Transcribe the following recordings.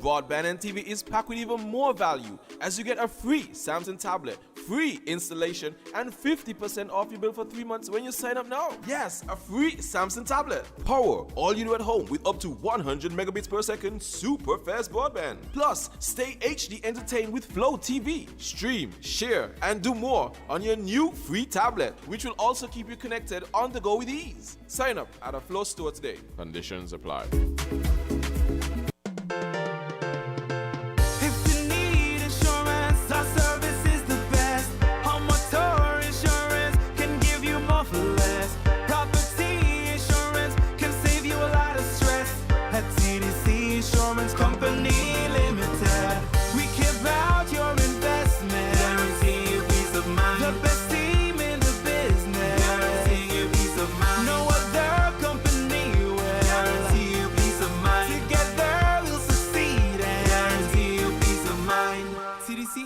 broadband and TV is packed with even more value, as you get a free Samsung tablet, free installation, and 50% off your bill for 3 months when you sign up now. Yes, a free Samsung tablet. Power all you do at home with up to 100 megabits per second super fast broadband. Plus, stay HD entertained with Flow TV. Stream, share, and do more on your new free tablet, which will also keep you connected on the go with ease. Sign up at a Flow store today. Conditions apply.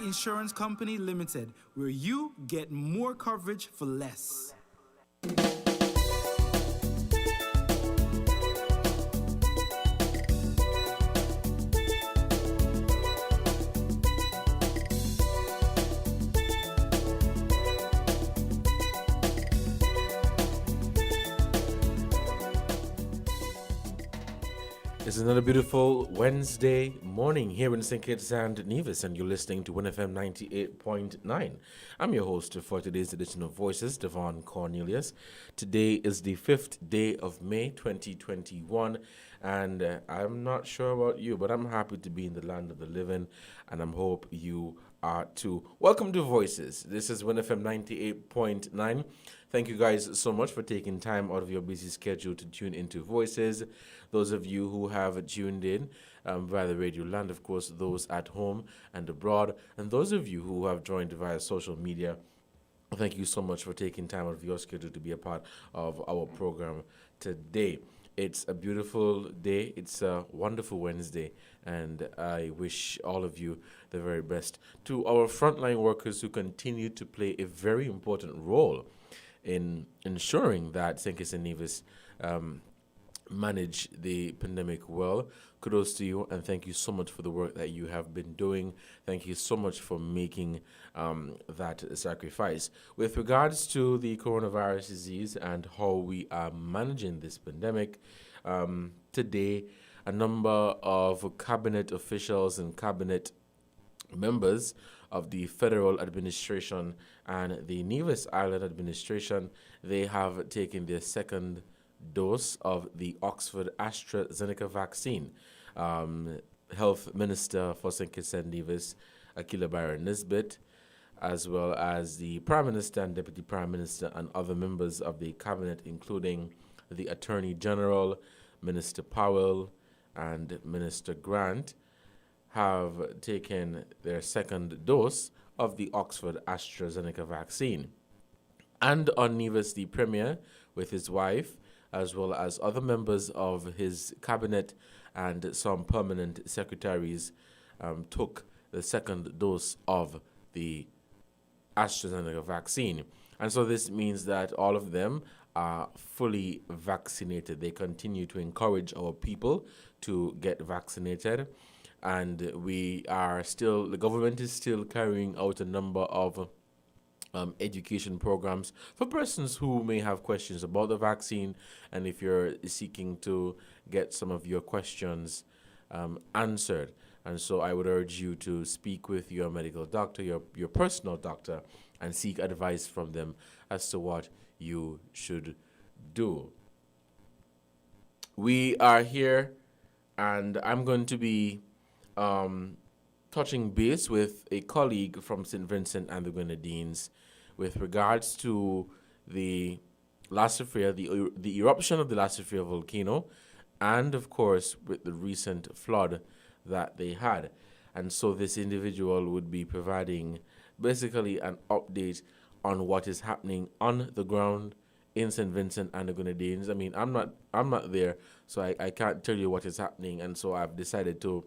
Insurance Company Limited, where you get more coverage for less. It's another beautiful Wednesday morning here in St. Kitts and Nevis, and you're listening to 1FM 98.9. I'm your host for today's edition of Voices, Devon Cornelius. Today is the 5th day of May 2021, and I'm not sure about you, but I'm happy to be in the land of the living, and I hope you are too. Welcome to Voices. This is 1FM 98.9. Thank you guys so much for taking time out of your busy schedule to tune into Voices. Those of you who have tuned in via the Radio Land, of course, those at home and abroad, and those of you who have joined via social media, thank you so much for taking time out of your schedule to be a part of our program today. It's a beautiful day. It's a wonderful Wednesday, and I wish all of you the very best. To our frontline workers who continue to play a very important role in ensuring that St. Kitts and Nevis manage the pandemic well, kudos to you, and thank you so much for the work that you have been doing. Thank you so much for making that sacrifice. With regards to the coronavirus disease and how we are managing this pandemic, today a number of cabinet officials and cabinet members of the federal administration and the Nevis Island administration, they have taken their second dose of the Oxford AstraZeneca vaccine. Health Minister for St. Kitts and Nevis, Akila Byron Nisbet, as well as the Prime Minister and Deputy Prime Minister and other members of the cabinet, including the Attorney General, Minister Powell, and Minister Grant, have taken their second dose of the Oxford AstraZeneca vaccine. And on Nevis, the Premier, with his wife, as well as other members of his cabinet and some permanent secretaries, took the second dose of the AstraZeneca vaccine. And so this means that all of them are fully vaccinated. They continue to encourage our people to get vaccinated. And the government is still carrying out a number of education programs for persons who may have questions about the vaccine, and if you're seeking to get some of your questions answered. And so I would urge you to speak with your medical doctor, your personal doctor, and seek advice from them as to what you should do. We are here, and I'm going to be touching base with a colleague from St. Vincent and the Grenadines with regards to the La Sofia, the eruption of the La Sofia volcano, and of course with the recent flood that they had. And so this individual would be providing basically an update on what is happening on the ground in St. Vincent and the Grenadines. I mean, I'm not there, so I can't tell you what is happening, and so I've decided to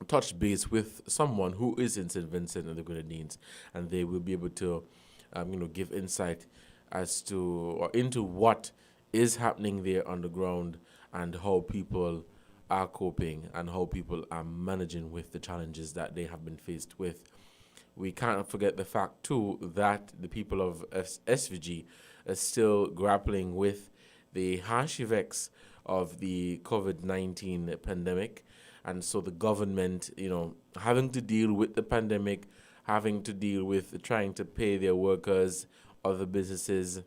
touch base with someone who is in St. Vincent and the Grenadines, and they will be able to give insight as to or into what is happening there on the ground and how people are coping and how people are managing with the challenges that they have been faced with. We can't forget the fact, too, that the people of SVG are still grappling with the harsh effects of the COVID-19 pandemic. And so the government, having to deal with the pandemic, having to deal with trying to pay their workers, other businesses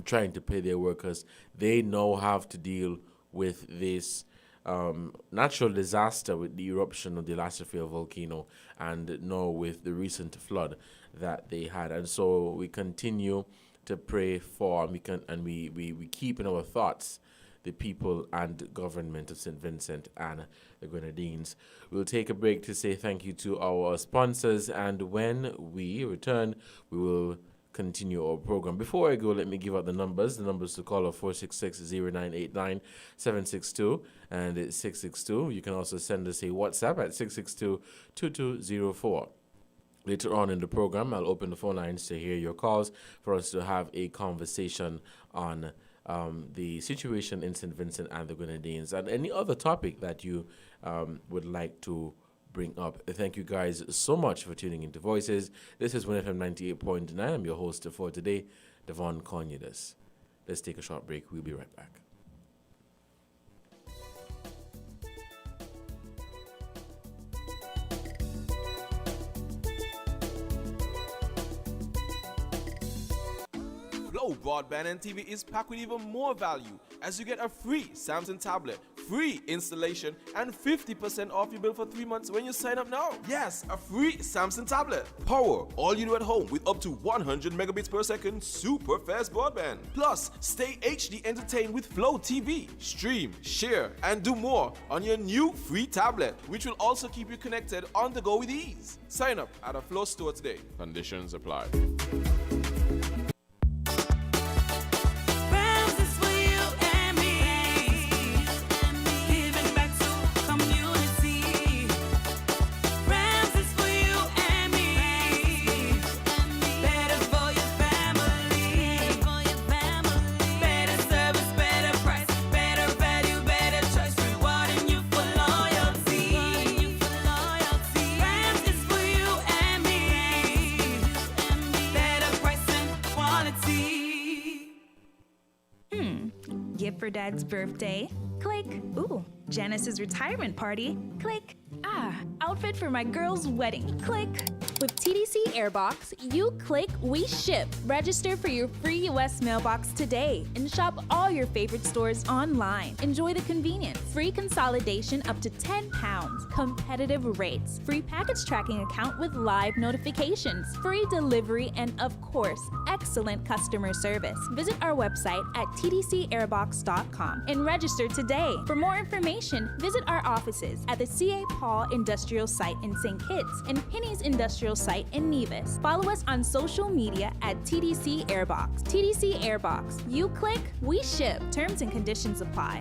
trying to pay their workers, they now have to deal with this natural disaster with the eruption of the La Sofia volcano and now with the recent flood that they had. And so we continue to pray for, and we keep in our thoughts the people and government of St. Vincent and the Grenadines. We'll take a break to say thank you to our sponsors, and when we return, we will continue our program. Before I go, let me give out the numbers. The numbers to call are 466-0989-762 and it's 662. You can also send us a WhatsApp at 662-2204. Later on in the program, I'll open the phone lines to hear your calls for us to have a conversation on the situation in St. Vincent and the Grenadines and any other topic that you would like to bring up. Thank you guys so much for tuning into Voices. This is 1FM 98.9. I'm your host for today, Devon Cornelius. Let's take a short break. We'll be right back. Flow Broadband and TV is packed with even more value as you get a free Samsung tablet, free installation, and 50% off your bill for 3 months when you sign up now. Yes, a free Samsung tablet. Power all you do at home with up to 100 megabits per second super fast broadband. Plus, stay HD entertained with Flow TV. Stream, share, and do more on your new free tablet, which will also keep you connected on the go with ease. Sign up at a Flow store today. Conditions apply. Gift for Dad's birthday? Click. Ooh, Janice's retirement party? Click. Outfit for my girl's wedding? Click. With TDC Airbox, you click, we ship. Register for your free US mailbox today and shop all your favorite stores online. Enjoy the convenience. Free consolidation up to £10. Competitive rates. Free package tracking account with live notifications. Free delivery and, of course, excellent customer service. Visit our website at tdcairbox.com and register today. For more information, visit our offices at the C.A. Paul Industrial Site in St. Kitts and Penny's Industrial Site in Nevis. Follow us on social media at TDC Airbox. TDC Airbox. You click, we ship. Terms and conditions apply.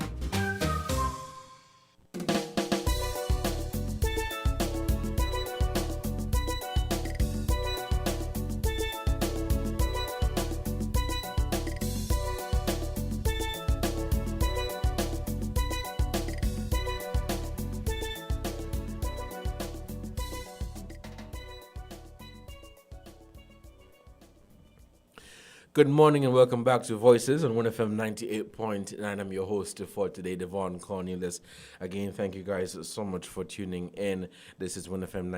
Good morning and welcome back to Voices on 1FM 98.9. I'm your host for today, Devon Cornelius. Again, thank you guys so much for tuning in. This is 1FM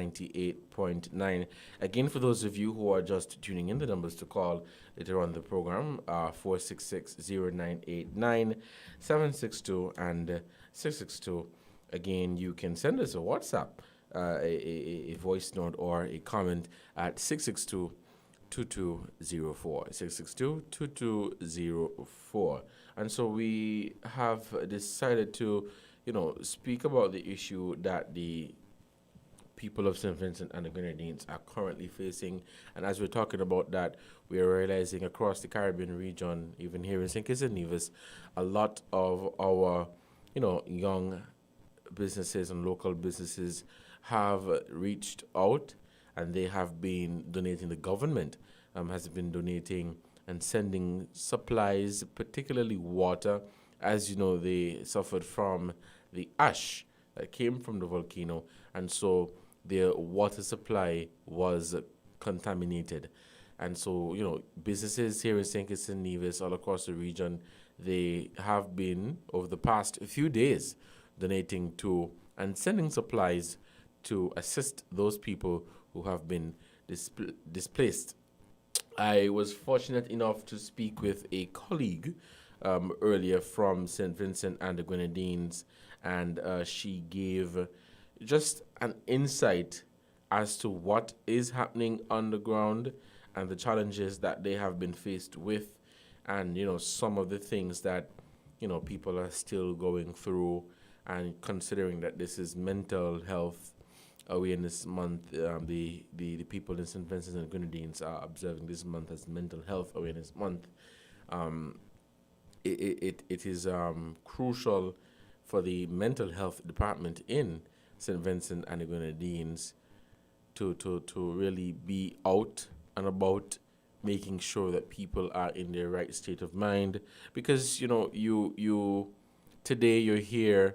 98.9. Again, for those of you who are just tuning in, the numbers to call later on the program are 466-0989-762 and 662. Again, you can send us a WhatsApp, a voice note or a comment at 662 2204 662-2204. And so we have decided to, speak about the issue that the people of St. Vincent and the Grenadines are currently facing. And as we're talking about that, we are realizing across the Caribbean region, even here in St. Kitts and Nevis, a lot of our, young businesses and local businesses have reached out, and they have been donating. The government has been donating and sending supplies, particularly water. As you know, they suffered from the ash that came from the volcano, and so their water supply was contaminated. And so, businesses here in St. Kitts and Nevis, all across the region, they have been, over the past few days, donating to and sending supplies to assist those people who have been displaced. I was fortunate enough to speak with a colleague earlier from St. Vincent and the Grenadines, and she gave just an insight as to what is happening on the ground and the challenges that they have been faced with, and some of the things that people are still going through. And considering that this is Mental Health Awareness Month, the people in St. Vincent and Grenadines are observing this month as Mental Health Awareness Month. It is crucial for the mental health department in St. Vincent and the Grenadines to really be out and about, making sure that people are in their right state of mind. Because you today you're here,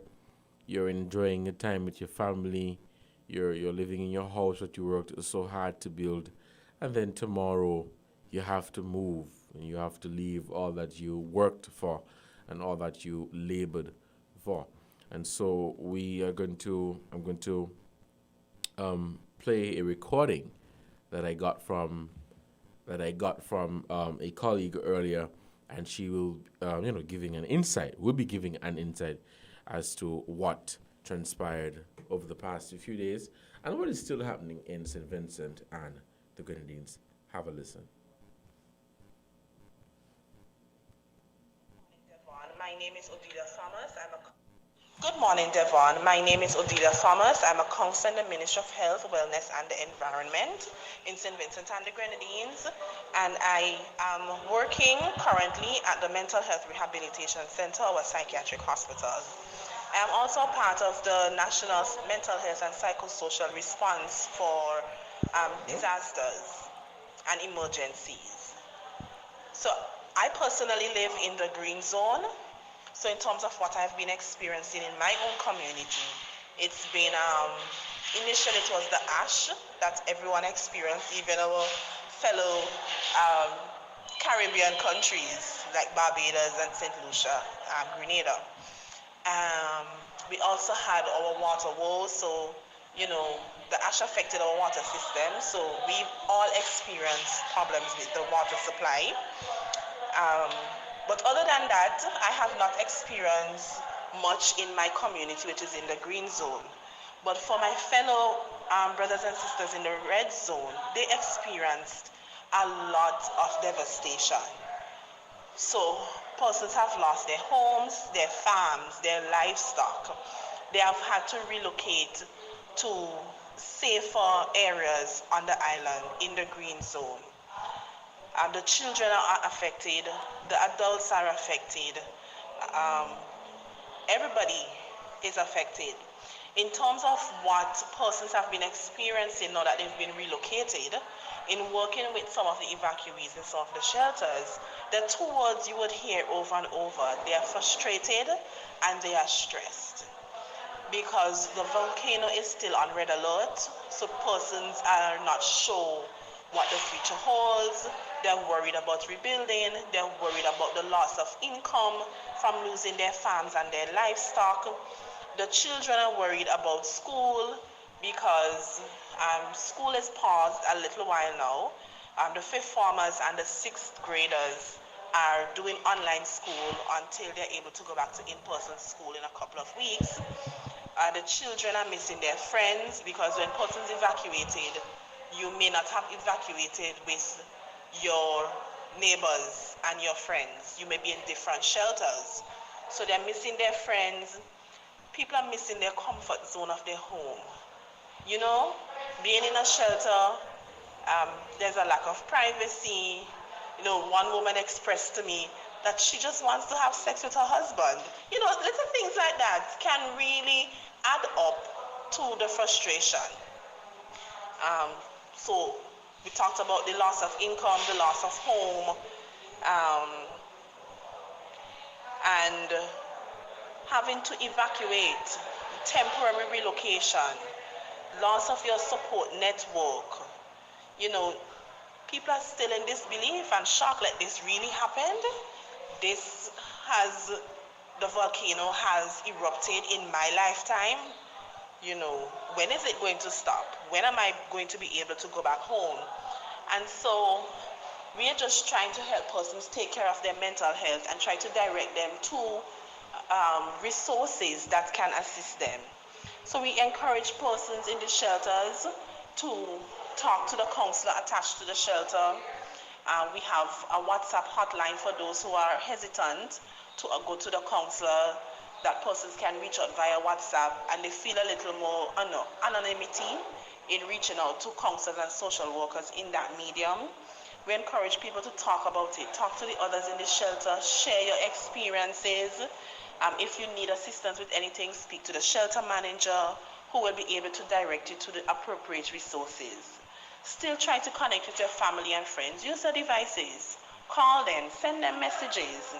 you're enjoying your time with your family, you're living in your house that you worked so hard to build, and then tomorrow you have to move and you have to leave all that you worked for and all that you labored for. And so I'm going to play a recording that I got from a colleague earlier, and she will will be giving an insight as to what transpired over the past few days and what is still happening in St. Vincent and the Grenadines. Have a listen. My name is Odelia Thomas. Good morning, Devon. My name is Odelia Thomas. I'm a counselor in the Ministry of Health, Wellness and the Environment in St. Vincent and the Grenadines, and I am working currently at the Mental Health Rehabilitation Center, our psychiatric hospital. I am also part of the National Mental Health and Psychosocial Response for disasters and emergencies. So I personally live in the green zone. So in terms of what I've been experiencing in my own community, it's been, initially it was the ash that everyone experienced, even our fellow Caribbean countries like Barbados and St. Lucia, Grenada. We also had our water woes, so the ash affected our water system, so we all experienced problems with the water supply. But other than that, I have not experienced much in my community, which is in the green zone. But for my fellow brothers and sisters in the red zone, they experienced a lot of devastation. So persons have lost their homes, their farms, their livestock. They have had to relocate to safer areas on the island in the green zone. The children are affected, the adults are affected, everybody is affected. In terms of what persons have been experiencing now that they've been relocated, in working with some of the evacuees in some of the shelters, the two words you would hear over and over: they are frustrated and they are stressed. Because the volcano is still on red alert, so persons are not sure what the future holds. They're worried about rebuilding, they're worried about the loss of income from losing their farms and their livestock. The children are worried about school because school is paused a little while now. The 5th formers and the 6th graders are doing online school until they're able to go back to in-person school in a couple of weeks. The children are missing their friends because when persons evacuated, you may not have evacuated with your neighbors and your friends. You may be in different shelters. So they're missing their friends. People are missing their comfort zone of their home. Being in a shelter, there's a lack of privacy. One woman expressed to me that she just wants to have sex with her husband. Little things like that can really add up to the frustration. So we talked about the loss of income, the loss of home, and having to evacuate, temporary relocation, loss of your support network. You know, people are still in disbelief and shock like this really happened. The volcano has erupted in my lifetime. You know, when is it going to stop? When am I going to be able to go back home? And so we are just trying to help persons take care of their mental health and try to direct them to resources that can assist them. So we encourage persons in the shelters to talk to the counselor attached to the shelter. We have a WhatsApp hotline for those who are hesitant to go to the counselor, that persons can reach out via WhatsApp and they feel a little more anonymity in reaching out to counselors and social workers in that medium. We encourage people to talk about it, talk to the others in the shelter, share your experiences. If you need assistance with anything, speak to the shelter manager who will be able to direct you to the appropriate resources. Still try to connect with your family and friends. Use the devices. Call them, send them messages.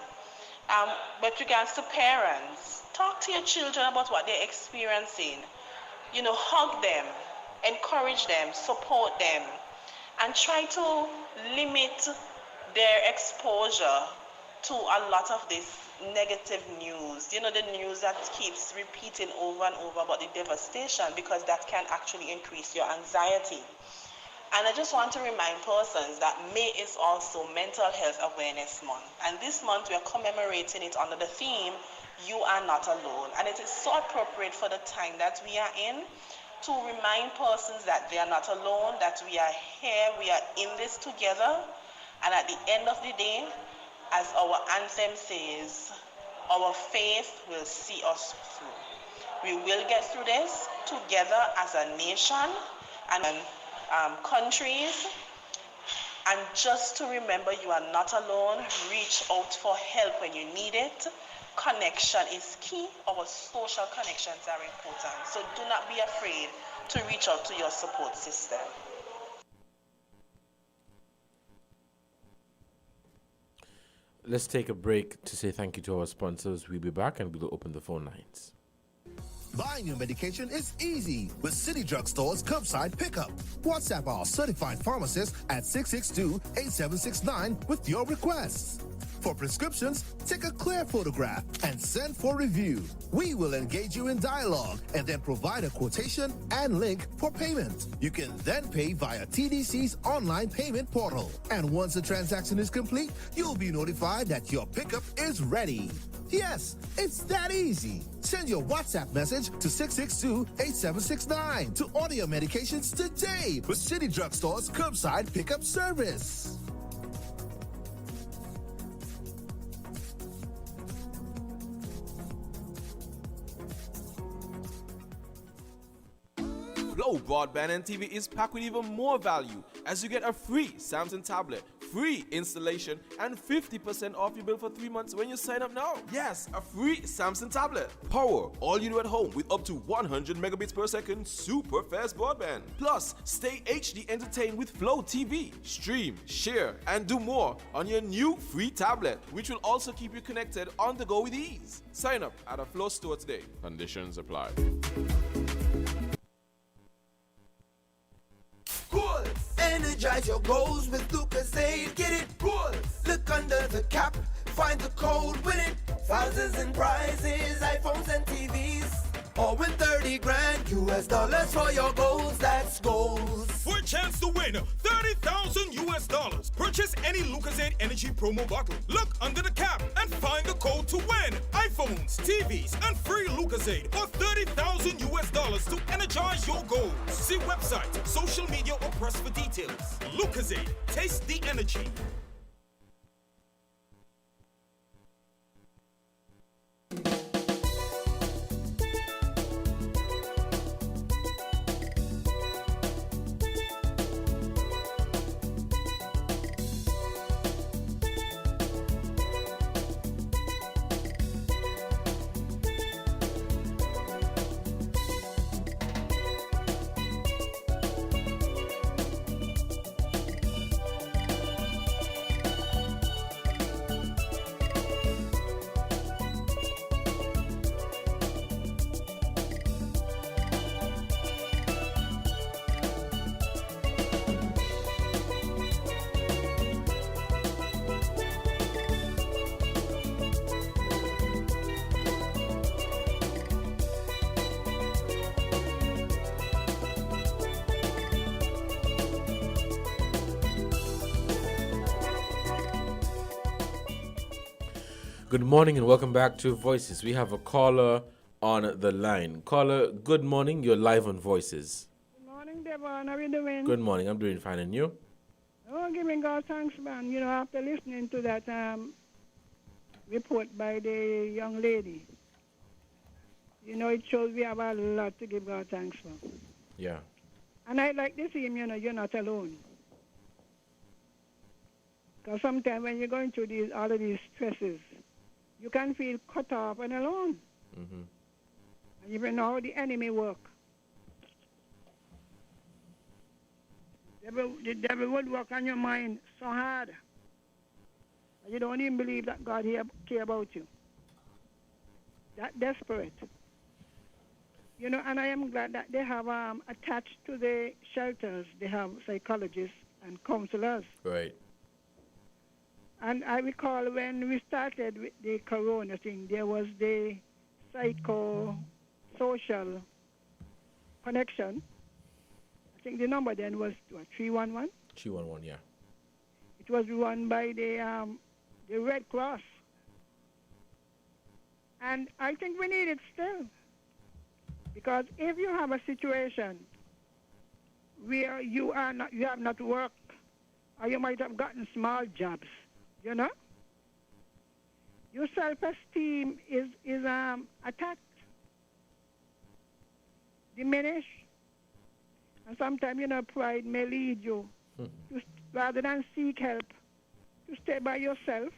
With regards to parents, talk to your children about what they're experiencing. You know, hug them, encourage them, support them, and try to limit their exposure to a lot of this negative news. You know, the news that keeps repeating over and over about the devastation, because that can actually increase your anxiety. And I just want to remind persons that May is also Mental Health Awareness Month. And this month we are commemorating it under the theme, You Are Not Alone. And it is so appropriate for the time that we are in to remind persons that they are not alone, that we are here, we are in this together. And at the end of the day, as our anthem says, our faith will see us through. We will get through this together as a nation and countries. And just to remember, you are not alone. Reach out for help when you need it. Connection is key. Our social connections are important. So do not be afraid to reach out to your support system. Let's take a break to say thank you to our sponsors. We'll be back and we'll open the phone lines. Buying your medication is easy with City Drug Store's curbside pickup. WhatsApp our certified pharmacist at 662-8769 with your requests. For prescriptions, take a clear photograph and send for review. We will engage you in dialogue and then provide a quotation and link for payment. You can then pay via TDC's online payment portal. And once the transaction is complete, you'll be notified that your pickup is ready. Yes, it's that easy. Send your WhatsApp message to 662-8769 to order your medications today with City Drug Store's curbside pickup service. Flow Broadband and TV is packed with even more value as you get a free Samsung tablet, free installation, and 50% off your bill for 3 months when you sign up now. Yes, a free Samsung tablet. Power all you do at home with up to 100 megabits per second super fast broadband. Plus, stay HD entertained with Flow TV. Stream, share, and do more on your new free tablet, which will also keep you connected on the go with ease. Sign up at a Flow store today. Conditions apply. Cool. Energize your goals with Lucozade. Get it cool. Look under the cap, find the code, win it. Thousands in prizes, iPhones and TVs. Or win 30 grand US dollars for your goals. That's goals. For a chance to win $30,000 US dollars. Purchase any Lucozade Energy promo bottle. Look under the cap and find the code to win iPhones, TVs, and free Lucozade for $30,000 US dollars to energize your goals. See website, social media, or press for details. Lucozade, taste the energy. Good morning and welcome back to Voices. We have a caller on the line. Caller, good morning. You're live on Voices. Good morning, Devon. How are you doing? Good morning. I'm doing fine. And you? Oh, giving God thanks, man. You know, after listening to that report by the young lady, you know, it shows we have a lot to give God thanks for. Yeah. And I like to see him, you know, you're not alone. Because sometimes when you're going through all of these stresses, you can feel cut off and alone. Mm-hmm. And you know how the enemy work. The devil would work on your mind so hard that you don't even believe that God care about you. That desperate. You know, and I am glad that they have attached to the shelters, they have psychologists and counselors. Right. And I recall when we started with the corona thing, there was the psycho-social connection. I think the number then was, 311? 311, yeah. It was run by the Red Cross. And I think we need it still. Because if you have a situation where you have not worked, or you might have gotten small jobs, you know, your self-esteem is attacked, diminished. And sometimes, you know, pride may lead you, to, rather than seek help, to stay by yourself.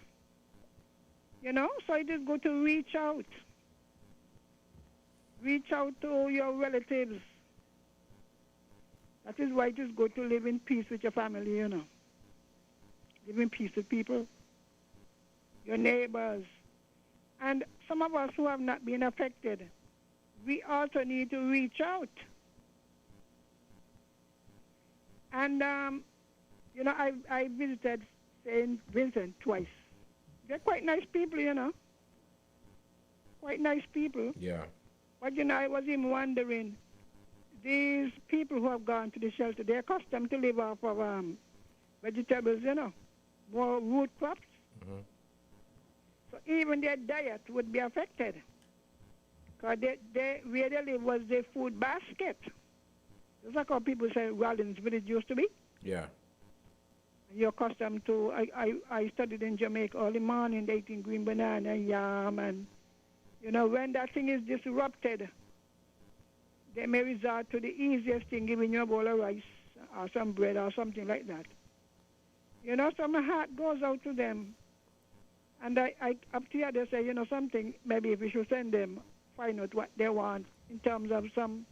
You know, so it is good to reach out. Reach out to your relatives. That is why it is good to live in peace with your family, you know. Live in peace with people, your neighbors. And some of us who have not been affected, we also need to reach out. And, you know, I visited St. Vincent twice. They're quite nice people, you know. Quite nice people. Yeah. But, you know, I was even wondering, these people who have gone to the shelter, they're accustomed to live off of vegetables, you know, more root crops. Mm-hmm. So even their diet would be affected. Because where they live was the food basket. It's like how people say Rollins Village used to be. Yeah. You're accustomed to, I studied in Jamaica early morning, they eating green banana, yam, and, you know, when that thing is disrupted, they may resort to the easiest thing, giving you a bowl of rice or some bread or something like that. You know, so my heart goes out to them. And I up to here, they say, you know, something, maybe if we should send them, find out what they want in terms of some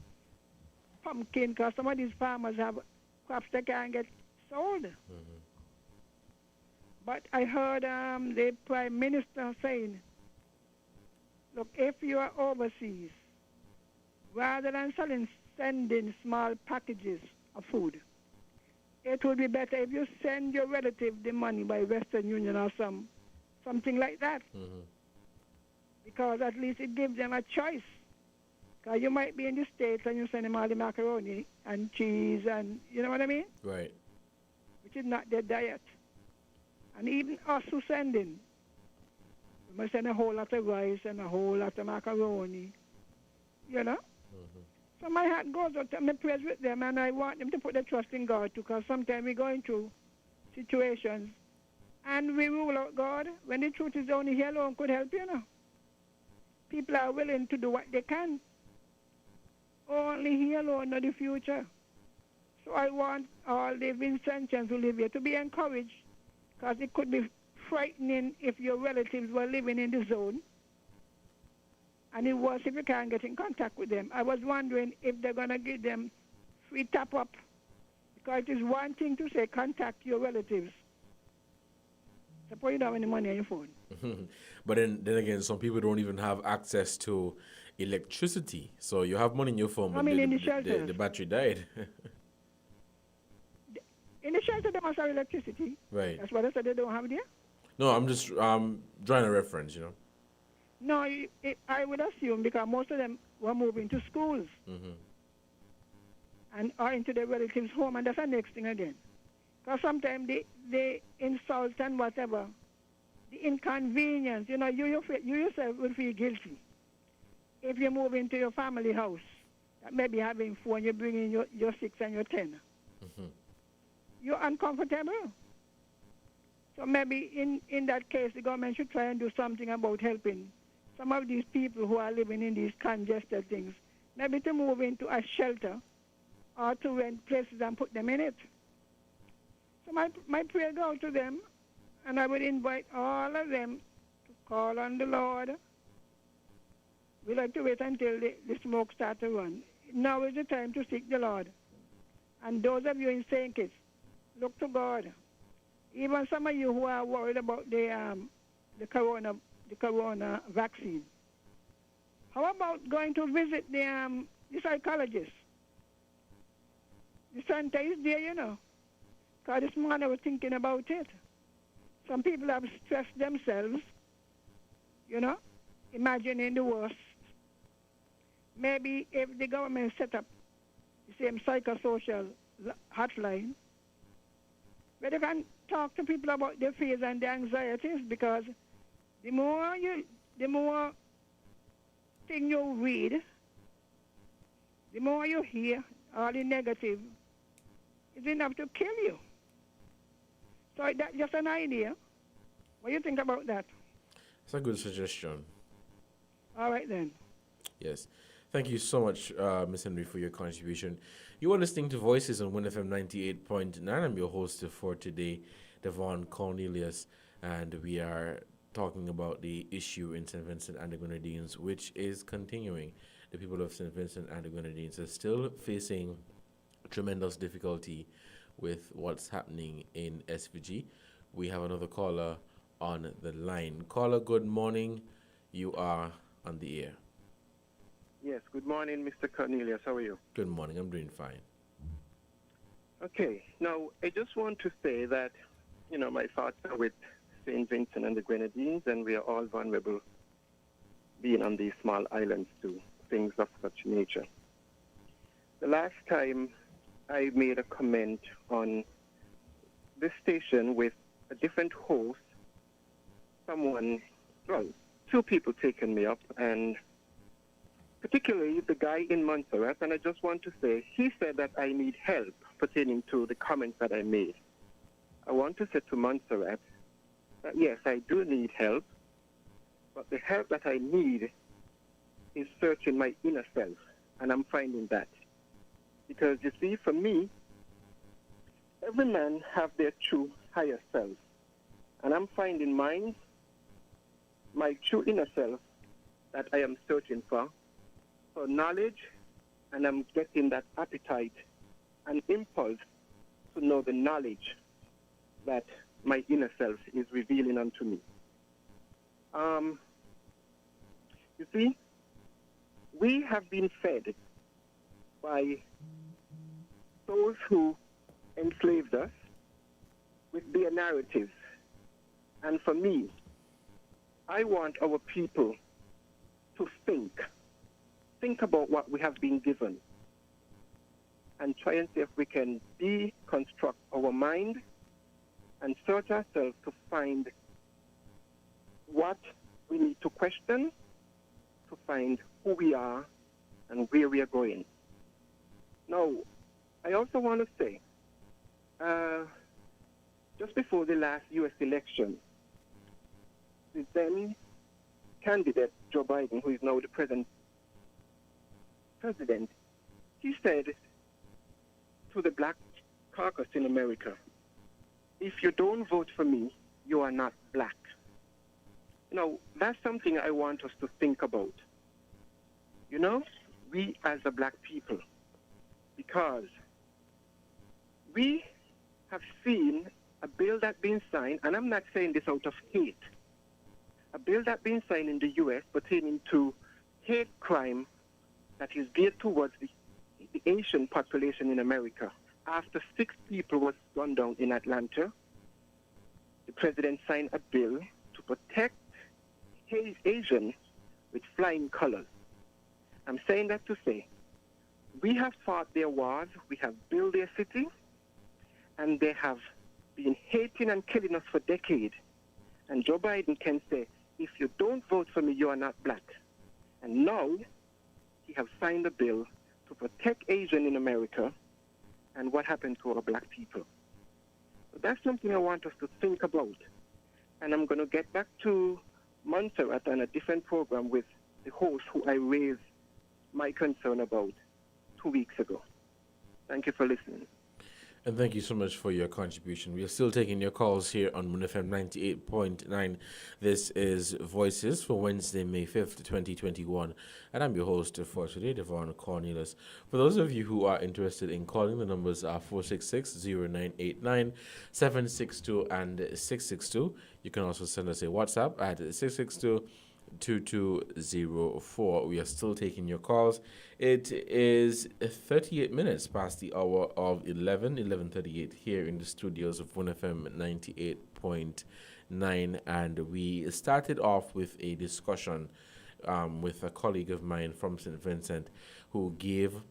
pumpkin, because some of these farmers have crops that can't get sold. Mm-hmm. But I heard the Prime Minister saying, look, if you are overseas, rather than sending small packages of food, it would be better if you send your relative the money by Western Union or something like that. Mm-hmm. Because at least it gives them a choice. Because you might be in the States and you send them all the macaroni and cheese and, you know what I mean? Right. Which is not their diet. And even us who send in, we must send a whole lot of rice and a whole lot of macaroni, you know? Mm-hmm. So my heart goes out to me, praise with them, and I want them to put their trust in God too, because sometimes we're going through situations and we rule out God when the truth is only He alone could help, you know. People are willing to do what they can. Only He alone knows the future. So I want all the Vincentians who live here to be encouraged, because it could be frightening if your relatives were living in the zone, and it was if you can't get in contact with them. I was wondering if they're going to give them free top-up, because it is one thing to say contact your relatives. Suppose you don't have any money on your phone. But then again, some people don't even have access to electricity. So you have money in your phone, but the battery died. In the shelter, they must have electricity. Right. That's what I said they don't have there. No, I'm just drawing a reference, you know. No, I would assume because most of them were moving to schools and or into their relatives' home, and that's the next thing again. Because sometimes they insult and whatever, the inconvenience. You know, you yourself will feel guilty if you move into your family house. That maybe having 4 and you bring in your 6 and your 10. Mm-hmm. You're uncomfortable. So maybe in that case, the government should try and do something about helping some of these people who are living in these congested things. Maybe to move into a shelter or to rent places and put them in it. So my prayer goes to them, and I would invite all of them to call on the Lord. We like to wait until the smoke starts to run. Now is the time to seek the Lord. And those of you in St. Kitts, look to God. Even some of you who are worried about the corona vaccine. How about going to visit the psychologist? The center is there, you know. Because this morning I was thinking about it. Some people have stressed themselves, you know, imagining the worst. Maybe if the government set up the same psychosocial hotline, where they can talk to people about their fears and their anxieties, because the more thing you read, the more you hear, all the negative, is enough to kill you. So that's just an idea. What do you think about that? It's a good suggestion. All right then. Yes. Thank you so much, Ms. Henry, for your contribution. You are listening to Voices on WinFM 98.9. I'm your host for today, Devon Cornelius, and we are talking about the issue in St. Vincent and the Grenadines, which is continuing. The people of St. Vincent and the Grenadines are still facing tremendous difficulty with what's happening in SVG. We have another caller on the line. Caller, good morning. You are on the air. Yes, good morning, Mr. Cornelius. How are you? Good morning. I'm doing fine. Okay. Now, I just want to say that, you know, my thoughts are with St. Vincent and the Grenadines, and we are all vulnerable being on these small islands to things of such nature. The last time I made a comment on this station with a different host, two people taken me up, and particularly the guy in Montserrat, and I just want to say, he said that I need help pertaining to the comments that I made. I want to say to Montserrat that yes, I do need help, but the help that I need is searching my inner self, and I'm finding that. Because you see, for me, every man have their true higher self, and I'm finding mine, my true inner self, that I am searching for knowledge, and I'm getting that appetite and impulse to know the knowledge that my inner self is revealing unto me. You see, we have been fed by those who enslaved us with their narratives. And for me, I want our people to think about what we have been given and try and see if we can deconstruct our mind and search ourselves to find what we need to question, to find who we are and where we are going. Now, I also want to say, just before the last U.S. election, the then candidate, Joe Biden, who is now the present president, he said to the black caucus in America, if you don't vote for me, you are not black. Now, that's something I want us to think about. You know, we as a black people, because we have seen a bill that's been signed, and I'm not saying this out of hate, a bill that's been signed in the U.S. pertaining to hate crime that is geared towards the Asian population in America. After 6 people was gunned down in Atlanta, the president signed a bill to protect Asians with flying colors. I'm saying that to say, we have fought their wars, we have built their city, and they have been hating and killing us for decades. And Joe Biden can say, if you don't vote for me, you are not black. And now he has signed a bill to protect Asian in America. And what happened to our black people? So that's something I want us to think about. And I'm going to get back to Montserrat on a different program with the host who I raised my concern about 2 weeks ago. Thank you for listening. And thank you so much for your contribution. We are still taking your calls here on Moon FM 98.9. This is Voices for Wednesday, May 5th, 2021. And I'm your host for today, Devon Cornelius. For those of you who are interested in calling, the numbers are 466-0989, 762 and 662. You can also send us a WhatsApp at 662-2204. We are still taking your calls. It is 38 minutes past the hour of 11:38 here in the studios of 1FM 98.9, and we started off with a discussion with a colleague of mine from St. Vincent who gave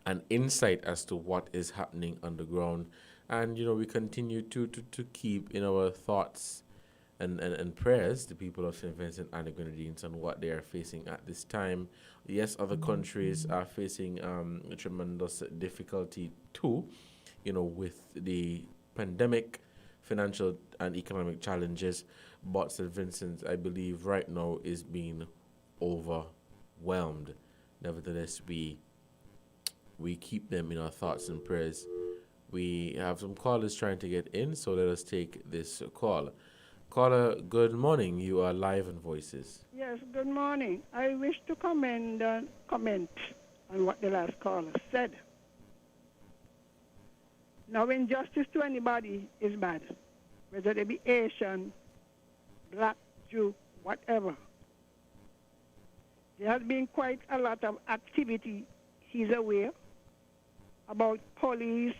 an insight as to what is happening underground, and we continue to keep in our thoughts and prayers the people of St. Vincent and the Grenadines on what they are facing at this time. Yes, other countries are facing tremendous difficulty too, with the pandemic, financial and economic challenges. But St. Vincent, I believe, right now is being overwhelmed. Nevertheless, we keep them in our thoughts and prayers. We have some callers trying to get in, so let us take this call. Caller, good morning. You are live on Voices. Yes, good morning. I wish to comment on what the last caller said. Now, injustice to anybody is bad, whether they be Asian, black, Jew, whatever. There has been quite a lot of activity, he's aware, about police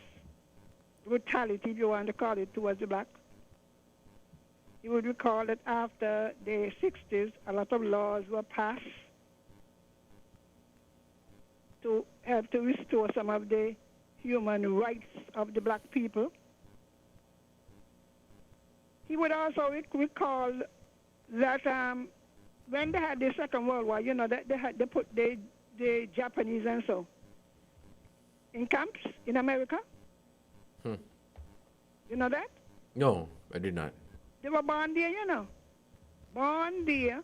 brutality, if you want to call it, towards the black. You would recall that after the 60s, a lot of laws were passed to help to restore some of the human rights of the black people. He would also recall that when they had the Second World War, they put the Japanese and so in camps in America. You know that? No, I did not. They were born there, Born there,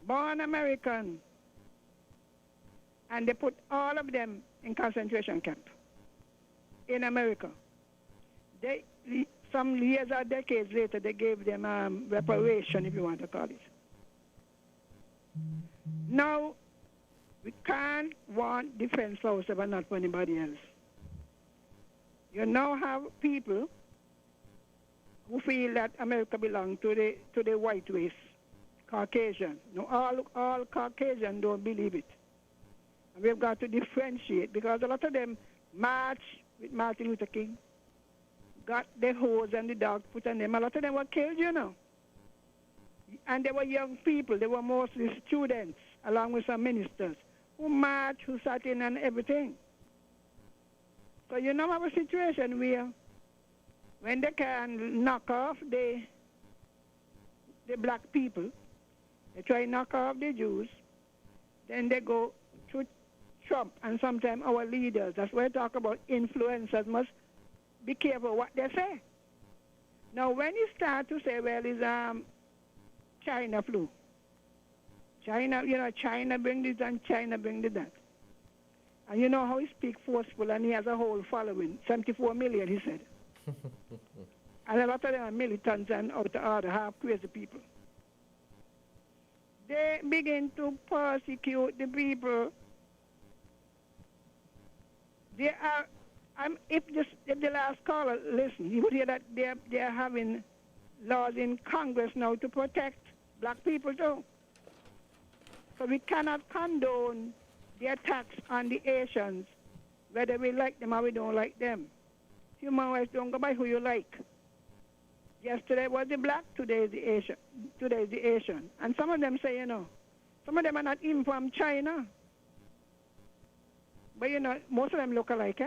born American. And they put all of them in concentration camp in America. Some years or decades later, they gave them reparation, if you want to call it. Now, we can't want defense for ourselves and not for anybody else. You now have people who feel that America belongs to the white race, Caucasian. No, all Caucasians don't believe it. And we've got to differentiate, because a lot of them march with Martin Luther King, got the hose and the dog put on them. A lot of them were killed, And they were young people. They were mostly students, along with some ministers, who marched, who sat in and everything. So you now have a situation where when they can knock off the black people, they try to knock off the Jews, then they go to Trump and sometimes our leaders. That's why I talk about influencers must be careful what they say. Now, when you start to say, well, it's China flu. China bring this and China bring that. And you know how he speaks forceful, and he has a whole following, 74 million, he said. And a lot of them are militants and out of order, half crazy people. They begin to persecute the people. They are, if the last caller listened, you would hear that they are having laws in Congress now to protect black people too. So we cannot condone the attacks on the Asians, whether we like them or we don't like them. Human rights don't go by who you like. Yesterday was the black, today is the Asian. Today is the Asian. And some of them say, some of them are not even from China. But most of them look alike,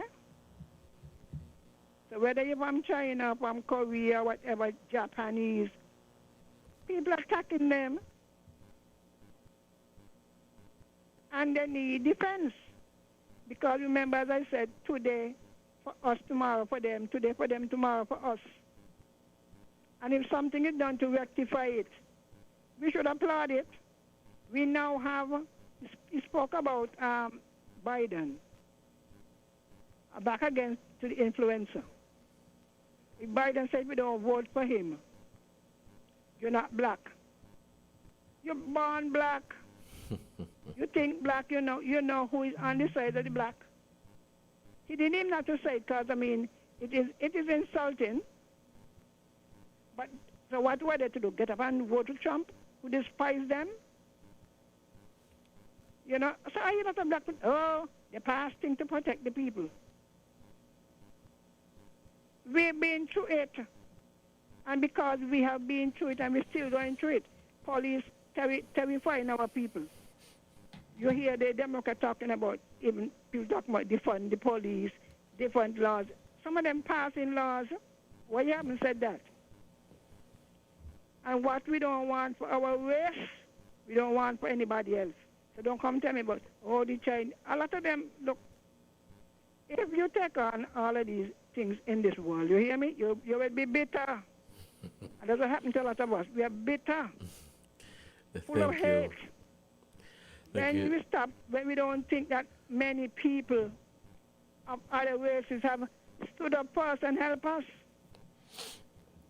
So whether you're from China, from Korea, whatever, Japanese, people attacking them. And they need defense. Because remember, as I said, today for us, tomorrow for them, today for them, tomorrow for us. And if something is done to rectify it, we should applaud it. We now have, he spoke about Biden, back against to the influencer. If Biden said we don't vote for him, you're not black. You're born black. You think black, you know who is on the side of the black. He didn't even have to say it because, I mean, it is insulting. But so what were they to do? Get up and vote for Trump, who despise them? You know, so are you not a black person? Oh, they're passing to protect the people. We've been through it. And because we have been through it and we're still going through it, police terrifying our people. You hear the Democrats talking about, even people talking about defund the police, different laws. Some of them passing laws. Why you haven't said that? And what we don't want for our race, we don't want for anybody else. So don't come tell me about, oh, the Chinese. A lot of them, look, if you take on all of these things in this world, you hear me? You will be bitter. And that's what happened to a lot of us. We are bitter, full of hate. When we stop, when we don't think that many people of other races have stood up for us and helped us.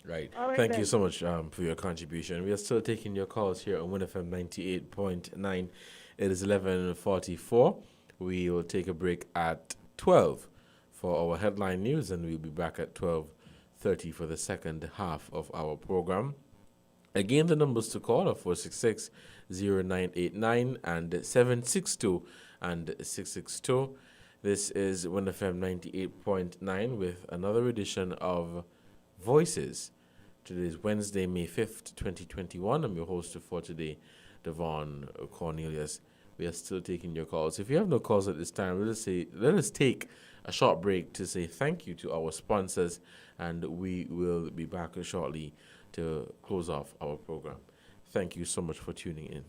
Right. All Thank then. you so much for your contribution. We are still taking your calls here on WinFM 98.9. It is 11:44. We will take a break at 12 for our headline news, and we'll be back at 12:30 for the second half of our program. Again, the numbers to call are 466-0989 and 762 and 662. This is WinFM 98.9 with another edition of Voices. Today is Wednesday, May 5th, 2021. I'm your host for today, Devon Cornelius. We are still taking your calls. If you have no calls at this time, let us take a short break to say thank you to our sponsors, and we will be back shortly to close off our program. Thank you so much for tuning in.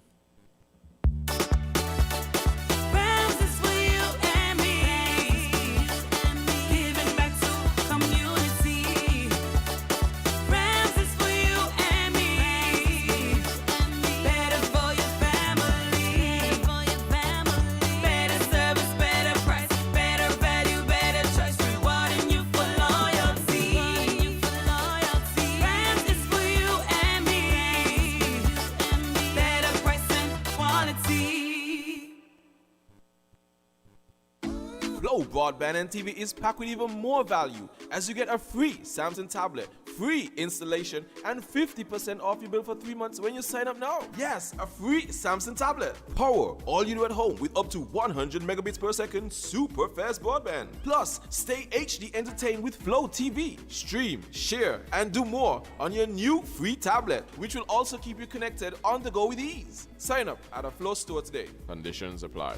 Flow Broadband and TV is packed with even more value as you get a free Samsung tablet, free installation, and 50% off your bill for 3 months when you sign up now. Yes, a free Samsung tablet. Power all you do at home with up to 100 megabits per second super fast broadband. Plus, stay HD entertained with Flow TV. Stream, share, and do more on your new free tablet, which will also keep you connected on the go with ease. Sign up at a Flow store today. Conditions apply.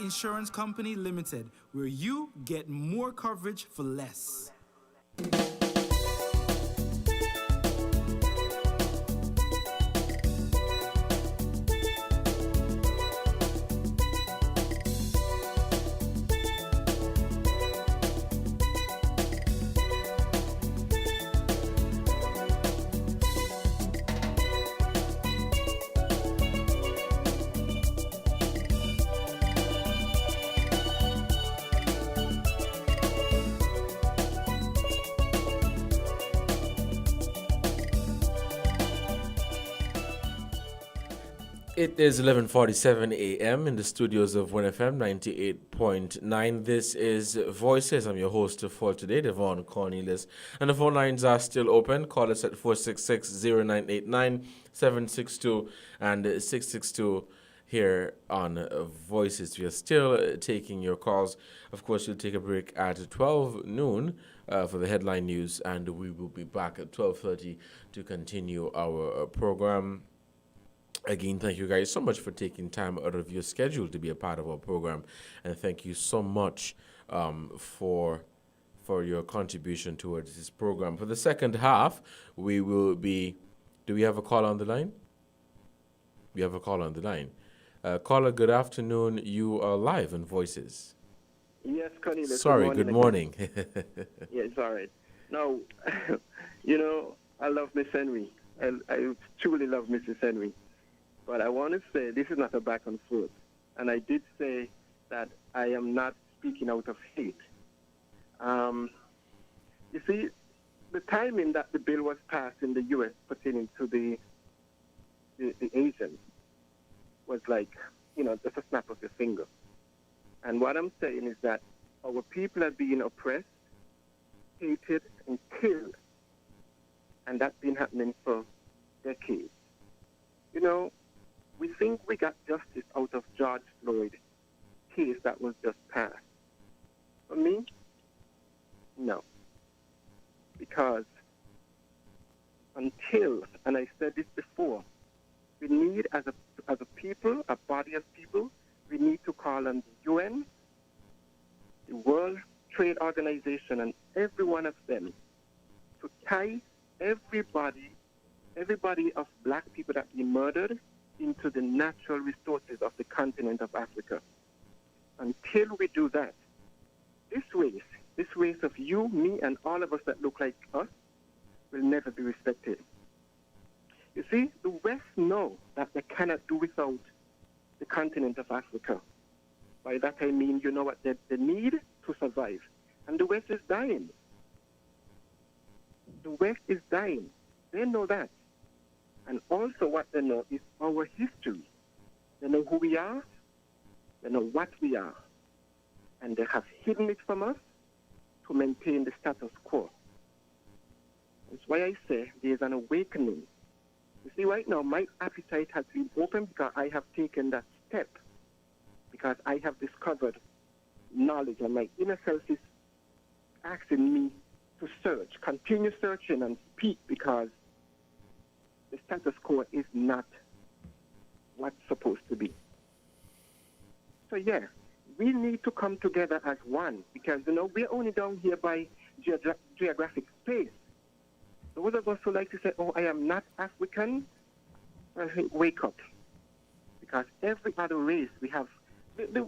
Insurance Company Limited, where you get more coverage for less. It is 11:47 a.m. in the studios of 1FM 98.9. This is Voices. I'm your host for today, Devon Cornelius. And the phone lines are still open. Call us at 466-0989, 762 and 662 here on Voices. We are still taking your calls. Of course, we'll take a break at 12 noon for the headline news, and we will be back at 12:30 to continue our program. Again, thank you guys so much for taking time out of your schedule to be a part of our program, and thank you so much for your contribution towards this program. For the second half, we will be. Do we have a call on the line? We have a call on the line. Caller, good afternoon. You are live in Voices. Yes, Cornelius. Sorry, good morning. Yeah, it's all right. Now, I love Miss Henry. I truly love Mrs. Henry. But I want to say this is not a back and forth. And I did say that I am not speaking out of hate. You see, the timing that the bill was passed in the U.S. pertaining to the Asians was like, just a snap of your finger. And what I'm saying is that our people are being oppressed, hated, and killed. And that's been happening for decades. We think we got justice out of George Floyd case that was just passed. For me, no. Because until, and I said this before, we need as a people, a body of people, we need to call on the UN, the World Trade Organization, and every one of them to tie everybody of black people that be murdered into the natural resources of the continent of Africa. Until we do that, this race of you, me, and all of us that look like us will never be respected. You see, the West know that they cannot do without the continent of Africa. By that I mean, what they need to survive. And the West is dying. The West is dying. They know that. And also what they know is our history. They know who we are. They know what we are. And they have hidden it from us to maintain the status quo. That's why I say there is an awakening. You see, right now, my appetite has been open because I have taken that step. Because I have discovered knowledge, and my inner self is asking me to search, continue searching and speak, because the status quo is not what's supposed to be. So yeah, we need to come together as one, because we're only down here by geographic space. Those of us who like to say, "Oh, I am not African," I think, wake up, because every other race we have, the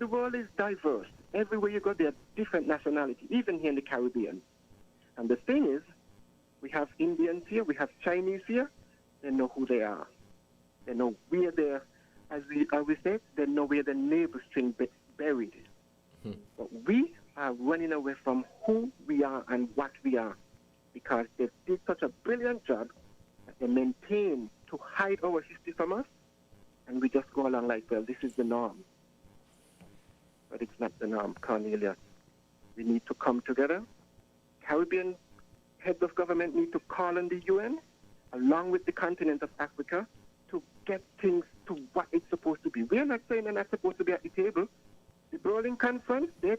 world is diverse. Everywhere you go, there are different nationalities, even here in the Caribbean. And the thing is, we have Indians here, we have Chinese here. They know who they are. They know where they're, as we said, they know where the navel string buried. But we are running away from who we are and what we are, because they did such a brilliant job that they maintain to hide our history from us, and we just go along like, well, this is the norm. But it's not the norm, Cornelius. We need to come together. Caribbean heads of government need to call on the UN, along with the continent of Africa, to get things to what it's supposed to be. We're not saying they're not supposed to be at the table. The Berlin Conference, they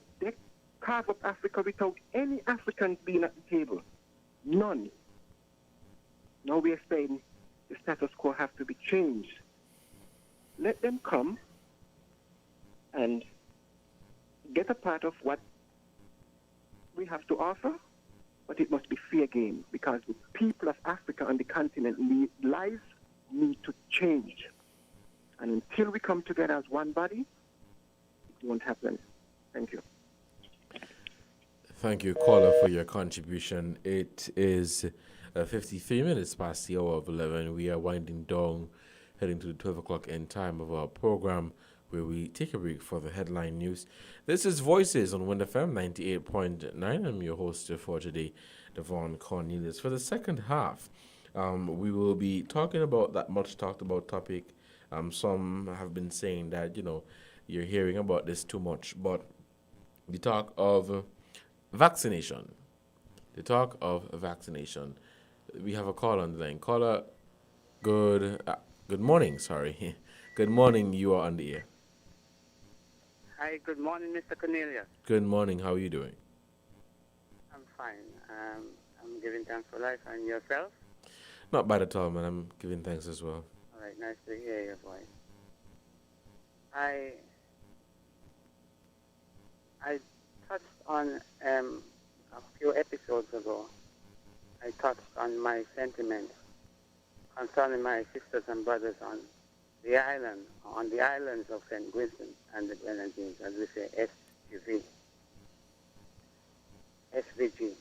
carve up Africa without any Africans being at the table. None. Now we're saying the status quo has to be changed. Let them come and get a part of what we have to offer, but it must be fair game, because the people of Africa and the continent lives need to change. And until we come together as one body, it won't happen. Thank you. Thank you, caller, for your contribution. It is 53 minutes past the hour of 11. We are winding down, heading to the 12 o'clock end time of our program, where we take a break for the headline news. This is Voices on Wind FM 98.9. I'm your host for today, Devon Cornelius. For the second half, we will be talking about that much talked about topic, Some have been saying that, you're hearing about this too much. But the talk of vaccination, we have a call on the line. Caller, good morning, sorry. Good morning, you are on the air. Hi, good morning, Mr. Cornelius. Good morning, how are you doing? I'm fine. I'm giving thanks for life. And yourself? Not bad at all, man. I'm giving thanks as well. All right, nice to hear your voice. I touched on a few episodes ago. I touched on my sentiments concerning my sisters and brothers on the islands of St. Vincent and the Grenadines, as we say, SVG.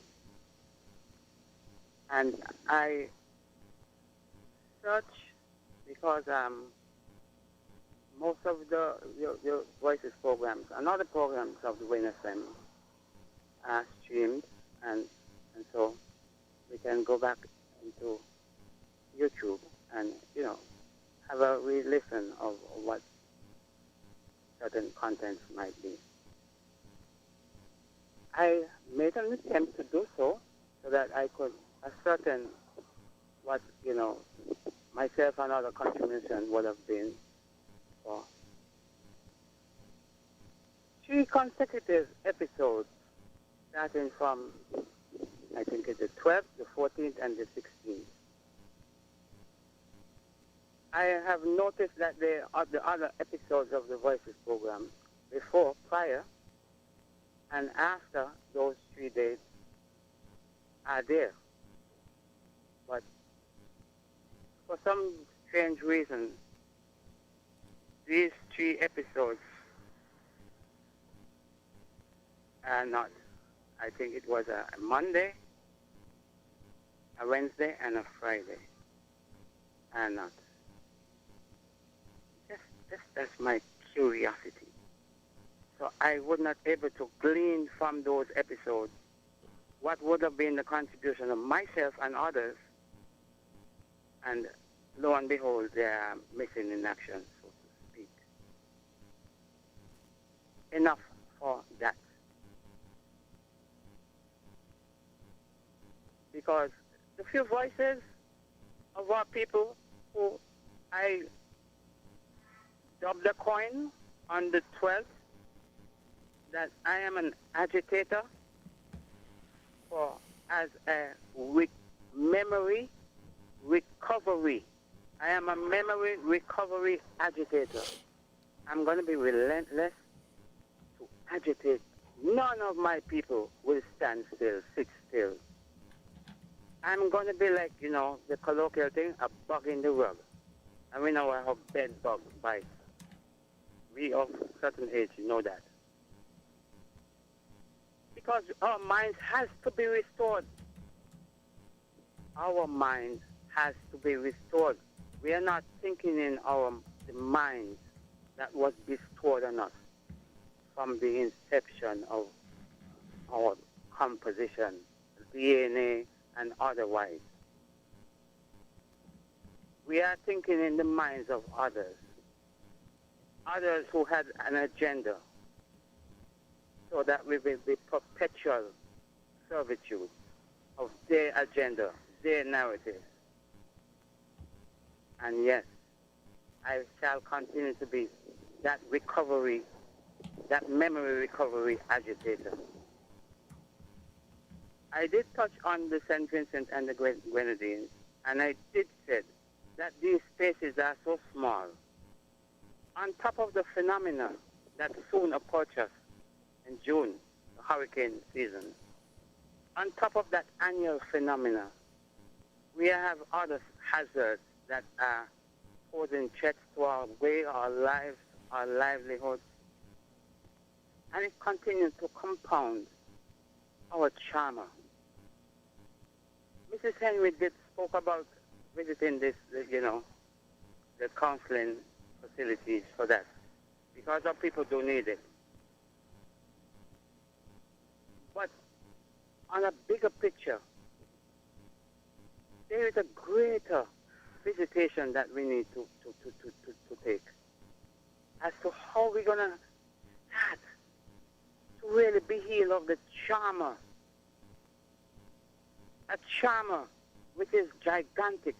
And I search because most of the Voices programs and other programs of the Win FM are streamed, and so we can go back into YouTube and, have a re-listen of what certain contents might be. I made an attempt to do so that I could ascertain what, myself and other contributions would have been for 3 consecutive episodes, starting from, I think it's the 12th, the 14th, and the 16th. I have noticed that the other episodes of the Voices program, prior, and after those 3 dates are there. But for some strange reason, these 3 episodes are not. I think it was a Monday, a Wednesday, and a Friday. Are not. That's my curiosity. So I was not able to glean from those episodes what would have been the contribution of myself and others, and lo and behold, they are missing in action, so to speak. Enough for that. Because the few voices of our people who I dubbed a coin on the 12th that I am an agitator as a memory recovery. I am a memory recovery agitator. I'm going to be relentless to agitate. None of my people will stand still, sit still. I'm going to be like, the colloquial thing, a bug in the rug. And we know how bed bug bites. We of a certain age know that. Because our minds has to be restored. Our minds has to be restored. We are not thinking in the minds that was bestowed on us from the inception of our composition, DNA and otherwise. We are thinking in the minds of others who had an agenda, so that we will be perpetual servitude of their agenda, their narrative. And yes, I shall continue to be that memory recovery agitator. I did touch on the St. Vincent and the Grenadines, and I did say that these spaces are so small. On top of the phenomena that soon approach us in June, the hurricane season, on top of that annual phenomena, we have other hazards that are posing threats to our way, our lives, our livelihoods, and it continues to compound our trauma. Mrs. Henry spoke about visiting this, the counseling facilities for that, because our people do need it. But on a bigger picture, there is a greater visitation that we need to take as to how we're going to start to really be healed of the charmer. A charmer which is gigantic,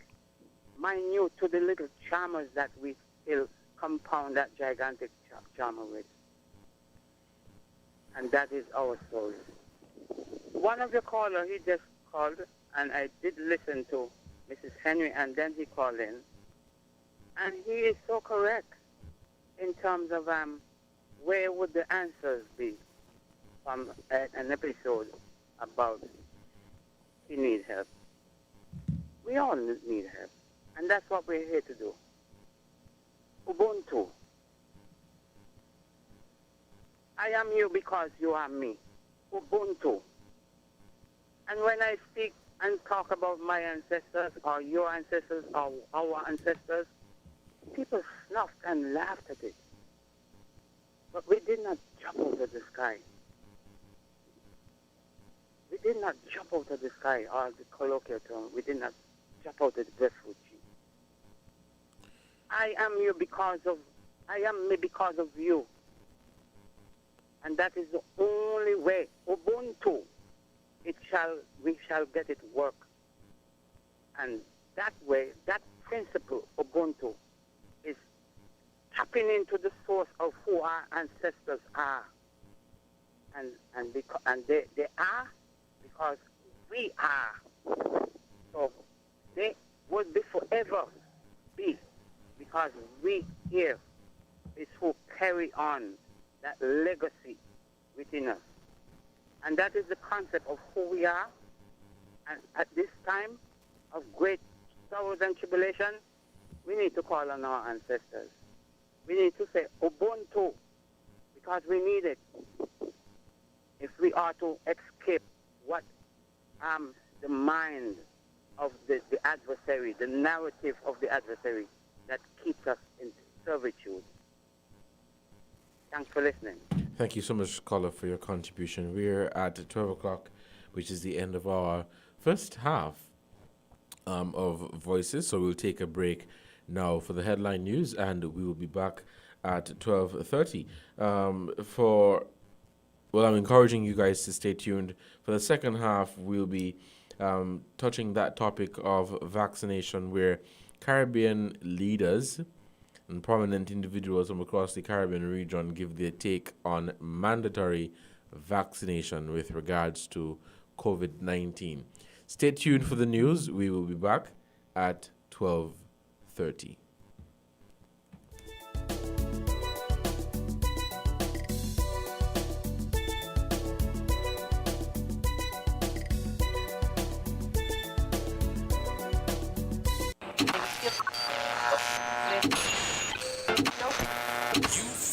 minute to the little charmers that we still compound that gigantic charmer with. And that is our soul. One of the callers, he just called, and I did listen to Mrs. Henry, and then he called in. And he is so correct in terms of where would the answers be from an episode about he needs help. We all need help, and that's what we're here to do. Ubuntu. I am you because you are me. Ubuntu. And when I speak and talk about my ancestors or your ancestors or our ancestors, people snuffed and laughed at it. But we did not jump out of the sky. We did not jump out of the sky, or the colloquial term. We did not jump out of the breastfeed sheet. I am you because of, I am me because of you. And that is the only way. Ubuntu. We shall get it work. And that way, that principle, Ubuntu, is tapping into the source of who our ancestors are. And they are because we are. So they would be forever be because we here is who carry on that legacy within us. And that is the concept of who we are. And at this time of great sorrows and tribulation, we need to call on our ancestors. We need to say Ubuntu because we need it if we are to escape what the mind of the adversary, the narrative of the adversary that keeps us in servitude. Thanks for listening. Thank you so much, caller, for your contribution. We're at 12 o'clock, which is the end of our first half of Voices. So we'll take a break now for the headline news, and we will be back at 12:30. I'm encouraging you guys to stay tuned. For the second half, we'll be touching that topic of vaccination, where Caribbean leaders and prominent individuals from across the Caribbean region give their take on mandatory vaccination with regards to COVID-19. Stay tuned for the news. We will be back at 12:30.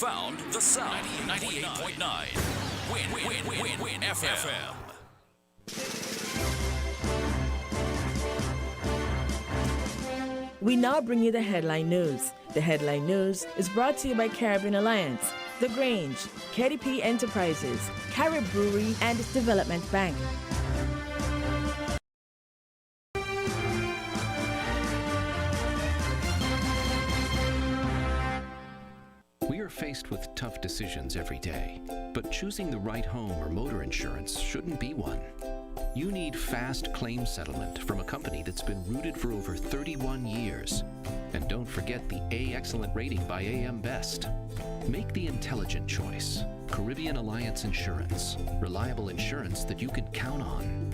Found the sound. 98.9 Win FM. We now bring you the headline news. The headline news is brought to you by Caribbean Alliance, The Grange, KDP Enterprises, Carib Brewery, and Development Bank. We are faced with tough decisions every day, but choosing the right home or motor insurance shouldn't be one. You need fast claim settlement from a company that's been rooted for over 31 years. And don't forget the A Excellent rating by AM Best. Make the intelligent choice. Caribbean Alliance Insurance. Reliable insurance that you can count on.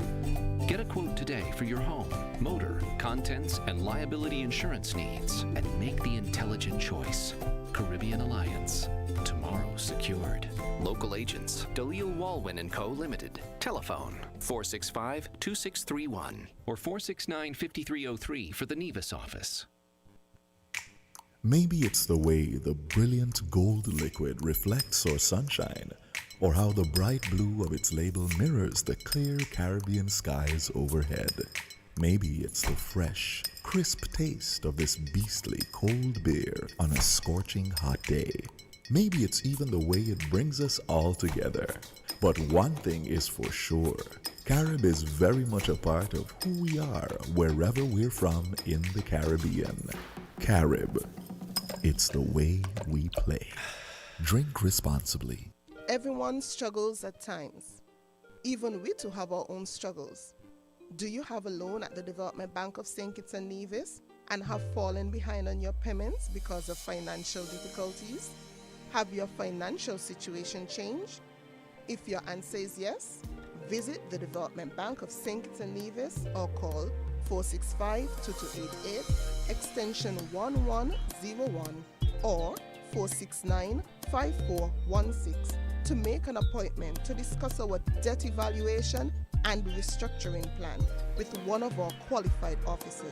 Get a quote today for your home, motor, contents, and liability insurance needs, and make the intelligent choice. Caribbean Alliance. Tomorrow secured. Local agents, Dalil Walwyn & Co. Limited. Telephone 465-2631 or 469-5303 for the Nevis office. Maybe it's the way the brilliant gold liquid reflects our sunshine, or how the bright blue of its label mirrors the clear Caribbean skies overhead. Maybe it's the fresh, crisp taste of this beastly cold beer on a scorching hot day. Maybe it's even the way it brings us all together. But one thing is for sure, Carib is very much a part of who we are wherever we're from in the Caribbean. Carib, it's the way we play. Drink responsibly. Everyone struggles at times. Even we too have our own struggles. Do you have a loan at the Development Bank of St. Kitts and Nevis and have fallen behind on your payments because of financial difficulties? Have your financial situation changed? If your answer is yes, visit the Development Bank of St. Kitts and Nevis or call 465-2288, extension 1101 or 469-5416 to make an appointment to discuss our debt evaluation and restructuring plan with one of our qualified officers.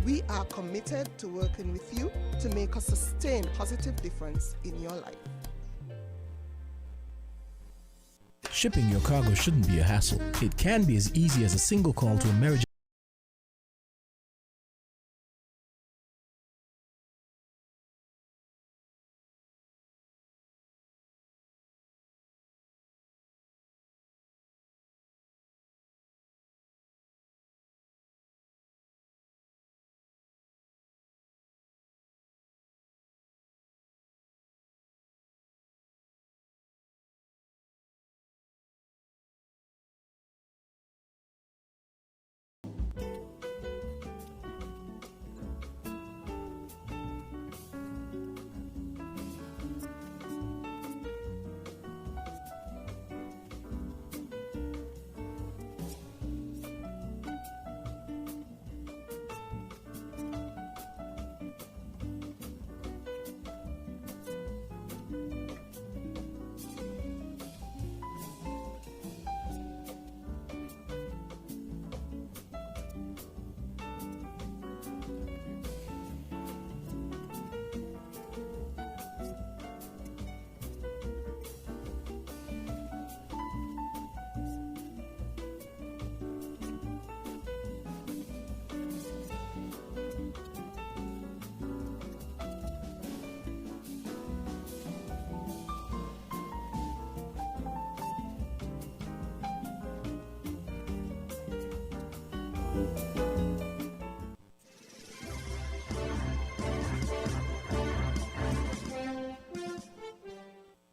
We are committed to working with you to make a sustained positive difference in your life. Shipping your cargo shouldn't be a hassle. It can be as easy as a single call to a Meri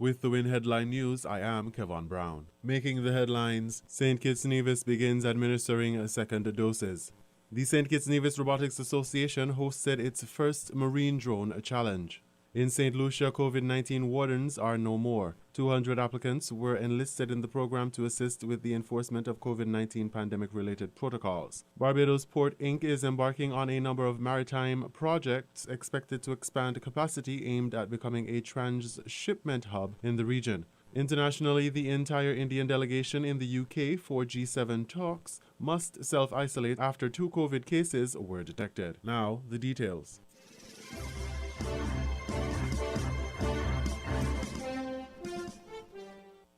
With the WIN headline news, I am Kevon Brown. Making the headlines, St. Kitts Nevis begins administering second doses. The St. Kitts Nevis Robotics Association hosted its first marine drone challenge. In St. Lucia, COVID-19 wardens are no more. 200 applicants were enlisted in the program to assist with the enforcement of COVID-19 pandemic-related protocols. Barbados Port Inc. is embarking on a number of maritime projects expected to expand capacity aimed at becoming a transshipment hub in the region. Internationally, the entire Indian delegation in the UK for G7 talks must self-isolate after 2 COVID cases were detected. Now, the details.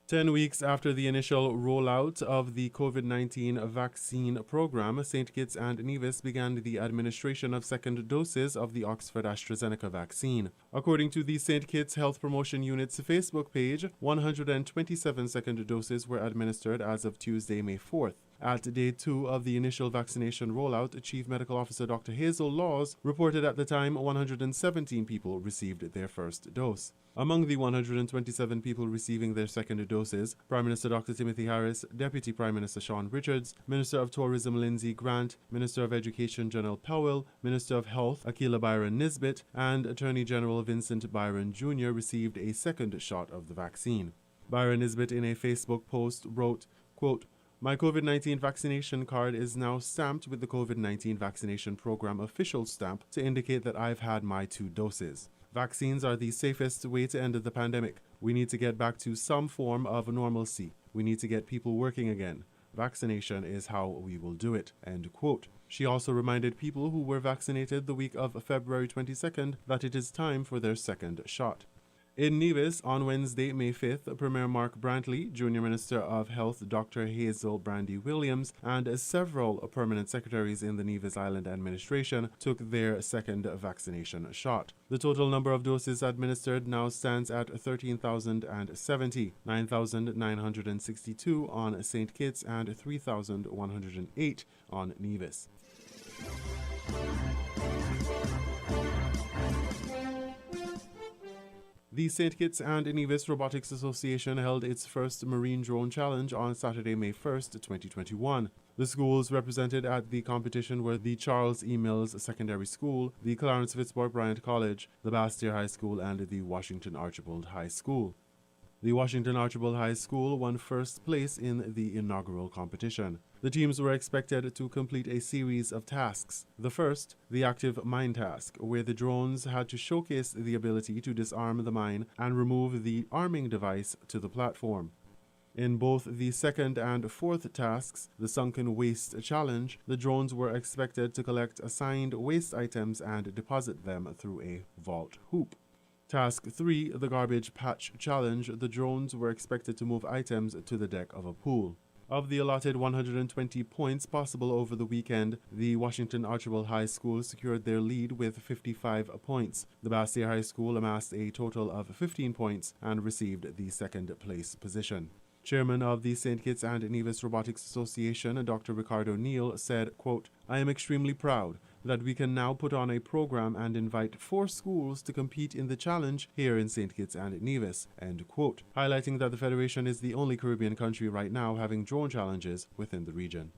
Ten weeks after the initial rollout of the COVID-19 vaccine program, St. Kitts and Nevis began the administration of second doses of the Oxford AstraZeneca vaccine. According to the St. Kitts Health Promotion Unit's Facebook page, 127 second doses were administered as of Tuesday, May 4th. At day 2 of the initial vaccination rollout, Chief Medical Officer Dr. Hazel Laws reported at the time 117 people received their first dose. Among the 127 people receiving their second doses, Prime Minister Dr. Timothy Harris, Deputy Prime Minister Sean Richards, Minister of Tourism Lindsay Grant, Minister of Education Janelle Powell, Minister of Health Akila Byron Nisbet, and Attorney General Vincent Byron Jr. received a second shot of the vaccine. Byron Nisbet in a Facebook post wrote, quote, "My COVID-19 vaccination card is now stamped with the COVID-19 vaccination program official stamp to indicate that I've had my 2 doses. Vaccines are the safest way to end the pandemic. We need to get back to some form of normalcy. We need to get people working again. Vaccination is how we will do it." End quote. She also reminded people who were vaccinated the week of February 22nd that it is time for their second shot. In Nevis, on Wednesday, May 5th, Premier Mark Brantley, Junior Minister of Health Dr. Hazel Brandy Williams, and several permanent secretaries in the Nevis Island administration took their second vaccination shot. The total number of doses administered now stands at 13,070, 9,962 on St. Kitts and 3,108 on Nevis. The St. Kitts and Nevis Robotics Association held its first Marine Drone Challenge on Saturday, May 1st, 2021. The schools represented at the competition were the Charles E. Mills Secondary School, the Clarence Fitzroy Bryant College, the Bastyr High School, and the Washington Archibald High School. The Washington Archibald High School won first place in the inaugural competition. The teams were expected to complete a series of tasks. The first, the active mine task, where the drones had to showcase the ability to disarm the mine and remove the arming device to the platform. In both the second and fourth tasks, the Sunken Waste Challenge, the drones were expected to collect assigned waste items and deposit them through a vault hoop. Task 3, the Garbage Patch Challenge, the drones were expected to move items to the deck of a pool. Of the allotted 120 points possible over the weekend, the Washington Archibald High School secured their lead with 55 points. The Bastyr High School amassed a total of 15 points and received the second place position. Chairman of the St. Kitts and Nevis Robotics Association, Dr. Ricardo Neal, said, quote, "I am extremely proud that we can now put on a program and invite 4 schools to compete in the challenge here in St. Kitts and Nevis," end quote, highlighting that the Federation is the only Caribbean country right now having drone challenges within the region.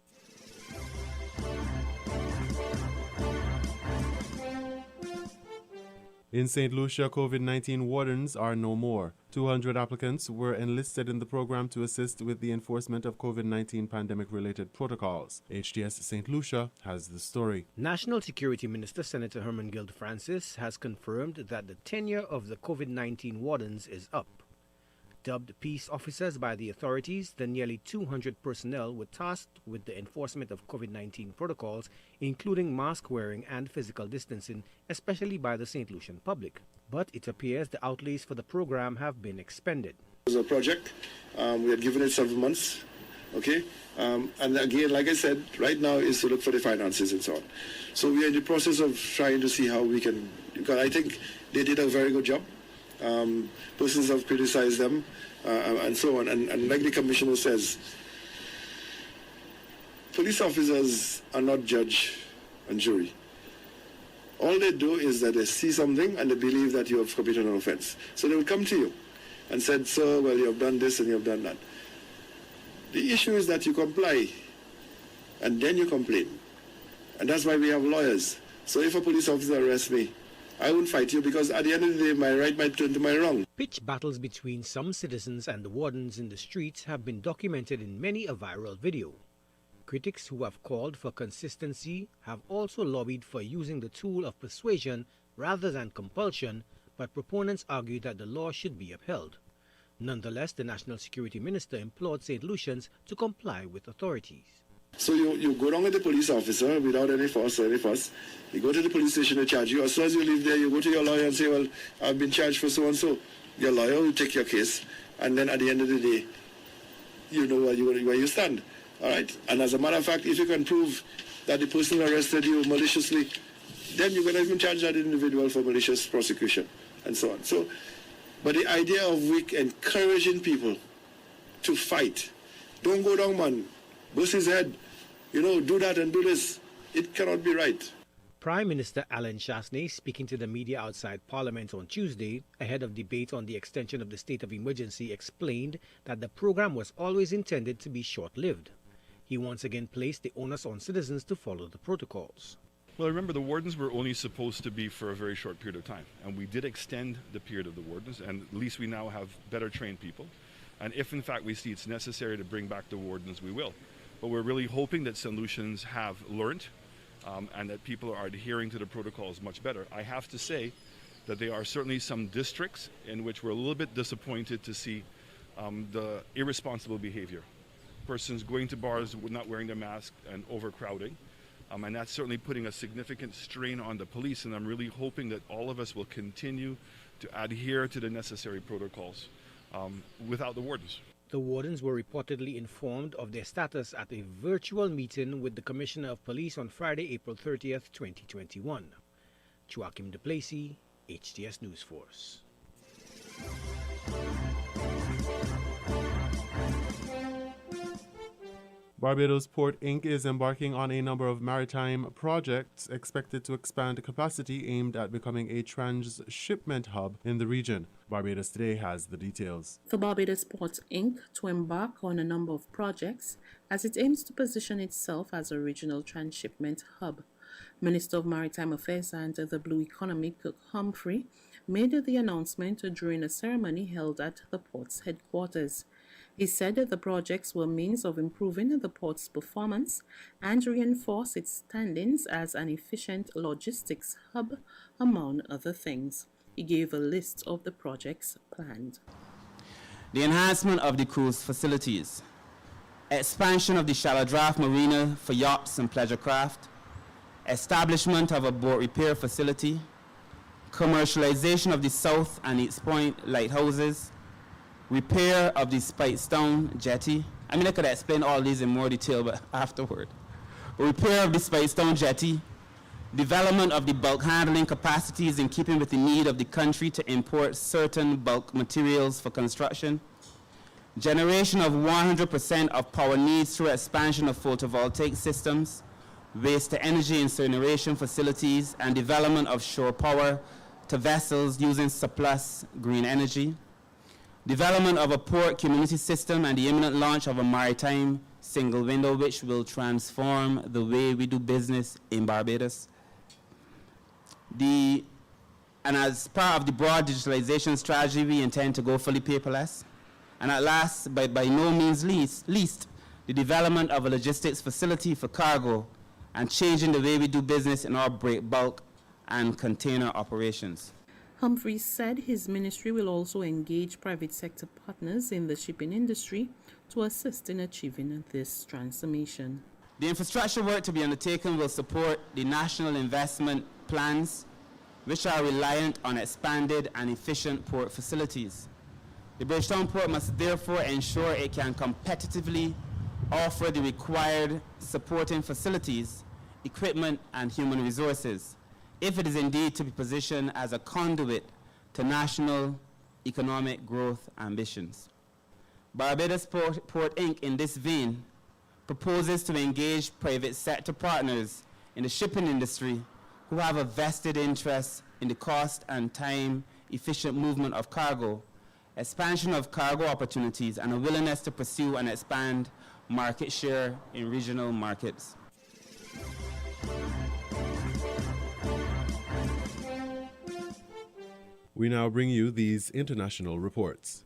In St. Lucia, COVID-19 wardens are no more. 200 applicants were enlisted in the program to assist with the enforcement of COVID-19 pandemic-related protocols. HTS St. Lucia has the story. National Security Minister Senator Herman Guild Francis has confirmed that the tenure of the COVID-19 wardens is up. Dubbed peace officers by the authorities, the nearly 200 personnel were tasked with the enforcement of COVID-19 protocols, including mask wearing and physical distancing, especially by the St. Lucian public. But it appears the outlays for the program have been expended. It was a project. We had given it several months. Okay? And again, like I said, right now is to look for the finances and so on. So we are in the process of trying to see how we can, because I think they did a very good job. Persons have criticized them and so on. And like the commissioner says, police officers are not judge and jury. All they do is that they see something and they believe that you have committed an offense. So they will come to you and said, "Sir, well, you have done this and you have done that." The issue is that you comply and then you complain. And that's why we have lawyers. So if a police officer arrests me, I won't fight you, because at the end of the day, my right might turn to my wrong. Pitched battles between some citizens and the wardens in the streets have been documented in many a viral video. Critics who have called for consistency have also lobbied for using the tool of persuasion rather than compulsion, but proponents argue that the law should be upheld. Nonetheless, the National Security Minister implored St. Lucians to comply with authorities. So you go down with the police officer without any fuss or any fuss. You go to the police station to charge you. As soon as you leave there, you go to your lawyer and say, "Well, I've been charged for so and so." Your lawyer will take your case, and then at the end of the day, you know where you stand. All right. And as a matter of fact, if you can prove that the person arrested you maliciously, then you're going to even charge that individual for malicious prosecution and so on. So, but the idea of encouraging people to fight, don't go down, man, bust his head, do that and do this, it cannot be right. Prime Minister Alan Chastanet, speaking to the media outside Parliament on Tuesday, ahead of debate on the extension of the state of emergency, explained that the program was always intended to be short-lived. He once again placed the onus on citizens to follow the protocols. Well, remember, the wardens were only supposed to be for a very short period of time, and we did extend the period of the wardens, and at least we now have better trained people. And if in fact we see it's necessary to bring back the wardens, we will. But we're really hoping that St. Lucians have learned and that people are adhering to the protocols much better. I have to say that there are certainly some districts in which we're a little bit disappointed to see the irresponsible behavior. Persons going to bars not wearing their mask and overcrowding. And that's certainly putting a significant strain on the police, and I'm really hoping that all of us will continue to adhere to the necessary protocols without the wardens. The wardens were reportedly informed of their status at a virtual meeting with the Commissioner of Police on Friday, April 30th, 2021. Joachim de Plessis, HTS News Force. Barbados Port Inc. is embarking on a number of maritime projects expected to expand capacity aimed at becoming a transshipment hub in the region. Barbados Today has the details. For Barbados Port Inc. to embark on a number of projects as it aims to position itself as a regional transshipment hub. Minister of Maritime Affairs and the Blue Economy, Kirk Humphrey, made the announcement during a ceremony held at the port's headquarters. He said that the projects were means of improving the port's performance and reinforce its standings as an efficient logistics hub, among other things. He gave a list of the projects planned. The enhancement of the cruise facilities, expansion of the shallow draft marina for yachts and pleasure craft, establishment of a boat repair facility, commercialization of the South and East Point lighthouses, repair of the Spitestone jetty. I mean, I could explain all these in more detail, but afterward. Repair of the Spitestone jetty, development of the bulk handling capacities in keeping with the need of the country to import certain bulk materials for construction, generation of 100% of power needs through expansion of photovoltaic systems, waste-to-energy incineration facilities, and development of shore power to vessels using surplus green energy, development of a port community system, and the imminent launch of a maritime single window which will transform the way we do business in Barbados. And as part of the broad digitalization strategy, we intend to go fully paperless. And at last, but by no means least, the development of a logistics facility for cargo and changing the way we do business in our break bulk and container operations. Humphreys said his ministry will also engage private sector partners in the shipping industry to assist in achieving this transformation. The infrastructure work to be undertaken will support the national investment plans, which are reliant on expanded and efficient port facilities. The Bridgetown Port must therefore ensure it can competitively offer the required supporting facilities, equipment, and human resources, if it is indeed to be positioned as a conduit to national economic growth ambitions. Barbados Port Inc. in this vein proposes to engage private sector partners in the shipping industry who have a vested interest in the cost and time efficient movement of cargo, expansion of cargo opportunities, and a willingness to pursue and expand market share in regional markets. We now bring you these international reports.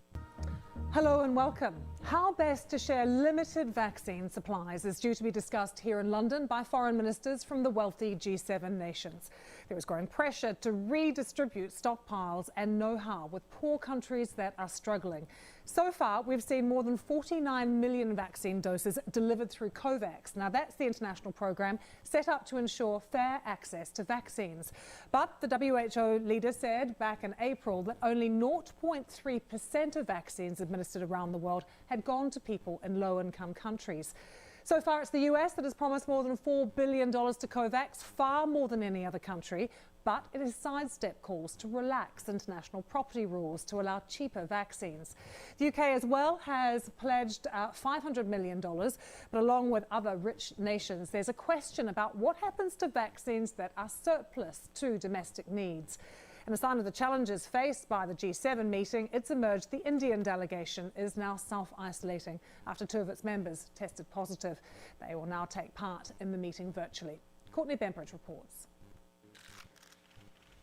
Hello and welcome. How best to share limited vaccine supplies is due to be discussed here in London by foreign ministers from the wealthy G7 nations. There is growing pressure to redistribute stockpiles and know-how with poor countries that are struggling. So far, we've seen more than 49 million vaccine doses delivered through COVAX. Now, that's the international program set up to ensure fair access to vaccines. But the WHO leader said back in April that only 0.3% of vaccines administered around the world had gone to people in low-income countries. So far, it's the US that has promised more than $4 billion to COVAX, far more than any other country. But it has sidestepped calls to relax international property rules to allow cheaper vaccines. The UK as well has pledged $500 million, but along with other rich nations, there's a question about what happens to vaccines that are surplus to domestic needs. In a sign of the challenges faced by the G7 meeting, it's emerged the Indian delegation is now self-isolating after 2 of its members tested positive. They will now take part in the meeting virtually. Courtney Bembridge reports.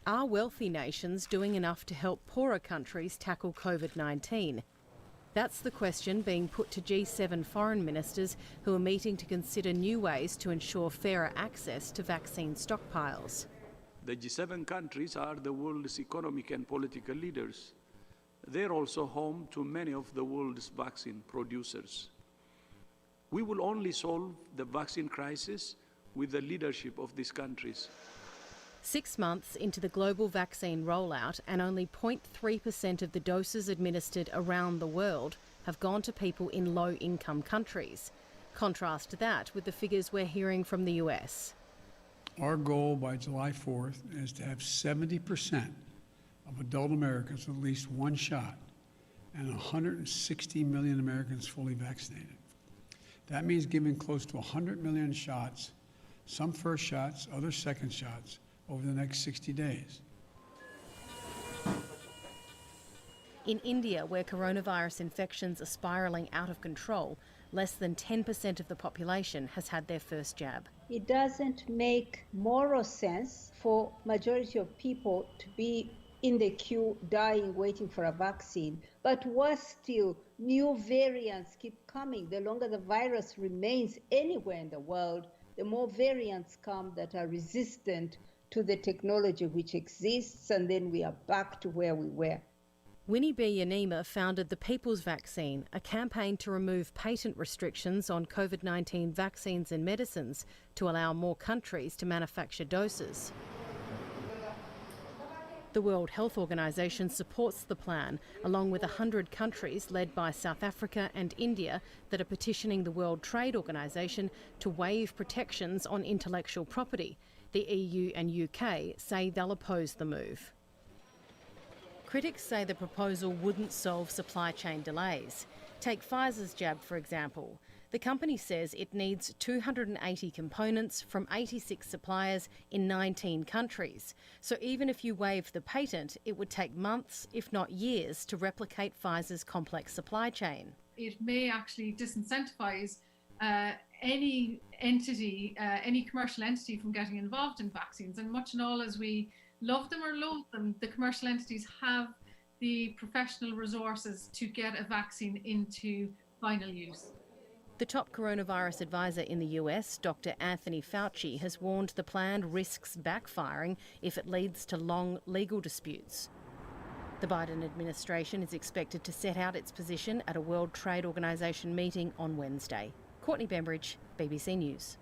Are wealthy nations doing enough to help poorer countries tackle COVID-19? That's the question being put to G7 foreign ministers who are meeting to consider new ways to ensure fairer access to vaccine stockpiles. The G7 countries are the world's economic and political leaders. They're also home to many of the world's vaccine producers. We will only solve the vaccine crisis with the leadership of these countries. 6 months into the global vaccine rollout, and only 0.3% of the doses administered around the world have gone to people in low-income countries. Contrast that with the figures we're hearing from the US. Our goal by July 4th is to have 70% of adult Americans with at least one shot and 160 million Americans fully vaccinated. That means giving close to 100 million shots, some first shots, others second shots, over the next 60 days. In India, where coronavirus infections are spiralling out of control, less than 10% of the population has had their first jab. It doesn't make moral sense for majority of people to be in the queue, dying, waiting for a vaccine. But worse still, new variants keep coming. The longer the virus remains anywhere in the world, the more variants come that are resistant to the technology which exists, and then we are back to where we were. Winnie B. Yanima founded the People's Vaccine, a campaign to remove patent restrictions on COVID-19 vaccines and medicines to allow more countries to manufacture doses. The World Health Organization supports the plan, along with 100 countries led by South Africa and India that are petitioning the World Trade Organization to waive protections on intellectual property. The EU and UK say they'll oppose the move. Critics say the proposal wouldn't solve supply chain delays. Take Pfizer's jab, for example. The company says it needs 280 components from 86 suppliers in 19 countries. So even if you waived the patent, it would take months, if not years, to replicate Pfizer's complex supply chain. It may actually disincentivize any entity, any commercial entity from getting involved in vaccines. And much and all as we love them or loathe them, the commercial entities have the professional resources to get a vaccine into final use. The top coronavirus advisor in the US, Dr. Anthony Fauci, has warned the plan risks backfiring if it leads to long legal disputes. The Biden administration is expected to set out its position at a World Trade Organization meeting on Wednesday. Courtney Bembridge, BBC News.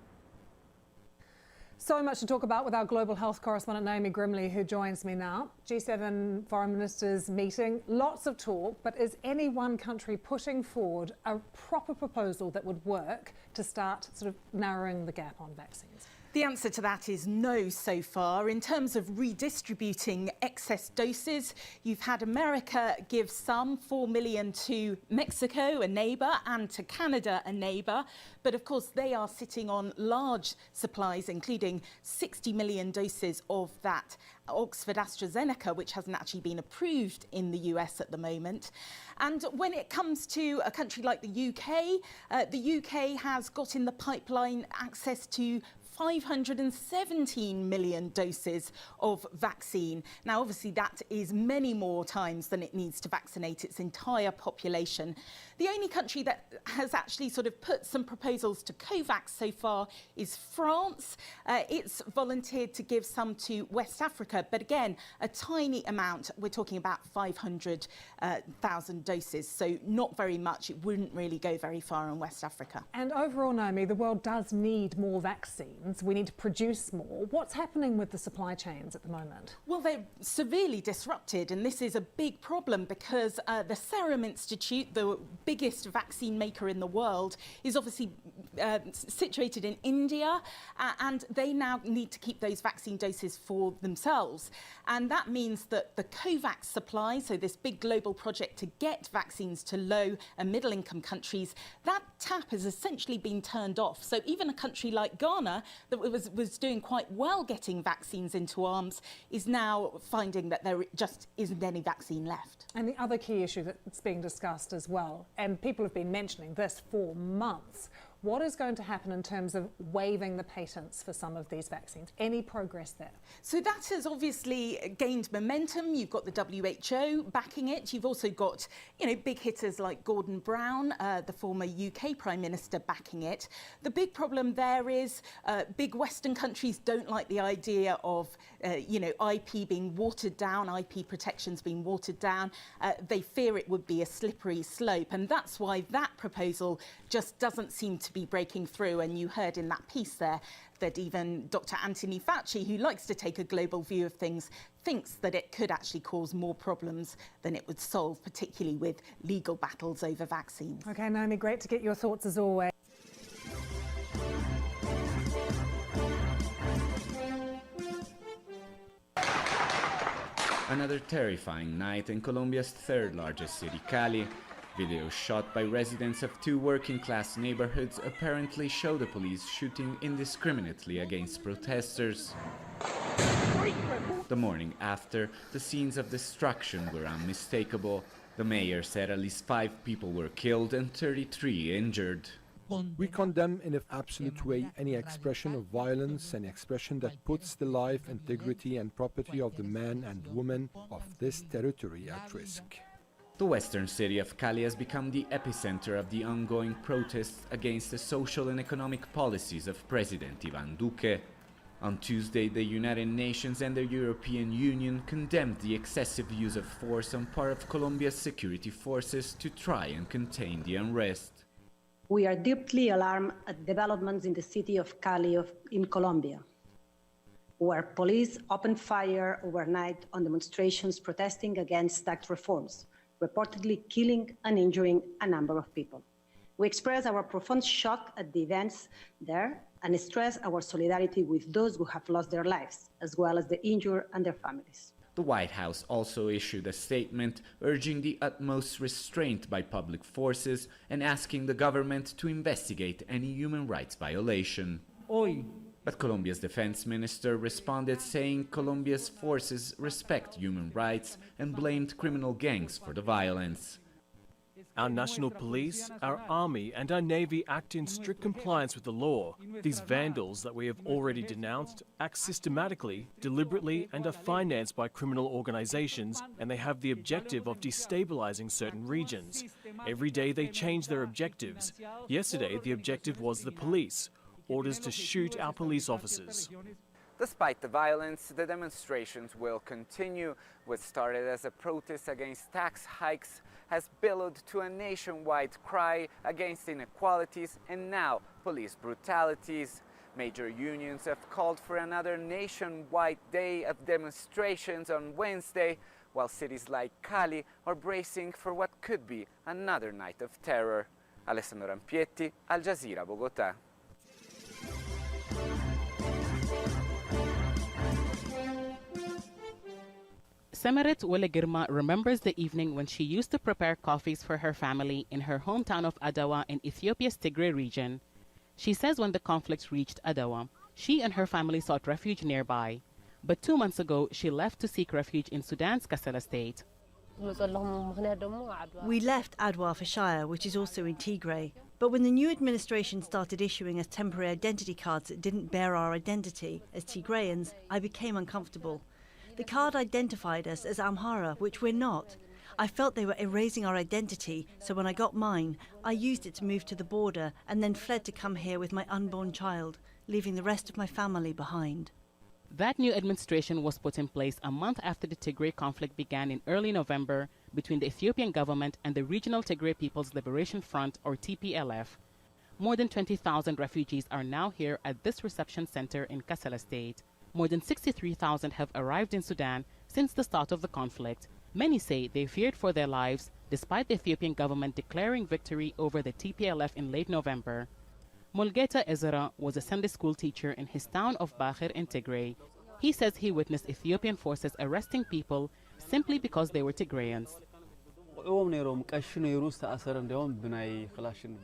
So much to talk about with our global health correspondent Naomi Grimley, who joins me now. G7 foreign ministers meeting, lots of talk, but is any one country putting forward a proper proposal that would work to start sort of narrowing the gap on vaccines? The answer to that is no so far. In terms of redistributing excess doses, you've had America give some 4 million to Mexico, a neighbour, and to Canada, a neighbour. But of course, they are sitting on large supplies, including 60 million doses of that Oxford AstraZeneca, which hasn't actually been approved in the US at the moment. And when it comes to a country like the UK has got in the pipeline access to 517 million doses of vaccine. Now, obviously, that is many more times than it needs to vaccinate its entire population. The only country that has actually sort of put some proposals to COVAX so far is France. It's volunteered to give some to West Africa, but again, a tiny amount. We're talking about 500,000 doses, so not very much. It wouldn't really go very far in West Africa. And overall, Naomi, the world does need more vaccines. We need to produce more. What's happening with the supply chains at the moment? Well, they're severely disrupted, and this is a big problem because the Serum Institute, the biggest vaccine maker in the world, is obviously situated in India, and they now need to keep those vaccine doses for themselves. And that means that the COVAX supply, so this big global project to get vaccines to low and middle income countries, that tap has essentially been turned off. So even a country like Ghana, that was doing quite well getting vaccines into arms, is now finding that there just isn't any vaccine left. And the other key issue that's being discussed as well, and people have been mentioning this for months, what is going to happen in terms of waiving the patents for some of these vaccines? Any progress there? So that has obviously gained momentum. You've got the WHO backing it. You've also got, big hitters like Gordon Brown, the former UK Prime Minister, backing it. The big problem there is big Western countries don't like the idea of, IP being watered down, IP protections being watered down. They fear it would be a slippery slope. And that's why that proposal just doesn't seem to be breaking through. And you heard in that piece there that even Dr. Anthony Fauci, who likes to take a global view of things, thinks that it could actually cause more problems than it would solve, particularly with legal battles over vaccines. OK, Naomi, great to get your thoughts as always. Another terrifying night in Colombia's third largest city, Cali. Videos shot by residents of two working-class neighborhoods apparently show the police shooting indiscriminately against protesters. The morning after, the scenes of destruction were unmistakable. The mayor said at least 5 people were killed and 33 injured. We condemn in an absolute way any expression of violence, any expression that puts the life, integrity and property of the men and women of this territory at risk. The western city of Cali has become the epicenter of the ongoing protests against the social and economic policies of President Iván Duque. On Tuesday, the United Nations and the European Union condemned the excessive use of force on part of Colombia's security forces to try and contain the unrest. We are deeply alarmed at developments in the city of Cali in Colombia, where police opened fire overnight on demonstrations protesting against tax reforms, reportedly killing and injuring a number of people. We express our profound shock at the events there and stress our solidarity with those who have lost their lives, as well as the injured and their families. The White House also issued a statement urging the utmost restraint by public forces and asking the government to investigate any human rights violation. But Colombia's defense minister responded saying Colombia's forces respect human rights and blamed criminal gangs for the violence. Our national police, our army and our navy act in strict compliance with the law. These vandals that we have already denounced act systematically, deliberately and are financed by criminal organizations, and they have the objective of destabilizing certain regions. Every day they change their objectives. Yesterday the objective was the police. Orders to shoot our police officers. Despite the violence, the demonstrations will continue. What started as a protest against tax hikes has billowed to a nationwide cry against inequalities and now police brutalities. Major unions have called for another nationwide day of demonstrations on Wednesday, while cities like Cali are bracing for what could be another night of terror. Alessandro Rampietti, Al Jazeera, Bogotá. Semeret Welegirma remembers the evening when she used to prepare coffees for her family in her hometown of Adawa in Ethiopia's Tigray region. She says when the conflict reached Adawa, she and her family sought refuge nearby. But 2 months ago, she left to seek refuge in Sudan's Kassala state. We left Adwa for Shire, which is also in Tigray. But when the new administration started issuing us temporary identity cards that didn't bear our identity as Tigrayans, I became uncomfortable. The card identified us as Amhara, which we're not. I felt they were erasing our identity, so when I got mine, I used it to move to the border and then fled to come here with my unborn child, leaving the rest of my family behind. That new administration was put in place a month after the Tigray conflict began in early November between the Ethiopian government and the Regional Tigray People's Liberation Front, or TPLF. More than 20,000 refugees are now here at this reception center in Kassala state. More than 63,000 have arrived in Sudan since the start of the conflict. Many say they feared for their lives despite the Ethiopian government declaring victory over the TPLF in late November. Mulgeta Ezra was a Sunday school teacher in his town of Bahir in Tigray. He says he witnessed Ethiopian forces arresting people simply because they were Tigrayans.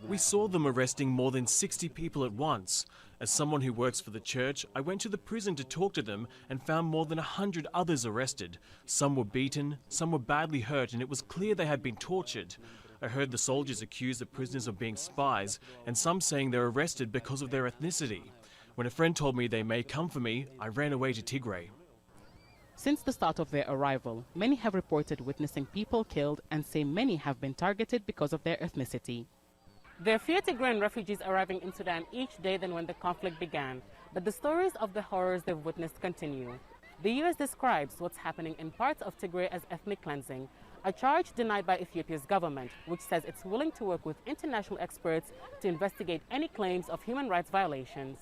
We saw them arresting more than 60 people at once. As someone who works for the church, I went to the prison to talk to them and found more than 100 others arrested. Some were beaten, some were badly hurt, and it was clear they had been tortured. I heard the soldiers accuse the prisoners of being spies, and some saying they're arrested because of their ethnicity. When a friend told me they may come for me, I ran away to Tigray. Since the start of their arrival, many have reported witnessing people killed and say many have been targeted because of their ethnicity. There are fewer Tigrayan refugees arriving in Sudan each day than when the conflict began, but the stories of the horrors they've witnessed continue. The U.S. describes what's happening in parts of Tigray as ethnic cleansing, a charge denied by Ethiopia's government, which says it's willing to work with international experts to investigate any claims of human rights violations.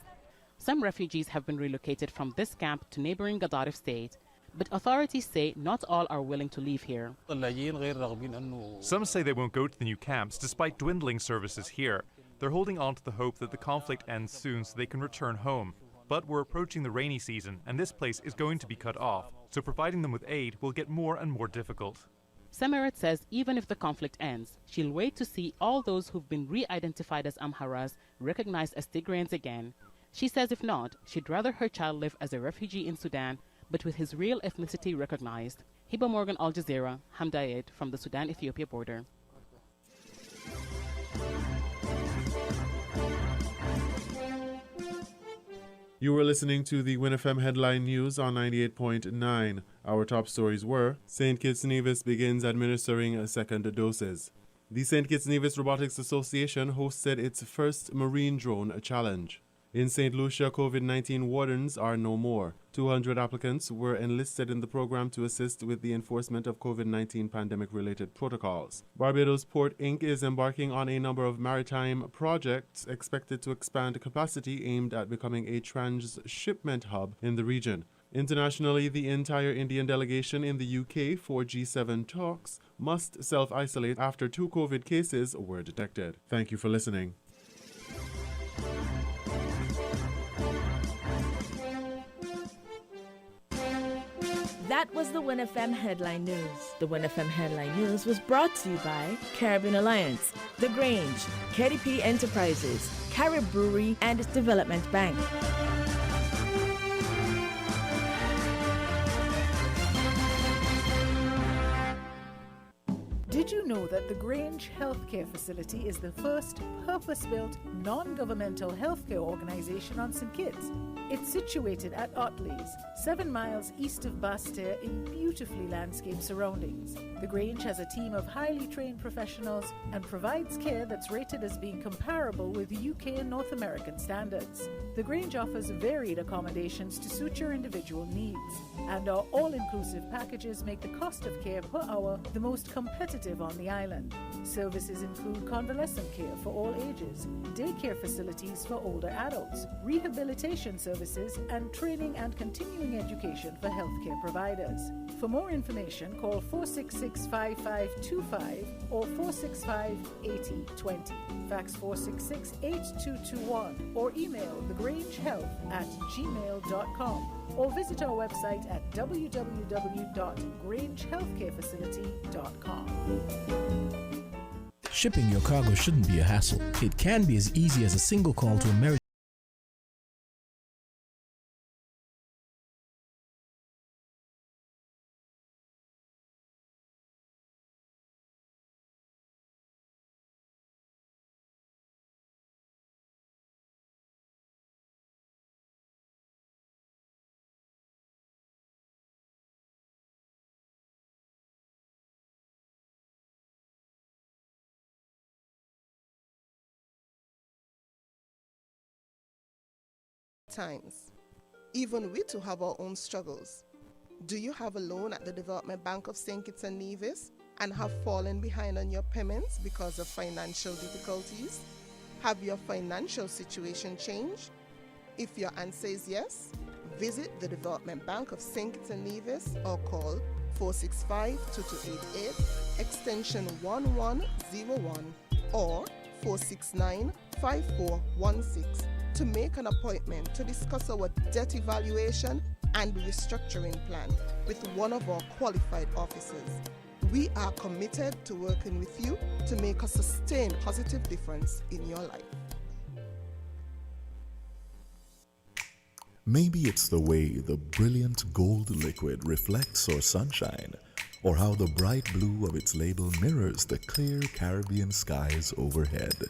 Some refugees have been relocated from this camp to neighboring Gadaref state, but authorities say not all are willing to leave here. Some say they won't go to the new camps despite dwindling services here. They're holding on to the hope that the conflict ends soon so they can return home. But we're approaching the rainy season and this place is going to be cut off, so providing them with aid will get more and more difficult. Semirat says even if the conflict ends, she'll wait to see all those who've been re-identified as Amharas recognized as Tigrayans again. She says if not, she'd rather her child live as a refugee in Sudan, but with his real ethnicity recognized. Hiba Morgan, Al Jazeera, Hamdayed from the Sudan-Ethiopia border. You were listening to the WinFM Headline News on 98.9. Our top stories were: St. Kitts Nevis begins administering second doses. The St. Kitts Nevis Robotics Association hosted its first marine drone challenge. In St. Lucia, COVID-19 wardens are no more. 200 applicants were enlisted in the program to assist with the enforcement of COVID-19 pandemic-related protocols. Barbados Port Inc. is embarking on a number of maritime projects expected to expand capacity aimed at becoming a transshipment hub in the region. Internationally, the entire Indian delegation in the UK for G7 talks must self-isolate after 2 COVID cases were detected. Thank you for listening. That was the WinFM Headline News. The WinFM Headline News was brought to you by Caribbean Alliance, The Grange, KDP Enterprises, Carib Brewery, and its Development Bank. Did you know that the Grange Healthcare Facility is the first purpose-built, non-governmental healthcare organization on St. Kitts? It's situated at Otley's, 7 miles east of Basseterre in beautifully landscaped surroundings. The Grange has a team of highly trained professionals and provides care that's rated as being comparable with UK and North American standards. The Grange offers varied accommodations to suit your individual needs, and our all-inclusive packages make the cost of care per hour the most competitive on the island. Services include convalescent care for all ages, daycare facilities for older adults, rehabilitation services, and training and continuing education for healthcare providers. For more information, call 466-5525 or 465-8020. Fax 466-8221 or email thegrangehealth@gmail.com or visit our website at www.grangehealthcarefacility.com. Shipping your cargo shouldn't be a hassle. It can be as easy as a single call to American. Times. Even we too have our own struggles. Do you have a loan at the Development Bank of St. Kitts and Nevis and have fallen behind on your payments because of financial difficulties? Have your financial situation changed? If your answer is yes, visit the Development Bank of St. Kitts and Nevis or call 465-2288 extension 1101 or 469-5416 to make an appointment to discuss our debt evaluation and restructuring plan with one of our qualified officers. We are committed to working with you to make a sustained positive difference in your life. Maybe it's the way the brilliant gold liquid reflects our sunshine, or how the bright blue of its label mirrors the clear Caribbean skies overhead.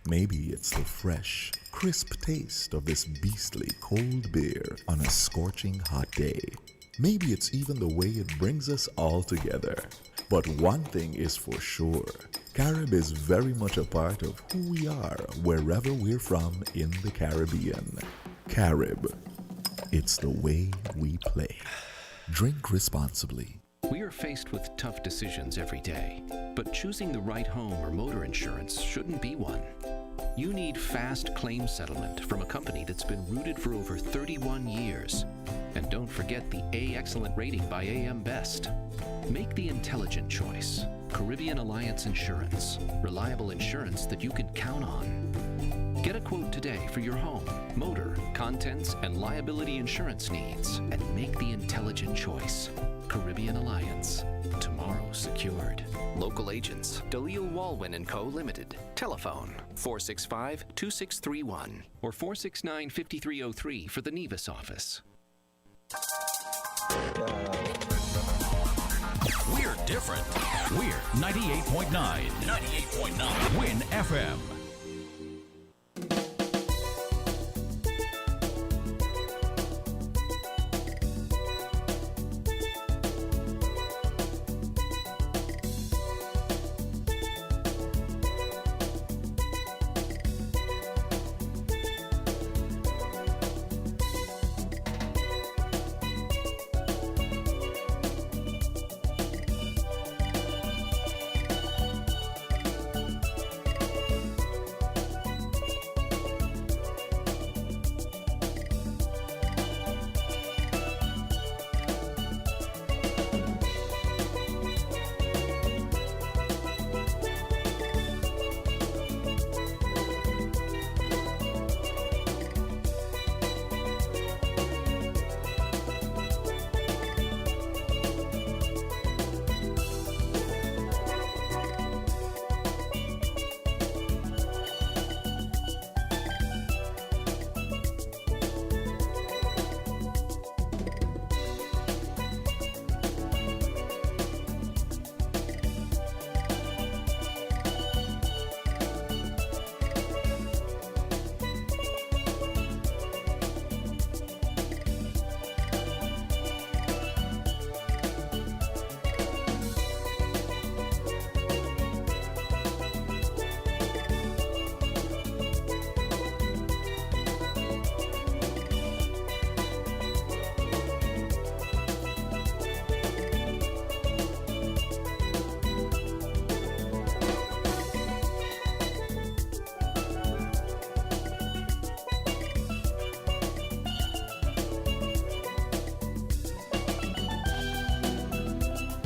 Maybe it's the fresh, crisp taste of this beastly cold beer on a scorching hot day. Maybe it's even the way it brings us all together. But one thing is for sure, Carib is very much a part of who we are wherever we're from in the Caribbean. Carib, it's the way we play. Drink responsibly. We are faced with tough decisions every day, but choosing the right home or motor insurance shouldn't be one. You need fast claim settlement from a company that's been rooted for over 31 years. And don't forget the A Excellent rating by AM Best. Make the intelligent choice. Caribbean Alliance Insurance. Reliable insurance that you can count on. Get a quote today for your home, motor, contents, and liability insurance needs, and make the intelligent choice. Caribbean Alliance. Tomorrow secured. Local agents, Dalil Walwyn & Co. Limited. Telephone 465-2631 or 469-5303 for the Nevis office. We're different. We're 98.9. 98.9. Win FM.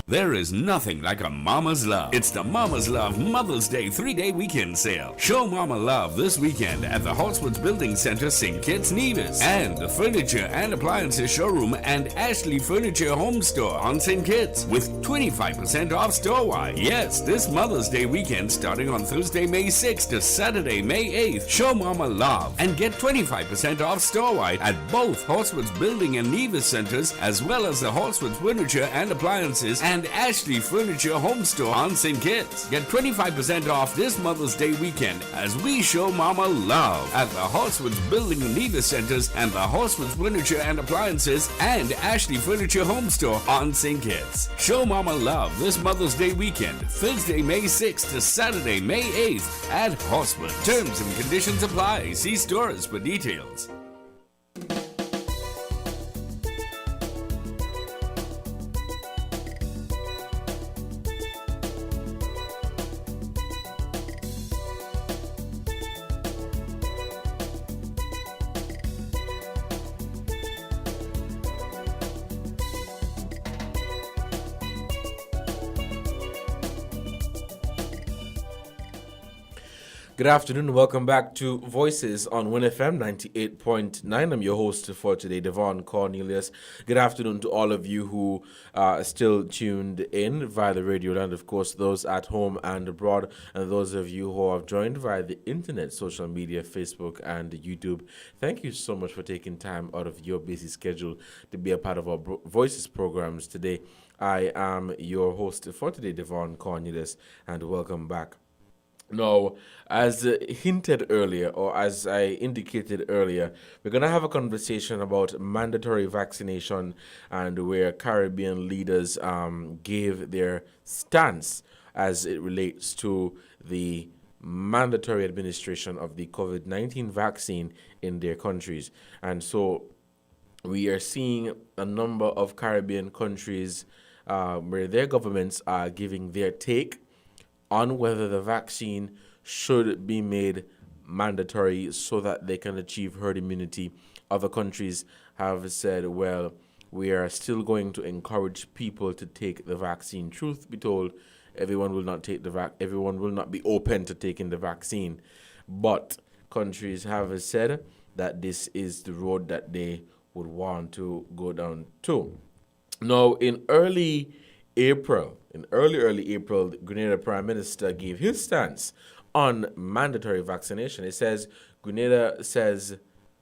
There is nothing like a mama's love. It's the Mama's Love Mother's Day 3-day weekend sale. Show Mama love this weekend at the Halswoods Building Center, St. Kitts, Nevis, and the Furniture and Appliances Showroom and Ashley Furniture Home Store on St. Kitts with 25% off store-wide. Yes, this Mother's Day weekend starting on Thursday, May 6th to Saturday, May 8th. Show Mama love and get 25% off store-wide at both Halswoods Building and Nevis Centers, as well as the Halswoods Furniture and Appliances and Ashley Furniture Home Store on St. Kitts. Get 25% off this Mother's Day weekend as we show Mama love at the Halswoods Building and Nevis Centers and the Halswoods Furniture and Appliances and Ashley Furniture Home Store on St. Kitts. Show Mama love this Mother's Day weekend, Thursday, May 6th to Saturday, May 8th at Halswoods. Terms and conditions apply. See stores for details. Good afternoon. Welcome back to Voices on Win FM 98.9. I'm your host for today, Devon Cornelius. Good afternoon to all of you who are still tuned in via the radio, and of course those at home and abroad, and those of you who have joined via the internet, social media, Facebook and YouTube. Thank you so much for taking time out of your busy schedule to be a part of our Voices programs today. I am your host for today, Devon Cornelius, and welcome back. Now, as hinted earlier, or as I indicated earlier, we're going to have a conversation about mandatory vaccination and where Caribbean leaders gave their stance as it relates to the mandatory administration of the COVID-19 vaccine in their countries. And so we are seeing a number of Caribbean countries where their governments are giving their take on whether the vaccine should be made mandatory so that they can achieve herd immunity. Other countries have said, well, we are still going to encourage people to take the vaccine. Truth be told, everyone will not take everyone will not be open to taking the vaccine. But countries have said that this is the road that they would want to go down to. Now, in early April, the Grenada Prime Minister gave his stance on mandatory vaccination. It says, Grenada says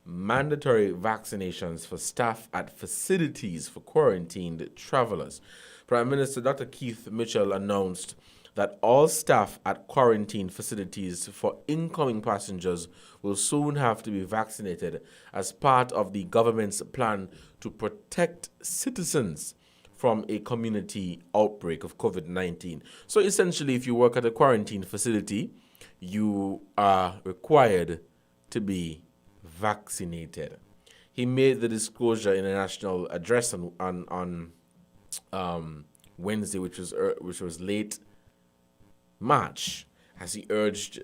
mandatory vaccinations for staff at facilities for quarantined travelers. Prime Minister Dr. Keith Mitchell announced that all staff at quarantine facilities for incoming passengers will soon have to be vaccinated as part of the government's plan to protect citizens from a community outbreak of COVID-19. So essentially, if you work at a quarantine facility, you are required to be vaccinated. He made the disclosure in a national address on Wednesday, which was late March, as he urged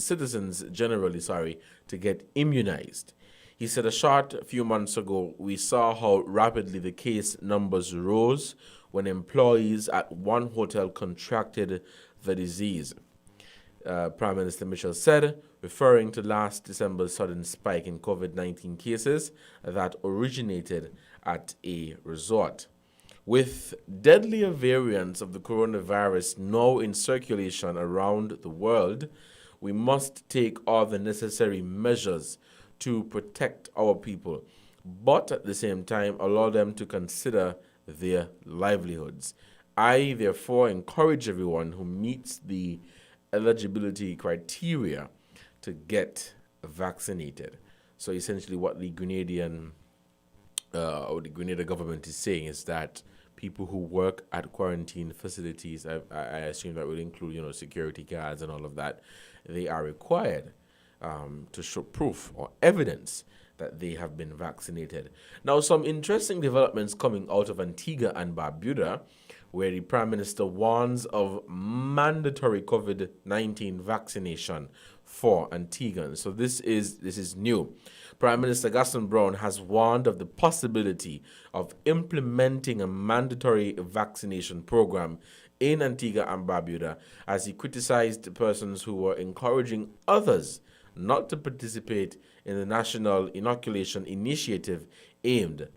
citizens generally to get immunized. He said a short few months ago, we saw how rapidly the case numbers rose when employees at one hotel contracted the disease. Prime Minister Mitchell said, referring to last December's sudden spike in COVID-19 cases that originated at a resort. With deadlier variants of the coronavirus now in circulation around the world, we must take all the necessary measures to protect our people, but at the same time allow them to consider their livelihoods. I therefore encourage everyone who meets the eligibility criteria to get vaccinated. So essentially what the Grenadian or the Grenada government is saying is that people who work at quarantine facilities, I assume that would include, security guards and all of that, they are required to show proof or evidence that they have been vaccinated. Now, some interesting developments coming out of Antigua and Barbuda, where the Prime Minister warns of mandatory COVID-19 vaccination for Antiguans. So this is new. Prime Minister Gaston Brown has warned of the possibility of implementing a mandatory vaccination program in Antigua and Barbuda, as he criticized persons who were encouraging others not to participate in the national inoculation initiative aimed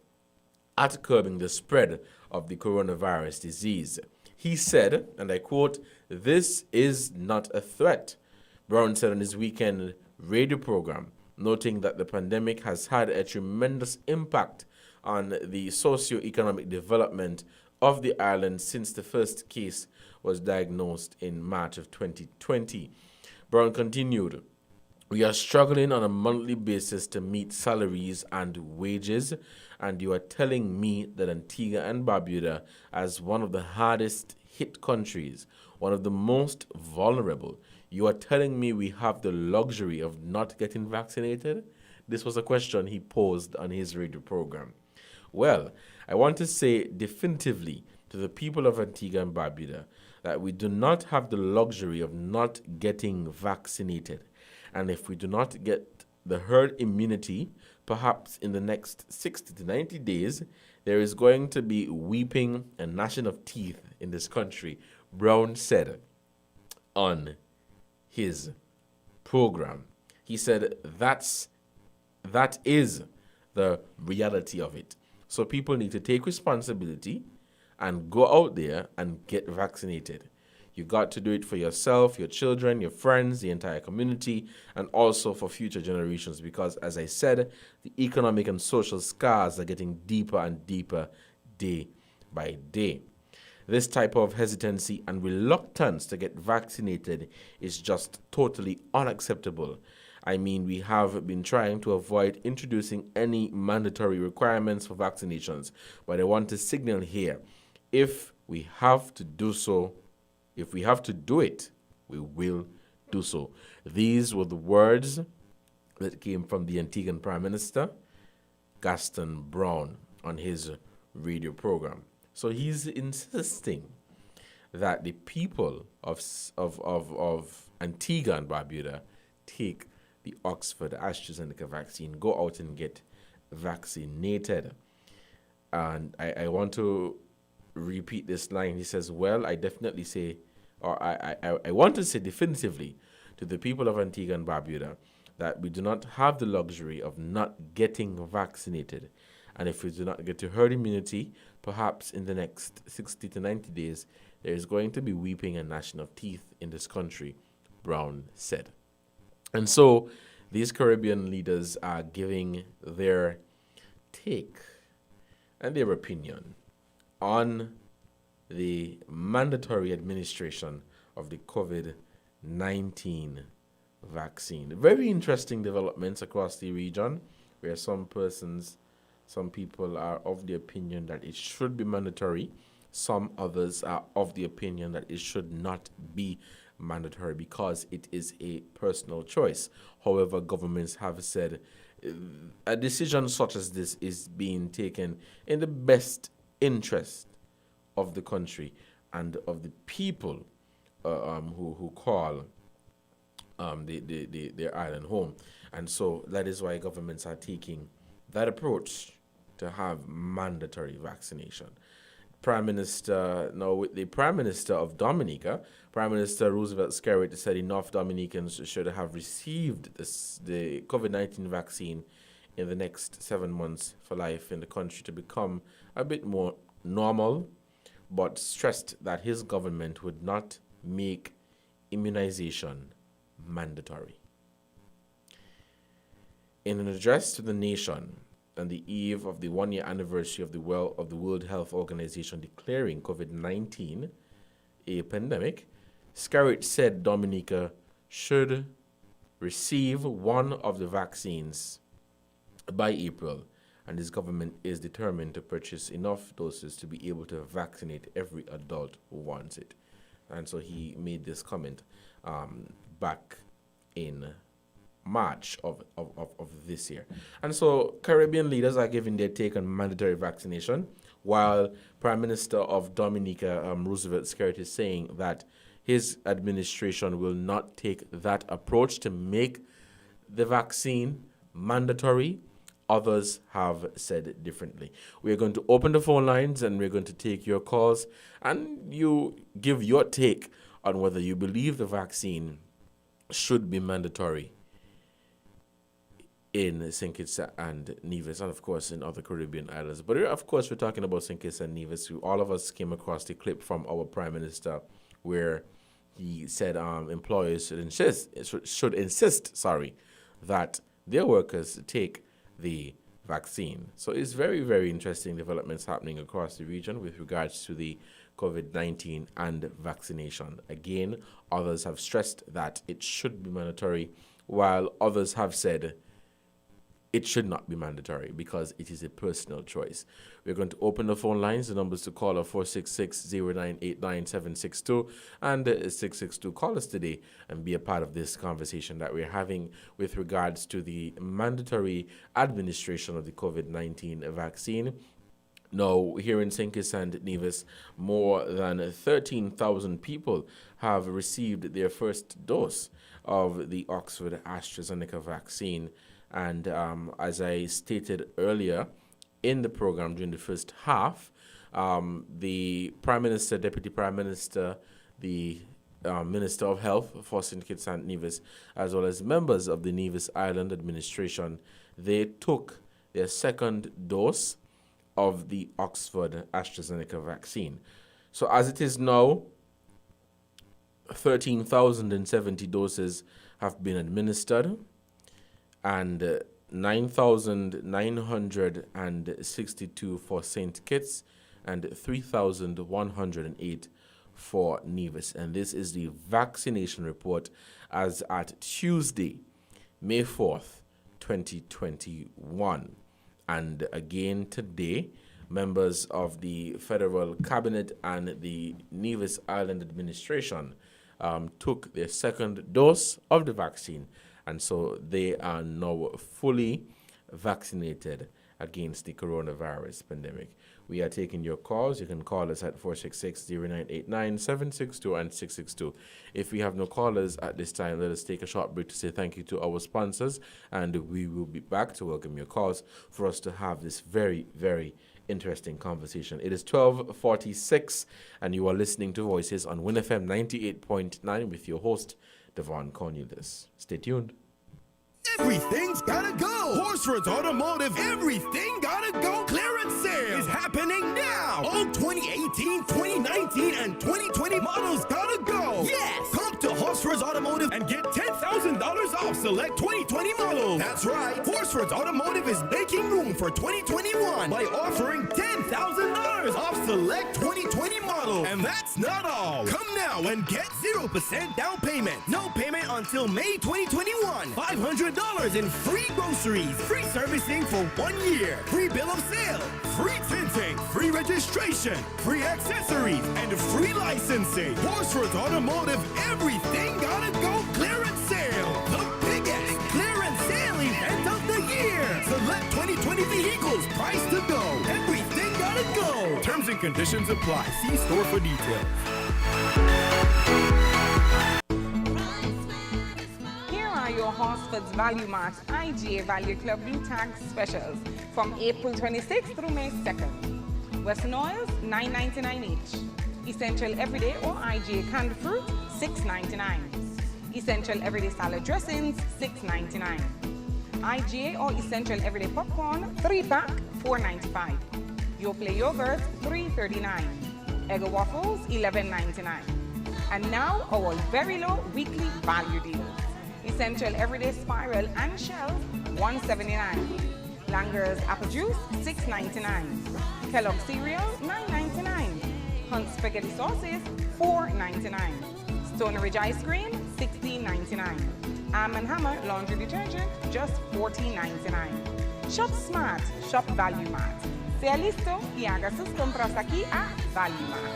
at curbing the spread of the coronavirus disease. He said, and I quote, "This is not a threat," Brown said on his weekend radio program, noting that the pandemic has had a tremendous impact on the socio-economic development of the island since the first case was diagnosed in March of 2020. Brown continued, "We are struggling on a monthly basis to meet salaries and wages, and you are telling me that Antigua and Barbuda, as one of the hardest hit countries, one of the most vulnerable, you are telling me we have the luxury of not getting vaccinated?" This was a question he posed on his radio program. Well, I want to say definitively to the people of Antigua and Barbuda that we do not have the luxury of not getting vaccinated. And if we do not get the herd immunity, perhaps in the next 60 to 90 days, there is going to be weeping and gnashing of teeth in this country, Brown said on his program. He said that is the reality of it. So people need to take responsibility and go out there and get vaccinated. You got to do it for yourself, your children, your friends, the entire community, and also for future generations, because, as I said, the economic and social scars are getting deeper and deeper day by day. This type of hesitancy and reluctance to get vaccinated is just totally unacceptable. I mean, we have been trying to avoid introducing any mandatory requirements for vaccinations, but I want to signal here, if we have to do it, we will do so. These were the words that came from the Antiguan Prime Minister, Gaston Brown, on his radio program. So he's insisting that the people of Antigua and Barbuda take the Oxford AstraZeneca vaccine, go out and get vaccinated. And I want to repeat this line. He says, well, I definitely say, or I want to say definitively to the people of Antigua and Barbuda that we do not have the luxury of not getting vaccinated. And if we do not get to herd immunity, perhaps in the next 60 to 90 days, there is going to be weeping and gnashing of teeth in this country, Brown said. And so these Caribbean leaders are giving their take and their opinion on the mandatory administration of the COVID-19 vaccine. Very interesting developments across the region, where some people are of the opinion that it should be mandatory. Some others are of the opinion that it should not be mandatory because it is a personal choice. However, governments have said a decision such as this is being taken in the best interest of the country and of the people who call their island home. And so that is why governments are taking that approach to have mandatory vaccination. Prime Minister, now with the Prime Minister of Dominica, Prime Minister Roosevelt Skerritt said enough Dominicans should have received the COVID-19 vaccine in the next 7 months for life in the country to become a bit more normal, but stressed that his government would not make immunization mandatory. In an address to the nation on the eve of the one-year anniversary of the World Health Organization declaring COVID-19 a pandemic, Skerritt said Dominica should receive one of the vaccines by April, and his government is determined to purchase enough doses to be able to vaccinate every adult who wants it. And so he made this comment back in March of this year. And so Caribbean leaders are giving their take on mandatory vaccination, while Prime Minister of Dominica, Roosevelt Skerritt, is saying that his administration will not take that approach to make the vaccine mandatory. Others have said differently. We're going to open the phone lines and we're going to take your calls, and you give your take on whether you believe the vaccine should be mandatory in St. Kitts and Nevis, and of course in other Caribbean islands. But of course we're talking about St. Kitts and Nevis. All of us came across the clip from our Prime Minister where he said employers should insist that their workers take the vaccine. So it's very, very interesting developments happening across the region with regards to the COVID-19 and vaccination. Again, others have stressed that it should be mandatory, while others have said it should not be mandatory because it is a personal choice. We're going to open the phone lines. The numbers to call are 466-0989-762 and 662. Call us today and be a part of this conversation that we're having with regards to the mandatory administration of the COVID-19 vaccine. Now, here in St. Kitts and Nevis, more than 13,000 people have received their first dose of the Oxford AstraZeneca vaccine. And as I stated earlier in the program during the first half, the Prime Minister, Deputy Prime Minister, the Minister of Health for St. Kitts and Nevis, as well as members of the Nevis Island administration, they took their second dose of the Oxford AstraZeneca vaccine. So as it is now, 13,070 doses have been administered, and 9,962 for St. Kitts and 3,108 for Nevis. And this is the vaccination report as at Tuesday, May 4th, 2021. And again today, members of the Federal Cabinet and the Nevis Island administration took their second dose of the vaccine. And so they are now fully vaccinated against the coronavirus pandemic. We are taking your calls. You can call us at 466-0989, 762 and 662. If we have no callers at this time, let us take a short break to say thank you to our sponsors, and we will be back to welcome your calls for us to have this very, very interesting conversation. It is 12:46, and you are listening to Voices on WinFM 98.9 with your host, Devon Cornelius. Stay tuned. Everything's gotta go. Horsford's Automotive, everything gotta go. Clearance sale is happening now. All 2018, 2019, and 2020 models gotta go. Yes. Come to Horsford's Automotive and get $10,000 off select 2020 models. That's right. Horsford's Automotive is making room for 2021 by offering $10,000 off select 2020 models. And that's not all. Come now and get 0% down payment. No payment until May 2021. $500 in free groceries, free servicing for 1 year, free bill of sale, free tinting, free registration, free accessories, and free licensing. Horsford's Automotive, everything gotta go clearance sale. The biggest clearance sale event of the year. Select 2020 vehicles, price to go. Everything gotta go. Terms and conditions apply. See store for details. Your Horsford's Value Mart IGA Value Club Blue Tag specials from April 26th through May 2nd. Western oils, $9.99 each. Essential Everyday or IGA canned fruit, $6.99. Essential Everyday salad dressings, $6.99. IGA or Essential Everyday popcorn, 3-pack, $4.95. Yoplait yogurt, $3.39. Eggo waffles, $11.99. And now our very low weekly value deals. Essential Everyday Spiral and Shells, $1.79. Langer's Apple Juice, $6.99. Kellogg's Cereal, $9.99. Hunt Spaghetti Sauces, $4.99. Stone Ridge Ice Cream, $16.99. Arm & Hammer Laundry Detergent, just $14.99. Shop smart, shop Value Mart. Sea listo y haga sus compras aquí a Value Mart.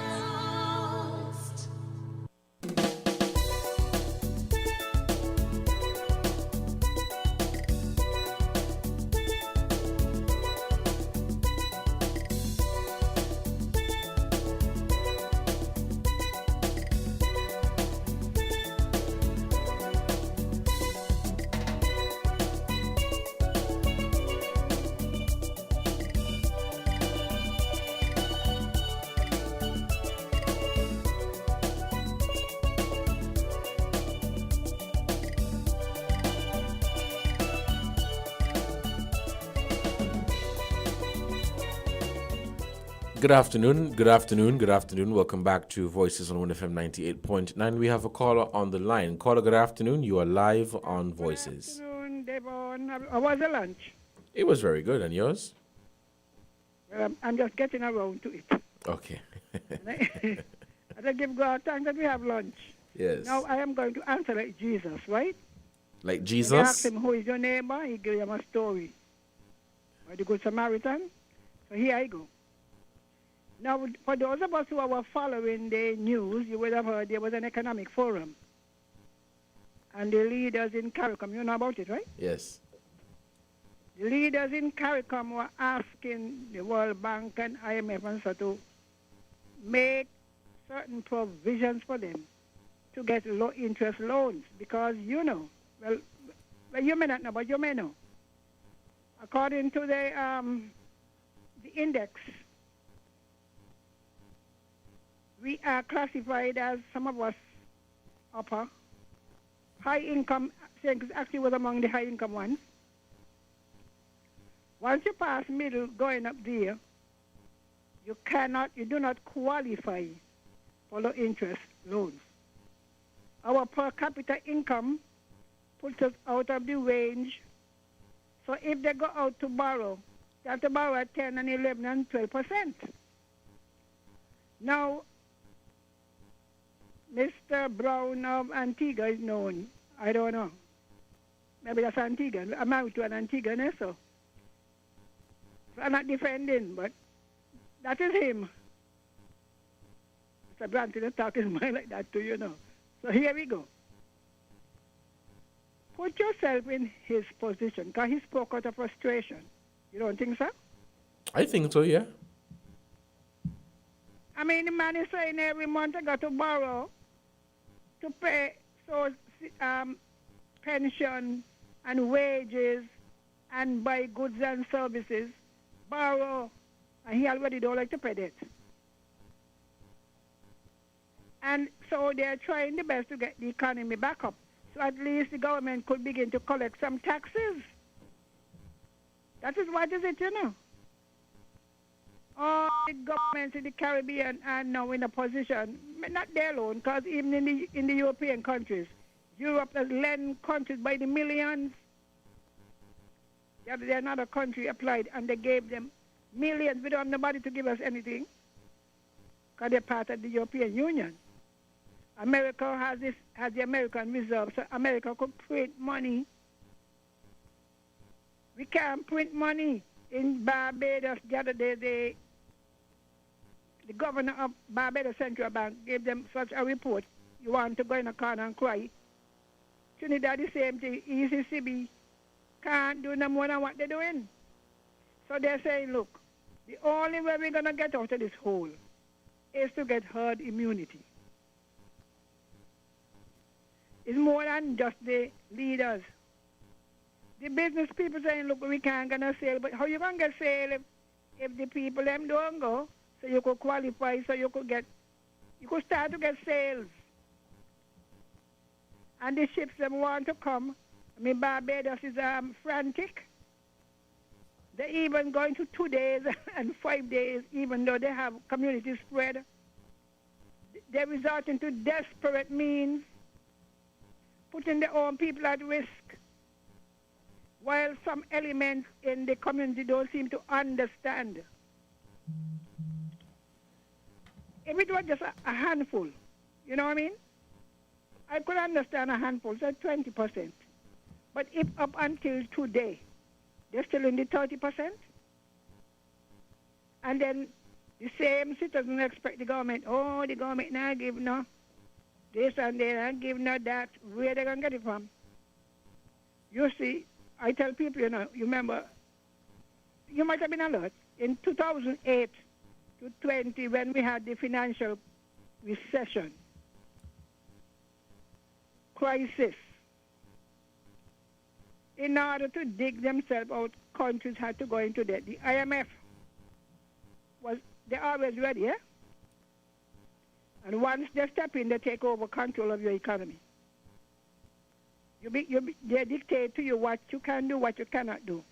Good afternoon, good afternoon, good afternoon. Welcome back to Voices on 1FM 98.9. We have a caller on the line. Caller, good afternoon. You are live on Voices. Good afternoon, Devon. How was the lunch? It was very good. And yours? Well, I'm just getting around to it. Okay. I give God thanks that we have lunch. Yes. Now I am going to answer like Jesus, right? Like You Jesus? ask him who is your neighbor, he give him a story. Or the Good Samaritan. So here I go. Now, for those of us who are following the news, you would have heard there was an economic forum. And the leaders in CARICOM, you know about it, right? Yes. The leaders in CARICOM were asking the World Bank and IMF and so to make certain provisions for them to get low-interest loans. Because, you know, well, you may not know, but you may know. According to the index, we are classified as, some of us, upper, high income, actually was among the high income ones. Once you pass middle, going up there, you do not qualify for low interest loans. Our per capita income puts us out of the range. So if they go out to borrow, they have to borrow at 10 and 11 and 12%. Now, Mr. Brown of Antigua is known. I don't know. Maybe that's Antigua. I'm married to an Antiguan, so I'm not defending, but that is him. Mr. Branton is talking mind like that too, you know. So here we go. Put yourself in his position, because he spoke out of frustration. You don't think so? I think so, yeah. I mean, the man is saying every month I got to borrow to pay pension and wages and buy goods and services. Borrow, and he already don't like to pay that. And so they're trying the best to get the economy back up. So at least the government could begin to collect some taxes. That is what is it, you know. All the governments in the Caribbean are now in a position, not they alone, because even in the European countries, Europe has lent countries by the millions. The other day another country applied and they gave them millions. We don't have nobody to give us anything because they're part of the European Union. America has the American Reserve, so America could print money. We can't print money. In Barbados the other day, the governor of Barbados Central Bank gave them such a report. You want to go in a corner and cry. Trinidad the same thing. ECCB can't do no more than what they're doing. So they're saying, look, the only way we're going to get out of this hole is to get herd immunity. It's more than just the leaders. The business people saying, look, we can't get a sale, but how you going to get sale if the people them don't go? So you could qualify, so you could start to get sales. And the ships them want to come. I mean, Barbados is frantic. They're even going to 2 days and 5 days, even though they have community spread. They're resorting to desperate means, putting their own people at risk, while some elements in the community don't seem to understand. If it was just a handful, you know what I mean? I could understand a handful, so 20%. But if up until today, they're still in the 30%, and then the same citizens expect the government, oh, the government not give no this and they not give no that, where they going to get it from? You see, I tell people, you know, you remember, you might have been alert, in 2008 to 20, when we had the financial recession, crisis, in order to dig themselves out, countries had to go into debt. The IMF they're always ready, eh? And once they step in, they take over control of your economy. They dictate to you what you can do, what you cannot do.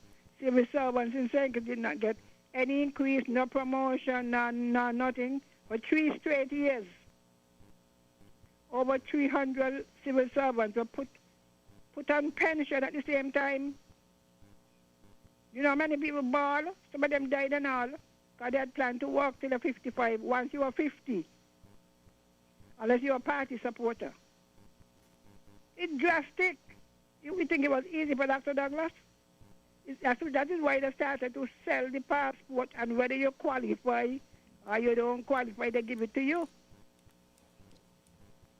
Civil servants in St. Kitts did not get any increase, no promotion, no nothing, for 3 straight years. Over 300 civil servants were put on pension at the same time. You know, many people ball, some of them died and all, because they had planned to work till they're 55. Once you are 50, unless you're a party supporter. It's drastic. We think it was easy for Dr. Douglas? That is why they started to sell the passport, and whether you qualify or you don't qualify, they give it to you.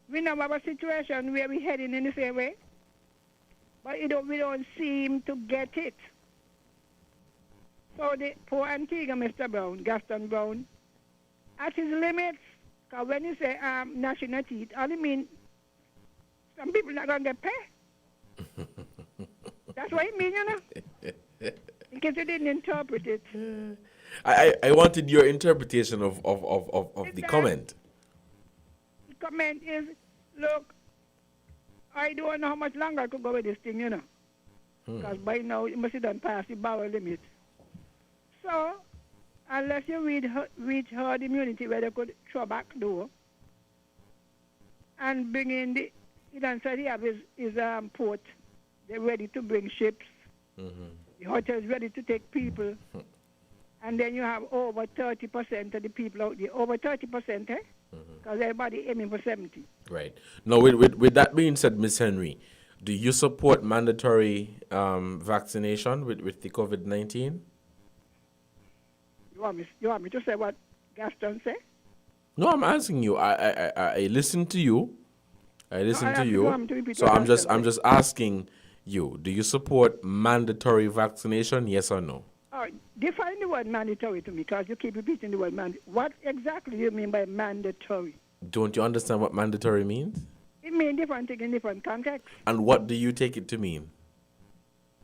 We now have a situation where we're heading in the same way, but we don't seem to get it. So the poor Antigua, Mr. Brown, Gaston Brown, at his limits, because when you say national teeth, I mean some people not going to get paid. That's what it means, you know. In case you didn't interpret it. I wanted your interpretation of the comment. The comment is, look, I don't know how much longer I could go with this thing, you know. Because by now, it must have done past the borrow limit. So, unless you reach herd immunity where they could throw back door and bring in the, he done said he have his port, they're ready to bring ships. The hotel is ready to take people. And then you have over 30% of the people out there. Over 30%, eh? Because everybody aiming for 70. Right. Now, with that being said, Ms. Henry, do you support mandatory vaccination with the COVID-19? You want me to say what Gaston said? No, I'm asking you. I listened to you. So I'm just asking you. Do you support mandatory vaccination? Yes or no? Define the word mandatory to me, because you keep repeating the word mandatory. What exactly do you mean by mandatory? Don't you understand what mandatory means? It means different things in different contexts. And what do you take it to mean?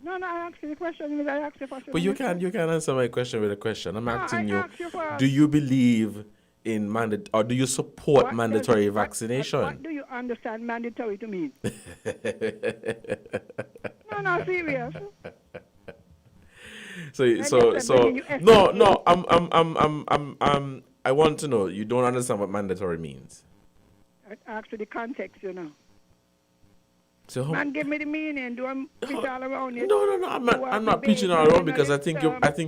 No, I asked you the question. I asked you for. But you can't answer my question with a question. I'm asking you, asked you for. Do you believe in or do you support mandatory vaccination? What do you understand mandatory to mean? No, serious. No. I want to know. You don't understand what mandatory means. I asked you the context, you know. So man, give me the meaning. Do I preach all around it? No. I'm not preaching all around because I think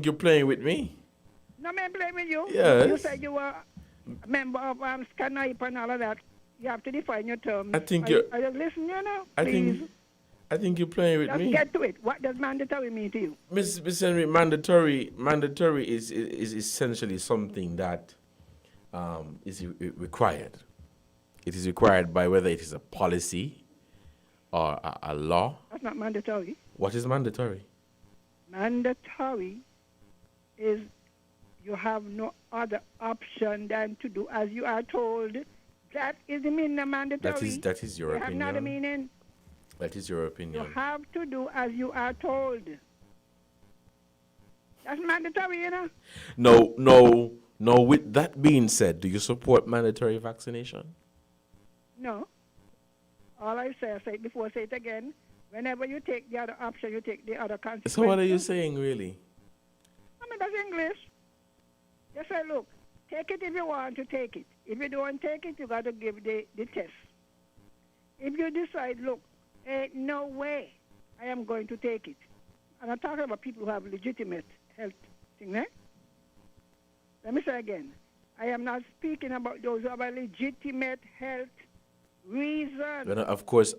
you're playing with me. No, I'm playing with you. Yes. You said you were a member of SCANIPE and all of that. You have to define your terms. I think I just listen, you know. Please. I think you're playing with me. Let's get to it. What does mandatory mean to you? Miss Henry, mandatory is essentially something that is required. It is required by whether it is a policy or a law. That's not mandatory. What is mandatory? Mandatory is you have no other option than to do as you are told. That is the meaning of mandatory. That is your opinion. You have not a meaning. That is your opinion. You have to do as you are told. That's mandatory, you know? No. With that being said, do you support mandatory vaccination? No. All I say it before, say it again. Whenever you take the other option, you take the other consequence. So what are you saying, really? I mean, that's English. Just say, look, take it if you want to take it. If you don't take it, you got to give the test. If you decide, look, no way I am going to take it. And I'm talking about people who have legitimate health thing, right? Let me say again. I am not speaking about those who have a legitimate health reason. Well, of course,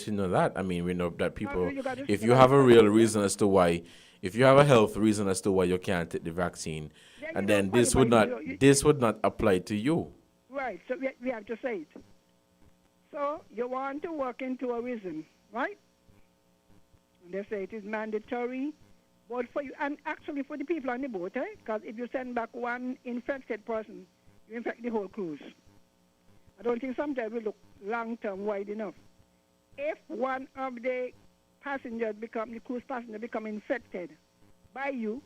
you know that. I mean, we know that people, if you have a real reason as to why, if you have a health reason as to why you can't take the vaccine, and then this would not apply to you. Right, so we have to say it. So you want to work into a reason, right? And they say it is mandatory, but for you, and actually for the people on the boat, because if you send back one infected person, you infect the whole cruise. I don't think sometimes we look long-term wide enough. If one of the cruise passengers become infected by you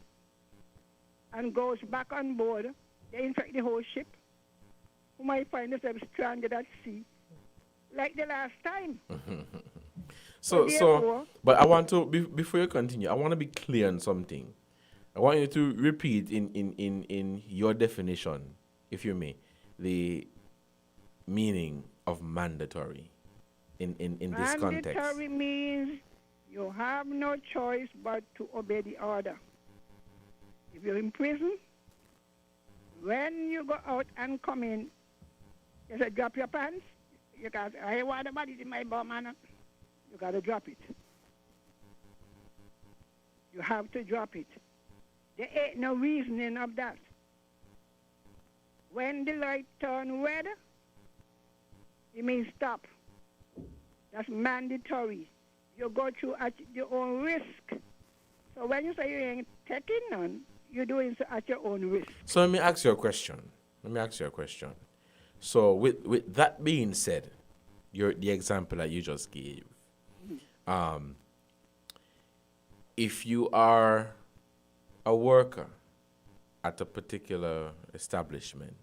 and goes back on board, they infect the whole ship, who might find themselves stranded at sea, like the last time. But I want to, before you continue, I want to be clear on something. I want you to repeat in your definition, if you may, the meaning of mandatory in this context. Mandatory means you have no choice but to obey the order. If you're in prison, when you go out and come in, you say drop your pants. You can't say, I want the body in my bum, man. You got to drop it. You have to drop it. There ain't no reasoning of that. When the light turn red, it means stop. That's mandatory. You go through at your own risk. So when you say you ain't taking none, you're doing so at your own risk. So let me ask you a question. So with that being said, the example that you just gave, if you are a worker at a particular establishment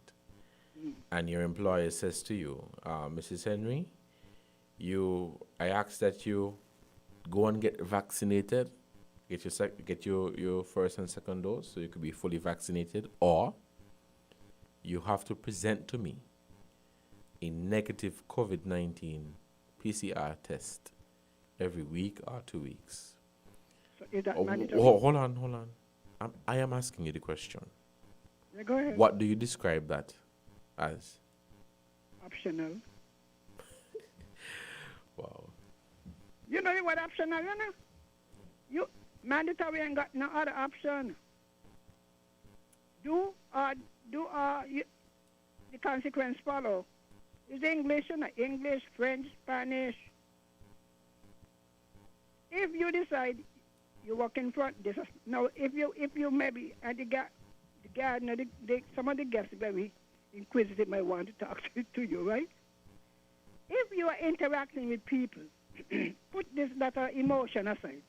and your employer says to you, Mrs. Henry, I ask that you go and get vaccinated, get your first and second dose so you could be fully vaccinated, or you have to present to me a negative COVID-19 PCR test every week or 2 weeks. So is that mandatory? Hold on. I am asking you the question. Yeah, go ahead. What do you describe that as? Optional. Wow. You know what optional, you know? Mandatory ain't got no other option. The consequence follow. It's English, English, French, Spanish. If you decide you walk in front. Now, if you maybe at the garden, or some of the guests very inquisitive might want to talk to you, right? If you are interacting with people, put that emotion aside.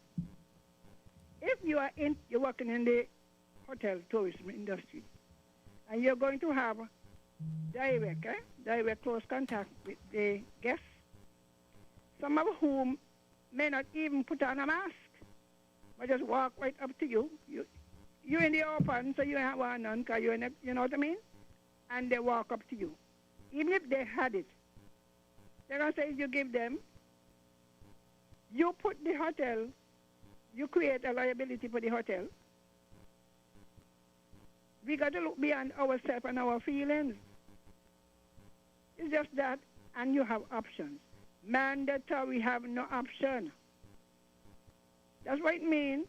If you're working in the hotel tourism industry, and you're going to have direct close contact with the guests, some of whom may not even put on a mask, but just walk right up to you. You're in the open, so you have one on, because you know what I mean? And they walk up to you. Even if they had it, they're going to say you give them, you put the hotel, you create a liability for the hotel. We got to look beyond ourselves and our feelings. It's just that, and you have options. Mandatory have no option. That's what it means.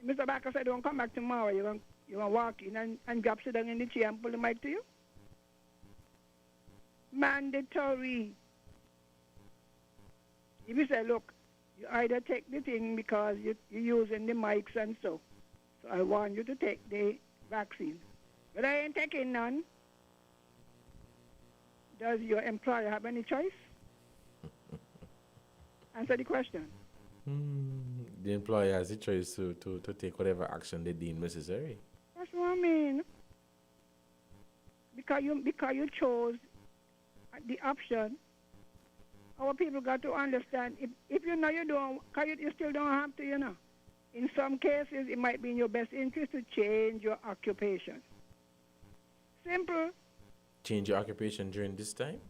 Mr. Baker said, don't come back tomorrow. You're going to walk in and drop sit down in the chair and pull the mic to you. Mandatory. If you say, look, you either take the thing because you're using the mics and so I want you to take the vaccine. But I ain't taking none. Does your employer have any choice? Answer the question. The employer has a choice to take whatever action they deem necessary. That's what I mean. Because you chose the option, our people got to understand, if you know you don't, because you still don't have to, you know. In some cases, it might be in your best interest to change your occupation. Simple. Change your occupation during this time?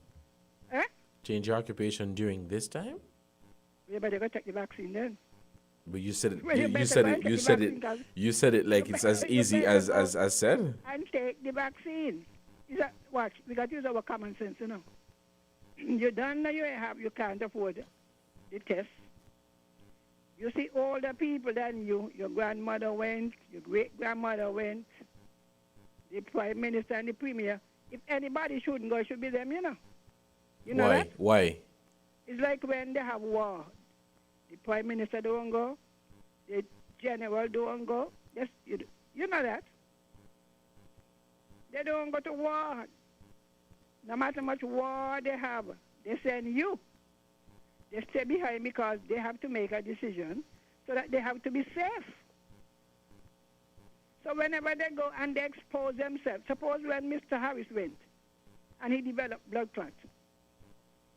Eh? Change your occupation during this time? You better go take the vaccine then. But you said it. Well, You said it like it's as easy as said. And take the vaccine. Watch, we got to use our common sense, you know. You don't know you can't afford the test. You see older people than you. Your grandmother went, your great-grandmother went, the prime minister and the premier. If anybody shouldn't go, it should be them, you know. You know Why? that? Why? It's like when they have war. The prime minister don't go, the general don't go. Yes, you know that. They don't go to war. No matter much war they have, they send you. They stay behind because they have to make a decision so that they have to be safe. So whenever they go and they expose themselves, suppose when Mr. Harris went and he developed blood clots,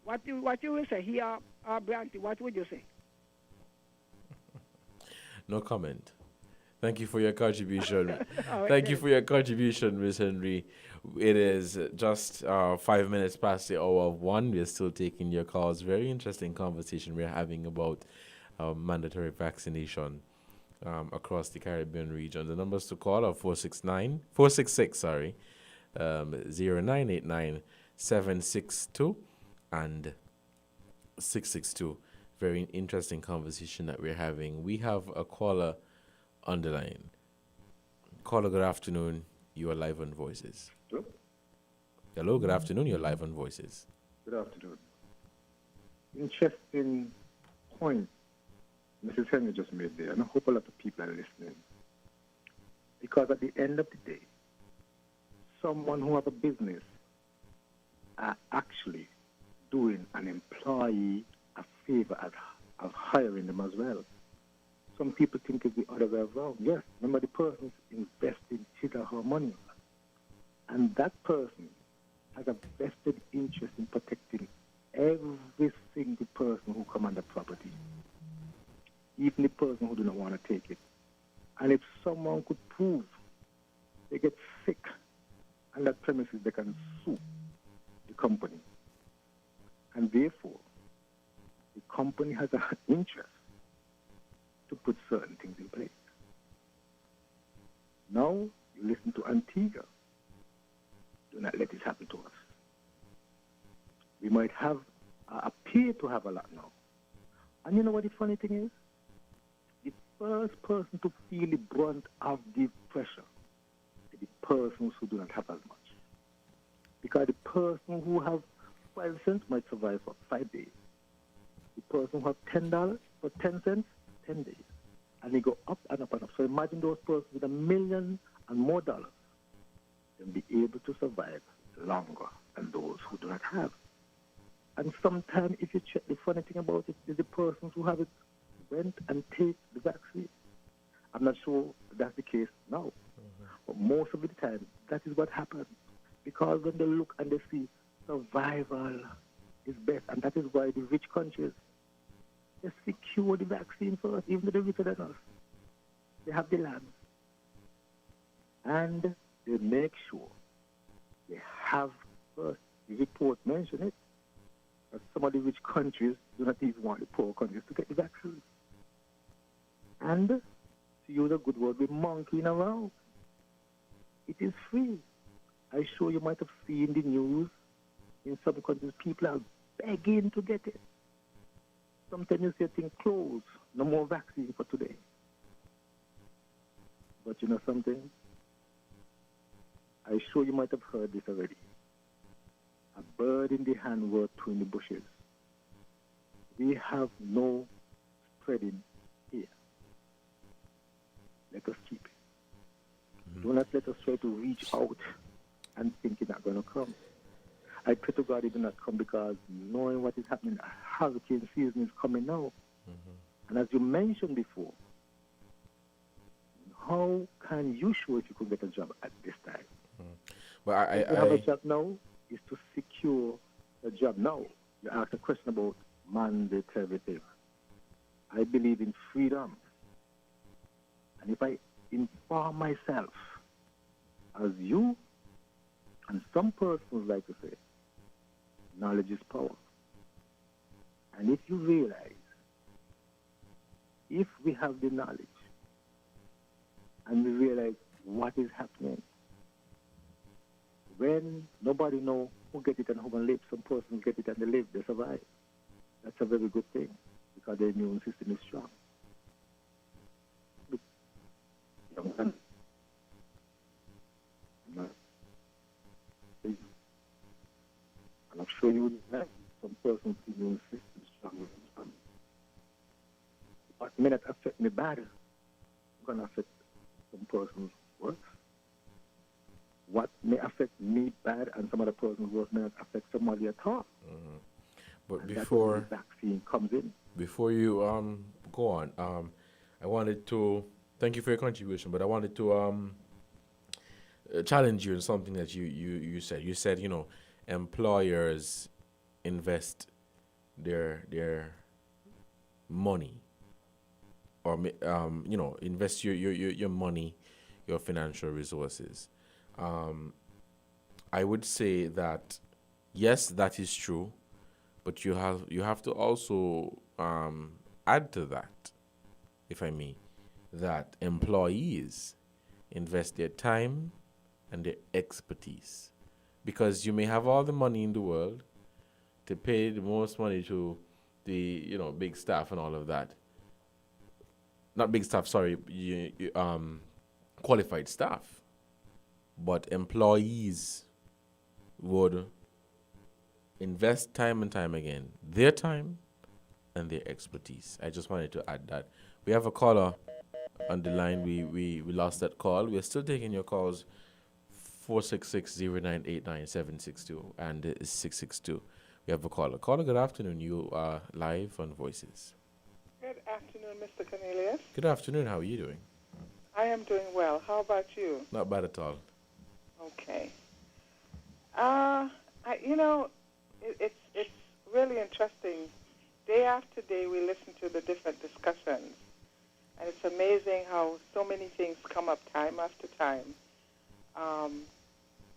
what you will say, he or Branty, what would you say? No comment. Thank you for your contribution. Thank you for your contribution, Ms. Henry. It is just 5 minutes past the hour of 1. We're still taking your calls. Very interesting conversation we're having about mandatory vaccination across the Caribbean region. The numbers to call are 466, 0989 762 and 662. Very interesting conversation that we're having. We have a caller on the line. Caller, good afternoon. You are live on Voices. Hello? Hello, good afternoon. You're live on Voices. Good afternoon. Interesting point Mrs. Henry just made there, and I hope a lot of people are listening. Because at the end of the day, someone who have a business are actually doing an employee a favor of hiring them as well. Some people think it's the other way around. Yes, remember the person's investing his or her money. And that person has a vested interest in protecting every single person who come on the property, even the person who do not want to take it. And if someone could prove they get sick on that premises, they can sue the company. And therefore, the company has an interest to put certain things in place. Now, you listen to Antigua. Do not let this happen to us. We might have, appear to have a lot now. And you know what the funny thing is? The first person to feel the brunt of the pressure is the persons who do not have as much. Because the person who have 5 cents might survive for 5 days. The person who have $10 for 10 cents, 10 days. and they go up and up and up. So imagine those persons with $1 million and more dollars can be able to survive longer than those who do not have. And sometimes, if you check, the funny thing about it is the persons who have it went and take the vaccine. I'm not sure that's the case now, but most of the time, that is what happens. Because when they look and they see survival is best, and that is why the rich countries, they secure the vaccine first, even though they're richer than us. They have the land. And they make sure they have first, the report mentioned it, that some of the rich countries do not even want the poor countries to get the vaccine. And, to use a good word, we're monkeying around. It is free. I'm sure you might have seen the news. In some countries, people are begging to get it. Sometimes you say things closed, no more vaccine for today. But you know something? I'm sure you might have heard this already. A bird in the hand worth two in the bushes. We have no spreading here. Let us keep it. Do not let us try to reach out and think it's not going to come. I pray to God it will not come, because knowing what is happening, hurricane season is coming now. And as you mentioned before, how can you show if you could get a job at this time? But if you have a job now, is to secure a job now. You asked a question about mandatory thing. I believe in freedom. And if I inform myself, as you and some persons like to say, knowledge is power. And if you realize, if we have the knowledge, and we realize what is happening, when nobody knows who get it and who can live, some persons get it and they live, they survive. That's a very good thing, because their immune system is strong. And I'm sure you would have some persons immune system is strong. What may not affect me bad, going to affect some persons worse. What may affect me bad and some other persons worse may not affect somebody at all. But and before that's when the vaccine comes in. Before you go on, I wanted to thank you for your contribution, but I wanted to challenge you in something that you said. You said, you know, employers invest their money, or you know, invest your money, your financial resources. I would say that yes, that is true, but you have to also add to that, if I may, that employees invest their time and their expertise, because you may have all the money in the world to pay the most money to the big staff and all of that. Not big staff, sorry, qualified staff. But employees would invest time and time again, their time and their expertise. I just wanted to add that. We have a caller on the line. We lost that call. We're still taking your calls, 466-0989-762 and 662. We have a caller. Caller, good afternoon. You are live on Voices. Good afternoon, Mr. Cornelius. Good afternoon. How are you doing? I am doing well. How about you? Not bad at all. Okay. It's really interesting. Day after day, we listen to the different discussions, and it's amazing how so many things come up time after time.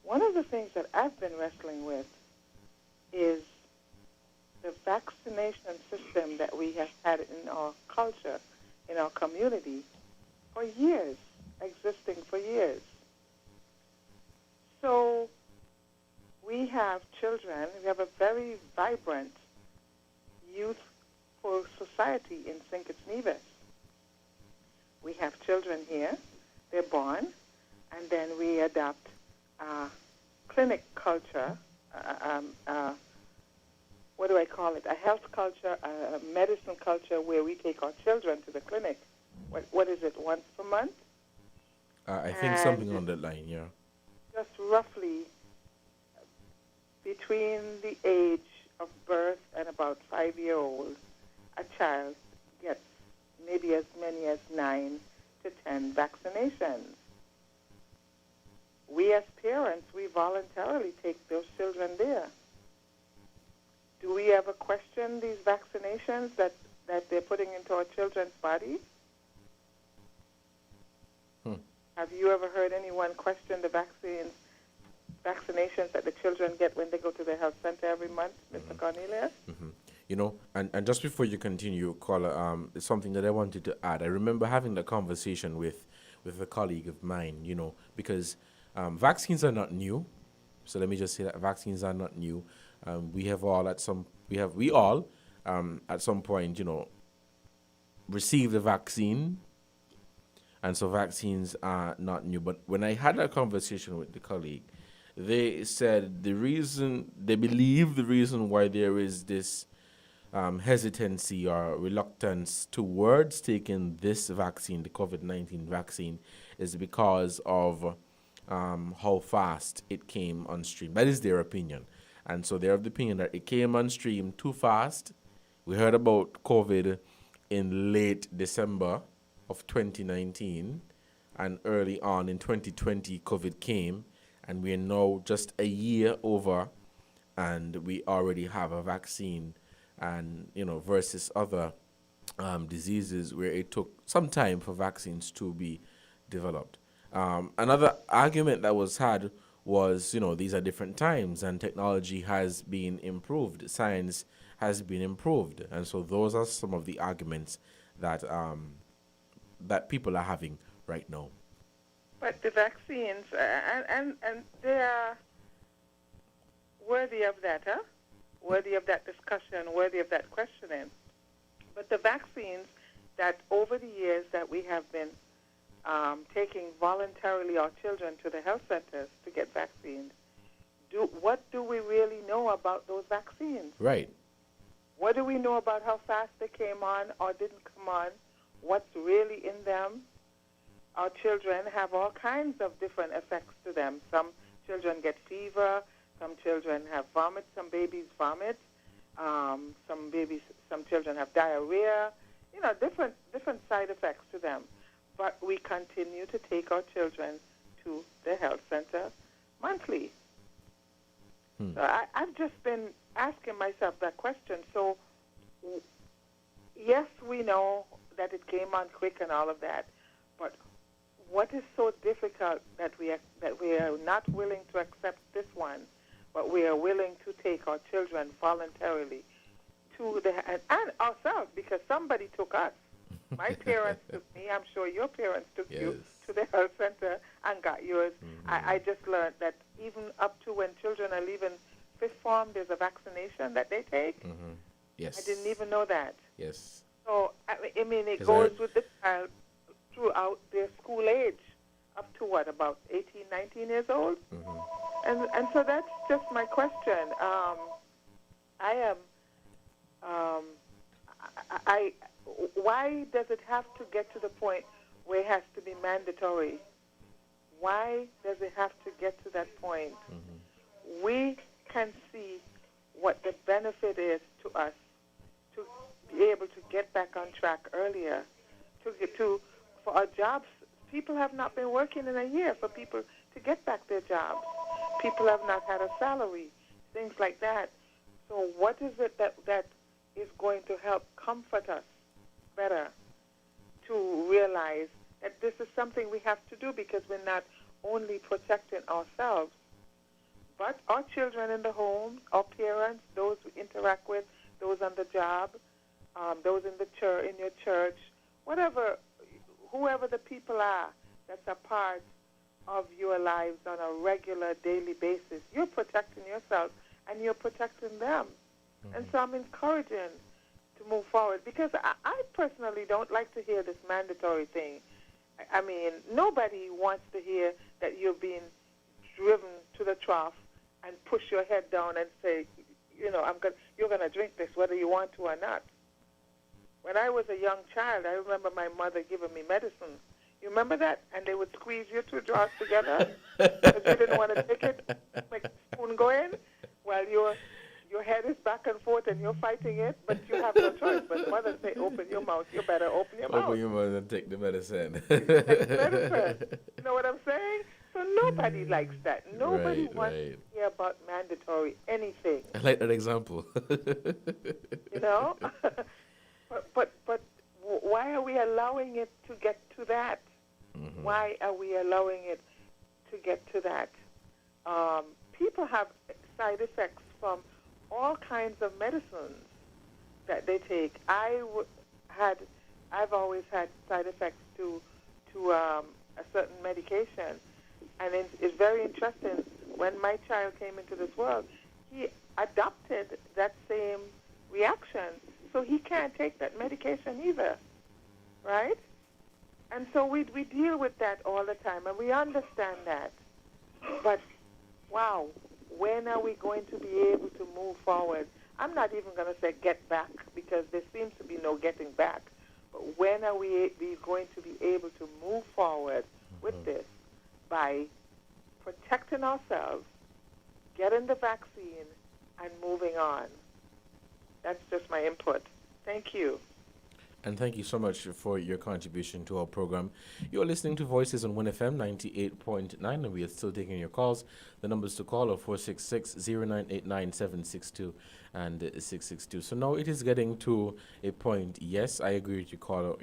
One of the things that I've been wrestling with is the vaccination system that we have had in our culture, in our community, for years, existing for years. So we have children, we have a very vibrant youthful society in St. Kitts Nevis. We have children here, they're born, and then we adopt clinic culture, what do I call it, a health culture, a medicine culture where we take our children to the clinic what is it, once per month? I think something on that line, yeah. Just roughly between the age of birth and about 5-year-old, a child gets maybe as many as 9 to 10 vaccinations. We as parents, we voluntarily take those children there. Do we ever question these vaccinations that they're putting into our children's bodies? Have you ever heard anyone question the vaccinations that the children get when they go to the health center every month, Mr. Cornelius? You know, and just before you continue, caller, it's something that I wanted to add. I remember having the conversation with a colleague of mine, you know, because vaccines are not new. So let me just say that vaccines are not new. We all at some point, you know, received a vaccine. And so vaccines are not new. But when I had a conversation with the colleague, they said they believe the reason why there is this hesitancy or reluctance towards taking this vaccine, the COVID-19 vaccine, is because of how fast it came on stream. That is their opinion. And so they're of the opinion that it came on stream too fast. We heard about COVID in late December of 2019, and early on in 2020 COVID came, and we are now just a year over, and we already have a vaccine, and you know, versus other diseases where it took some time for vaccines to be developed. Another argument that was had was, you know, these are different times and technology has been improved, science has been improved, and so those are some of the arguments that that people are having right now. But the vaccines, and they are worthy of that, worthy of that discussion, worthy of that questioning. But the vaccines that over the years that we have been taking voluntarily our children to the health centers to get vaccines, what do we really know about those vaccines? Right. What do we know about how fast they came on or didn't come on? What's really in them? Our children have all kinds of different effects to them. Some children get fever. Some children have vomit. Some babies vomit. Some children have diarrhea. You know, different side effects to them. But we continue to take our children to the health center monthly. So I've just been asking myself that question. So, yes, we know that it came on quick and all of that, but what is so difficult that we are not willing to accept this one, but we are willing to take our children voluntarily to the and ourselves, because somebody took us. My parents took me. I'm sure your parents took you to the health center and got yours. I just learned that even up to when children are leaving fifth form, there's a vaccination that they take. Yes. I didn't even know that. Yes. So, I mean, it goes with the child throughout their school age, up to what, about 18, 19 years old? And so that's just my question. Why does it have to get to the point where it has to be mandatory? Why does it have to get to that point? We can see what the benefit is to us to be able to get back on track earlier, for our jobs. People have not been working in a year for people to get back their jobs. People have not had a salary, things like that. So what is it that is going to help comfort us better to realize that this is something we have to do, because we're not only protecting ourselves, but our children in the home, our parents, those we interact with, those on the job, those in the church, in your church, whoever the people are that's a part of your lives on a regular, daily basis. You're protecting yourself and you're protecting them. And so I'm encouraging to move forward, because I personally don't like to hear this mandatory thing. I mean, nobody wants to hear that you're being driven to the trough and push your head down and say, you know, you're going to drink this whether you want to or not. When I was a young child, I remember my mother giving me medicine. You remember that? And they would squeeze your two jaws together because you didn't want to take it, make the spoon go in, while your head is back and forth and you're fighting it, but you have no choice. But mother say, open your mouth. You better open your mouth. Open your mouth and take the medicine. Take the medicine. You know what I'm saying? So nobody likes that. Nobody wants to hear about mandatory anything. I like that example. You know? but why are we allowing it to get to that? Mm-hmm. Why are we allowing it to get to that? People have side effects from all kinds of medicines that they take. I've always had side effects to a certain medication, and it's very interesting. When my child came into this world, he adopted that same reaction, so he can't take that medication either, right? And so we deal with that all the time, and we understand that. But, wow, when are we going to be able to move forward? I'm not even going to say get back, because there seems to be no getting back. But when are we going to be able to move forward with this by protecting ourselves, getting the vaccine, and moving on? That's just my input. Thank you. And thank you so much for your contribution to our program. You're listening to Voices on WinFM 98.9, and we are still taking your calls. The numbers to call are 466-0989-762 and 662. So now it is getting to a point, yes, I agree with you, caller,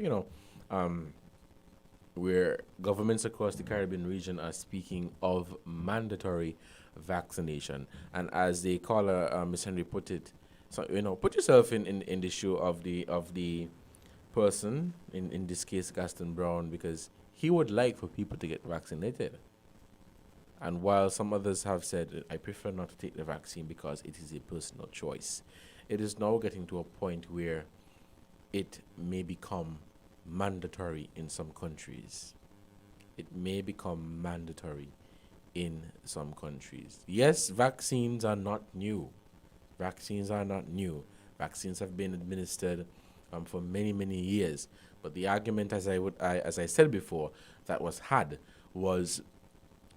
where governments across the Caribbean region are speaking of mandatory vaccination. And as the caller, Ms. Henry, put it, so, put yourself in the shoe of the person, in this case Gaston Brown, because he would like for people to get vaccinated. And while some others have said, I prefer not to take the vaccine because it is a personal choice, it is now getting to a point where it may become mandatory in some countries. It may become mandatory in some countries. Yes, vaccines are not new. Vaccines are not new. Vaccines have been administered for many, many years. But the argument, as I said before, that was had was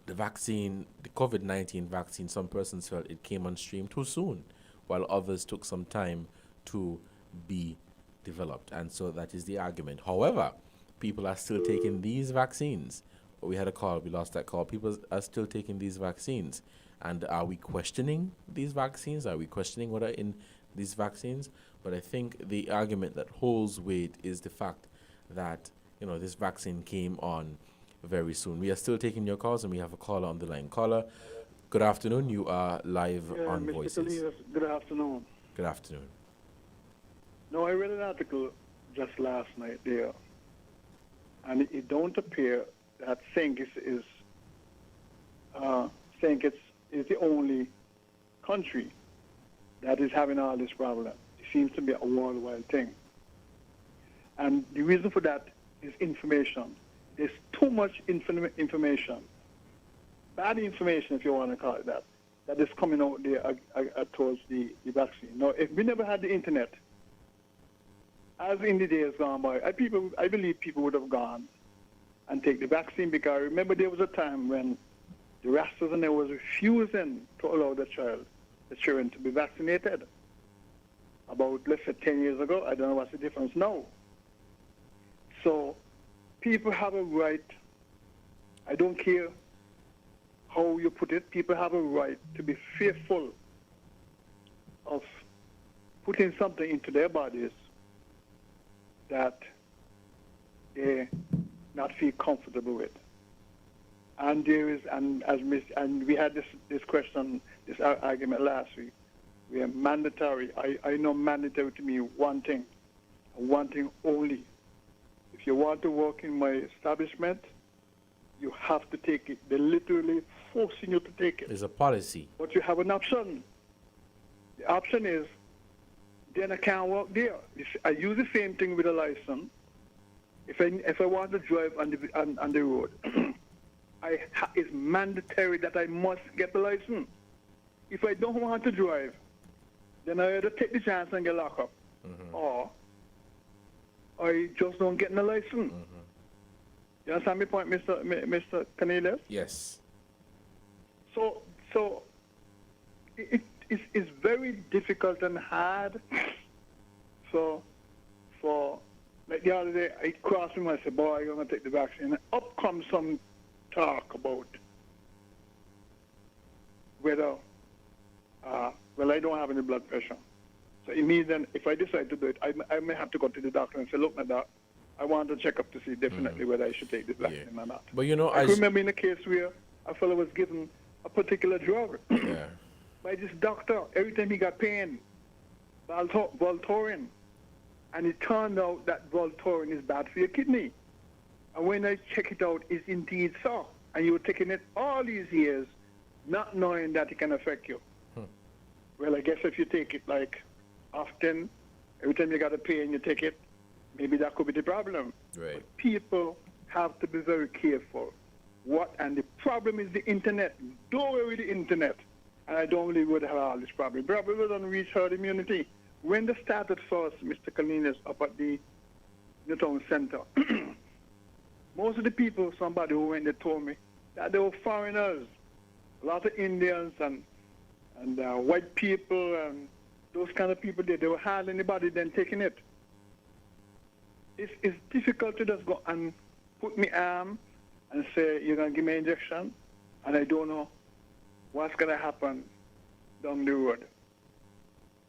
the vaccine, the COVID-19 vaccine, some persons felt it came on stream too soon, while others took some time to be developed. And so that is the argument. However, people are still taking these vaccines. We had a call, we lost that call. People are still taking these vaccines. And are we questioning these vaccines? Are we questioning what are in these vaccines? But I think the argument that holds weight is the fact that, this vaccine came on very soon. We are still taking your calls, and we have a caller on the line. Caller, good afternoon. You are live on Mr. Voices. Salinas, good afternoon. Good afternoon. No, I read an article just last night there, and it don't appear that St. Kitts is the only country that is having all this problem. It seems to be a worldwide thing. And the reason for that is information. There's too much information, bad information, if you want to call it that is coming out there towards the vaccine. Now, if we never had the internet, as in the days gone by, I believe people would have gone and take the vaccine, because I remember there was a time when the Rastas and they was refusing to allow the children to be vaccinated. About, let's say, 10 years ago. I don't know what's the difference now. So people have a right, I don't care how you put it, people have a right to be fearful of putting something into their bodies that they not feel comfortable with. And there is, and we had this question, this argument last week. We are mandatory. I know mandatory to me one thing only. If you want to work in my establishment, you have to take it. They're literally forcing you to take it. There's a policy. But you have an option. The option is, then I can't work there. I use the same thing with a license. If I want to drive on the road, it's mandatory that I must get the license. If I don't want to drive, then I either take the chance and get locked up, or or you just don't get no license. You understand my point, Mr. Cornelius? Yes. So it's very difficult and hard. So for like the other day, I crossed me and I said, boy, you're going to take the vaccine. And up comes some talk about whether, well, I don't have any blood pressure. So it means then if I decide to do it, I may have to go to the doctor and say, look, Doc, I want to check up to see definitely whether I should take this vaccine or not. But you know, I remember in a case where a fellow was given a particular drug by this doctor every time he got pain, Voltaren. And it turned out that Voltaren is bad for your kidney. And when I check it out, it's indeed so. And you were taking it all these years, not knowing that it can affect you. Well, I guess if you take it like often, every time you got a pain, you take it, maybe that could be the problem. Right. But people have to be very careful. And the problem is the internet. Don't worry with the internet. And I don't believe we would have all this problem. Probably we don't reach herd immunity. When they started first, Mr. Cornelius, up at the Newtown Center, most of the people, somebody who went there told me that they were foreigners, a lot of Indians and white people and those kind of people there. They were hardly anybody then taking it. It's difficult to just go and put me arm and say, you're going to give me an injection, and I don't know what's going to happen down the road.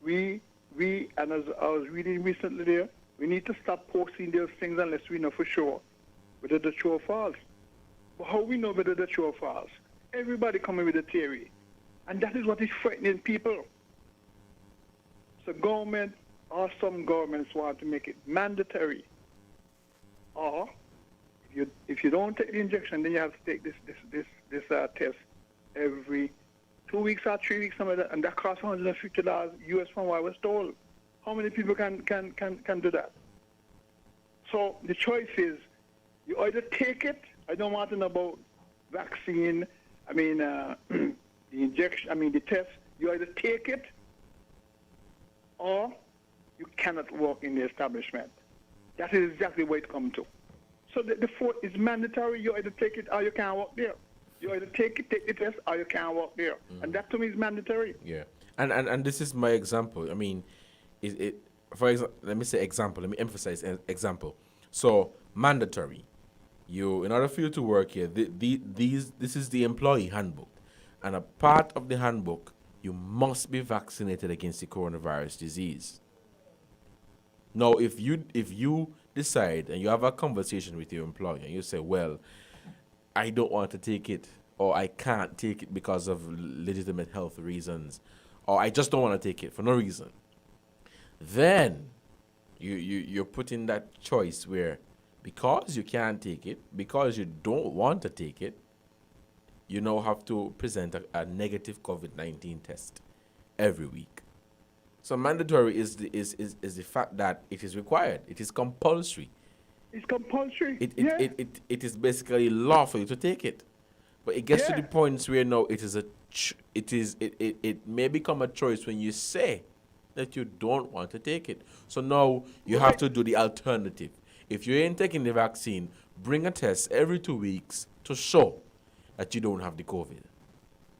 And as I was reading recently there, we need to stop posting those things unless we know for sure whether they're true or false. But how we know whether they're true or false? Everybody coming with a theory. And that is what is frightening people. So government or some governments want to make it mandatory. Or if you don't take the injection, then you have to take this test every 2 weeks or 3 weeks, something like that, and that costs $150 US from what I was told. How many people can do that? So the choice is, you either take it. I don't want to know about vaccine. I mean, the injection. I mean, the test. You either take it, or you cannot work in the establishment. That is exactly what it comes to. So the fourth is mandatory. You either take it or you can't work there. You either take the test or you can't work there. And that to me is mandatory. Yeah. And this is my example. I mean, for example, let me say example. Let me emphasize example. So mandatory. In order for you to work here, this is the employee handbook. And a part of the handbook, you must be vaccinated against the coronavirus disease. Now, if you decide and you have a conversation with your employer and you say, well, I don't want to take it, or I can't take it because of legitimate health reasons, or I just don't want to take it for no reason, then you're put in that choice where because you can't take it, because you don't want to take it, you now have to present a negative COVID-19 test every week. So mandatory is the fact that it is required. It is compulsory. It's compulsory. It is basically law for you to take it. But it gets to the points where now it may become a choice when you say that you don't want to take it. So now you have to do the alternative. If you ain't taking the vaccine, bring a test every 2 weeks to show that you don't have the COVID.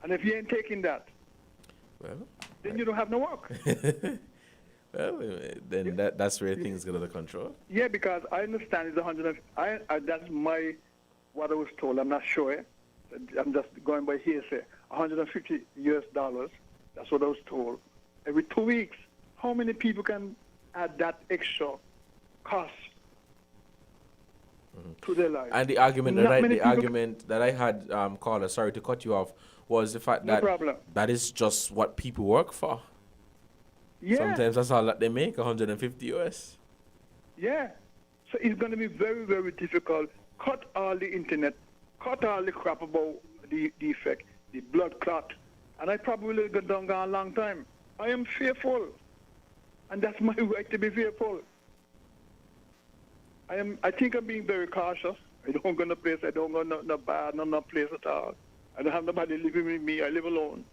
And if you ain't taking that, then you don't have no work. Well, then that's where things get out of control. Yeah, because I understand it's 100. That's what I was told. I'm not sure. I'm just going by hearsay. $150 US. That's what I was told. Every 2 weeks. How many people can add that extra cost to their life? And the argument that I had, caller, sorry to cut you off, was the fact that that is just what people work for. Yeah. Sometimes that's all that they make, $150 US. Yeah. So it's going to be very, very difficult. Cut all the internet, cut all the crap about the effect, the blood clot. And I probably will go down a long time. I am fearful. And that's my right to be fearful. I think I'm being very cautious. I don't go to place, I don't go no bar, no place at all. I don't have nobody living with me, I live alone.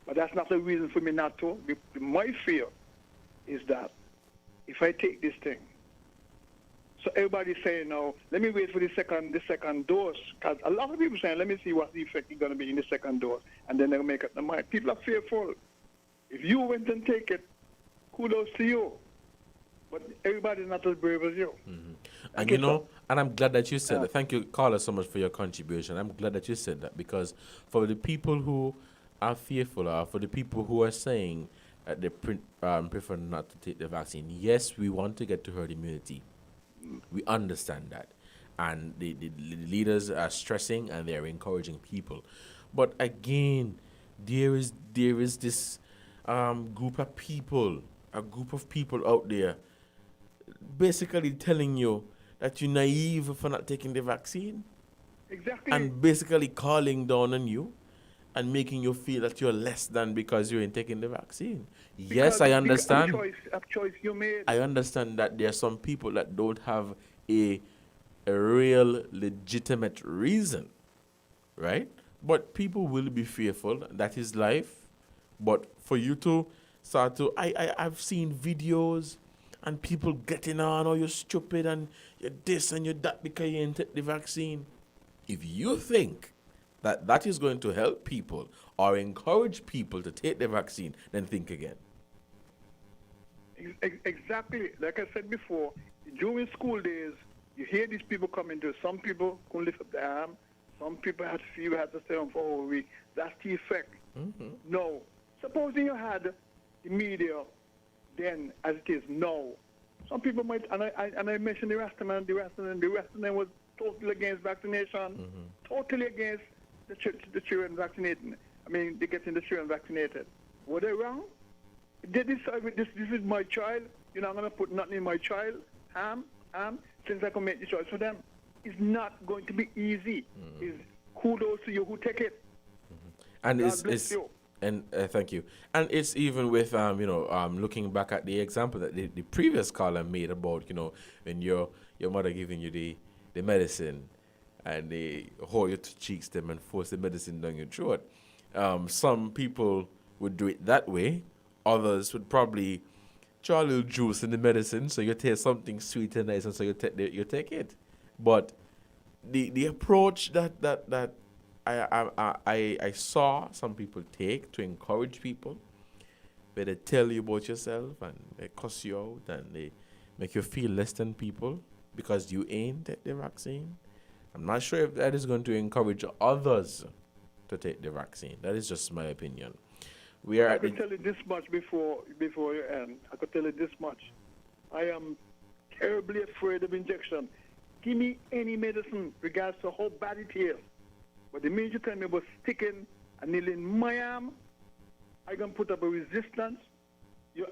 But that's not a reason for me not to. My fear is that if I take this thing, So everybody's saying, no, let me wait for the second dose. Because a lot of people saying, let me see what the effect is going to be in the second dose. And then they'll make up their mind. People are fearful. If you went and take it, kudos to you. But everybody's not as brave as you. And you know, and I'm glad that you said that. Thank you, Carla, so much for your contribution. I'm glad that you said that, because for the people who are fearful, or for the people who are saying that they prefer not to take the vaccine, yes, we want to get to herd immunity. We understand that. And the leaders are stressing and they're encouraging people. But again, there is this group of people out there basically telling you that you're naive for not taking the vaccine. Exactly. And basically calling down on you and making you feel that you're less than because you ain't taking the vaccine. Yes, I understand. A choice you made. I understand that there are some people that don't have a real legitimate reason, right? But people will be fearful. That is life. But for you to start to, I've seen videos and people getting on, oh, you're stupid and you're this and you're that because you didn't take the vaccine. If you think that that is going to help people or encourage people to take the vaccine, then think again. Exactly. Like I said before, during school days, you hear these people coming to. Some people couldn't lift up their arm. Some people had fever, had to stay on for over a week. That's the effect. No. Supposing you had the media then as it is now, some people might, and I mentioned the Rastaman was totally against vaccination, totally against the children vaccinating. I mean, they getting the children vaccinated. Were they wrong? They decide this is my child. You're not going to put nothing in my child. Since I can make the choice for them. It's not going to be easy. It's kudos to you who take it. And God bless you. And thank you. And it's even with looking back at the example that the previous caller made about, when your mother giving you the medicine and they hold your cheeks them and force the medicine down your throat. Some people would do it that way. Others would probably try a little juice in the medicine so you taste something sweet and nice, and so you take it. But the approach that I saw some people take to encourage people, where they tell you about yourself and they cuss you out and they make you feel less than people because you ain't take the vaccine. I'm not sure if that is going to encourage others to take the vaccine. That is just my opinion. I could tell you this much before you end. I could tell you this much. I am terribly afraid of injection. Give me any medicine, regardless of how bad it is. But the minute you tell me about sticking a needle in my arm, I can put up a resistance.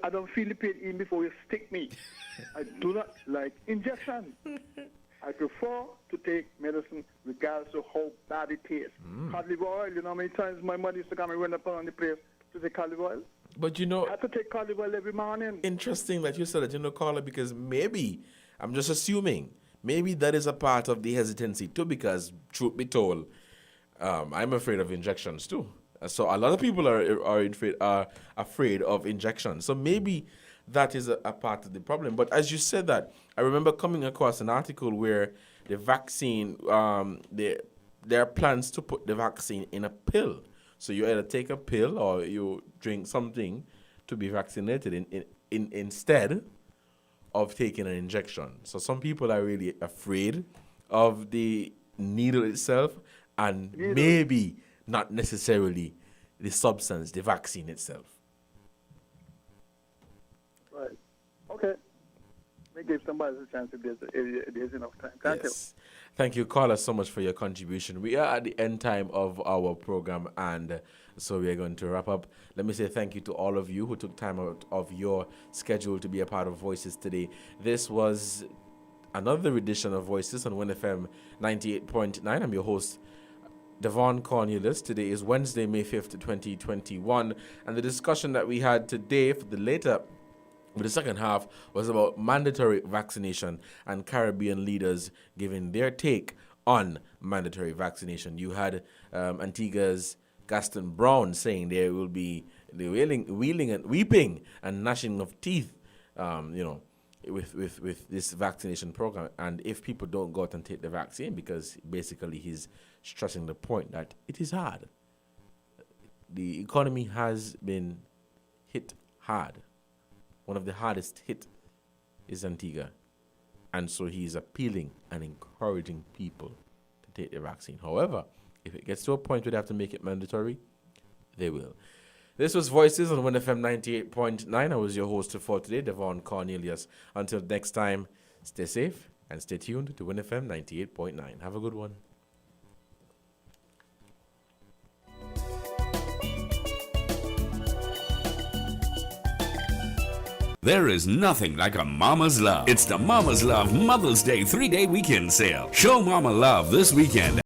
I don't feel the pain even before you stick me. I do not like injection. I prefer to take medicine regardless of how bad it is. Cod liver oil, you know how many times my mother used to come and run up on the place to take cod liver oil? But I have to take cod liver oil every morning. Interesting that you said that, Carla, because maybe, I'm just assuming, maybe that is a part of the hesitancy too, because truth be told, I'm afraid of injections too. So a lot of people are afraid of injections. So maybe that is a part of the problem. But as you said that, I remember coming across an article where the vaccine, there are plans to put the vaccine in a pill. So you either take a pill or you drink something to be vaccinated instead of taking an injection. So some people are really afraid of the needle itself and maybe not necessarily the substance, the vaccine itself. Right. Okay. May give somebody a chance if there's enough time. Thank you. Thank you, Carla, so much for your contribution. We are at the end time of our program, and so we are going to wrap up. Let me say thank you to all of you who took time out of your schedule to be a part of Voices today. This was another edition of Voices on WinFM 98.9. I'm your host, Devon Cornelius. Today is Wednesday, May 5th, 2021, and the discussion that we had today for the second half was about mandatory vaccination and Caribbean leaders giving their take on mandatory vaccination. You had Antigua's Gaston Brown saying there will be the weeping and gnashing of teeth, with this vaccination program, and if people don't go out and take the vaccine, because basically he's stressing the point that it is hard. The economy has been hit hard. One of the hardest hit is Antigua. And so he's appealing and encouraging people to take the vaccine. However, if it gets to a point where they have to make it mandatory, they will. This was Voices on 1FM 98.9. I was your host for today, Devon Cornelius. Until next time, stay safe and stay tuned to 1FM 98.9. Have a good one. There is nothing like a mama's love. It's the Mama's Love Mother's Day 3-day weekend sale. Show mama love this weekend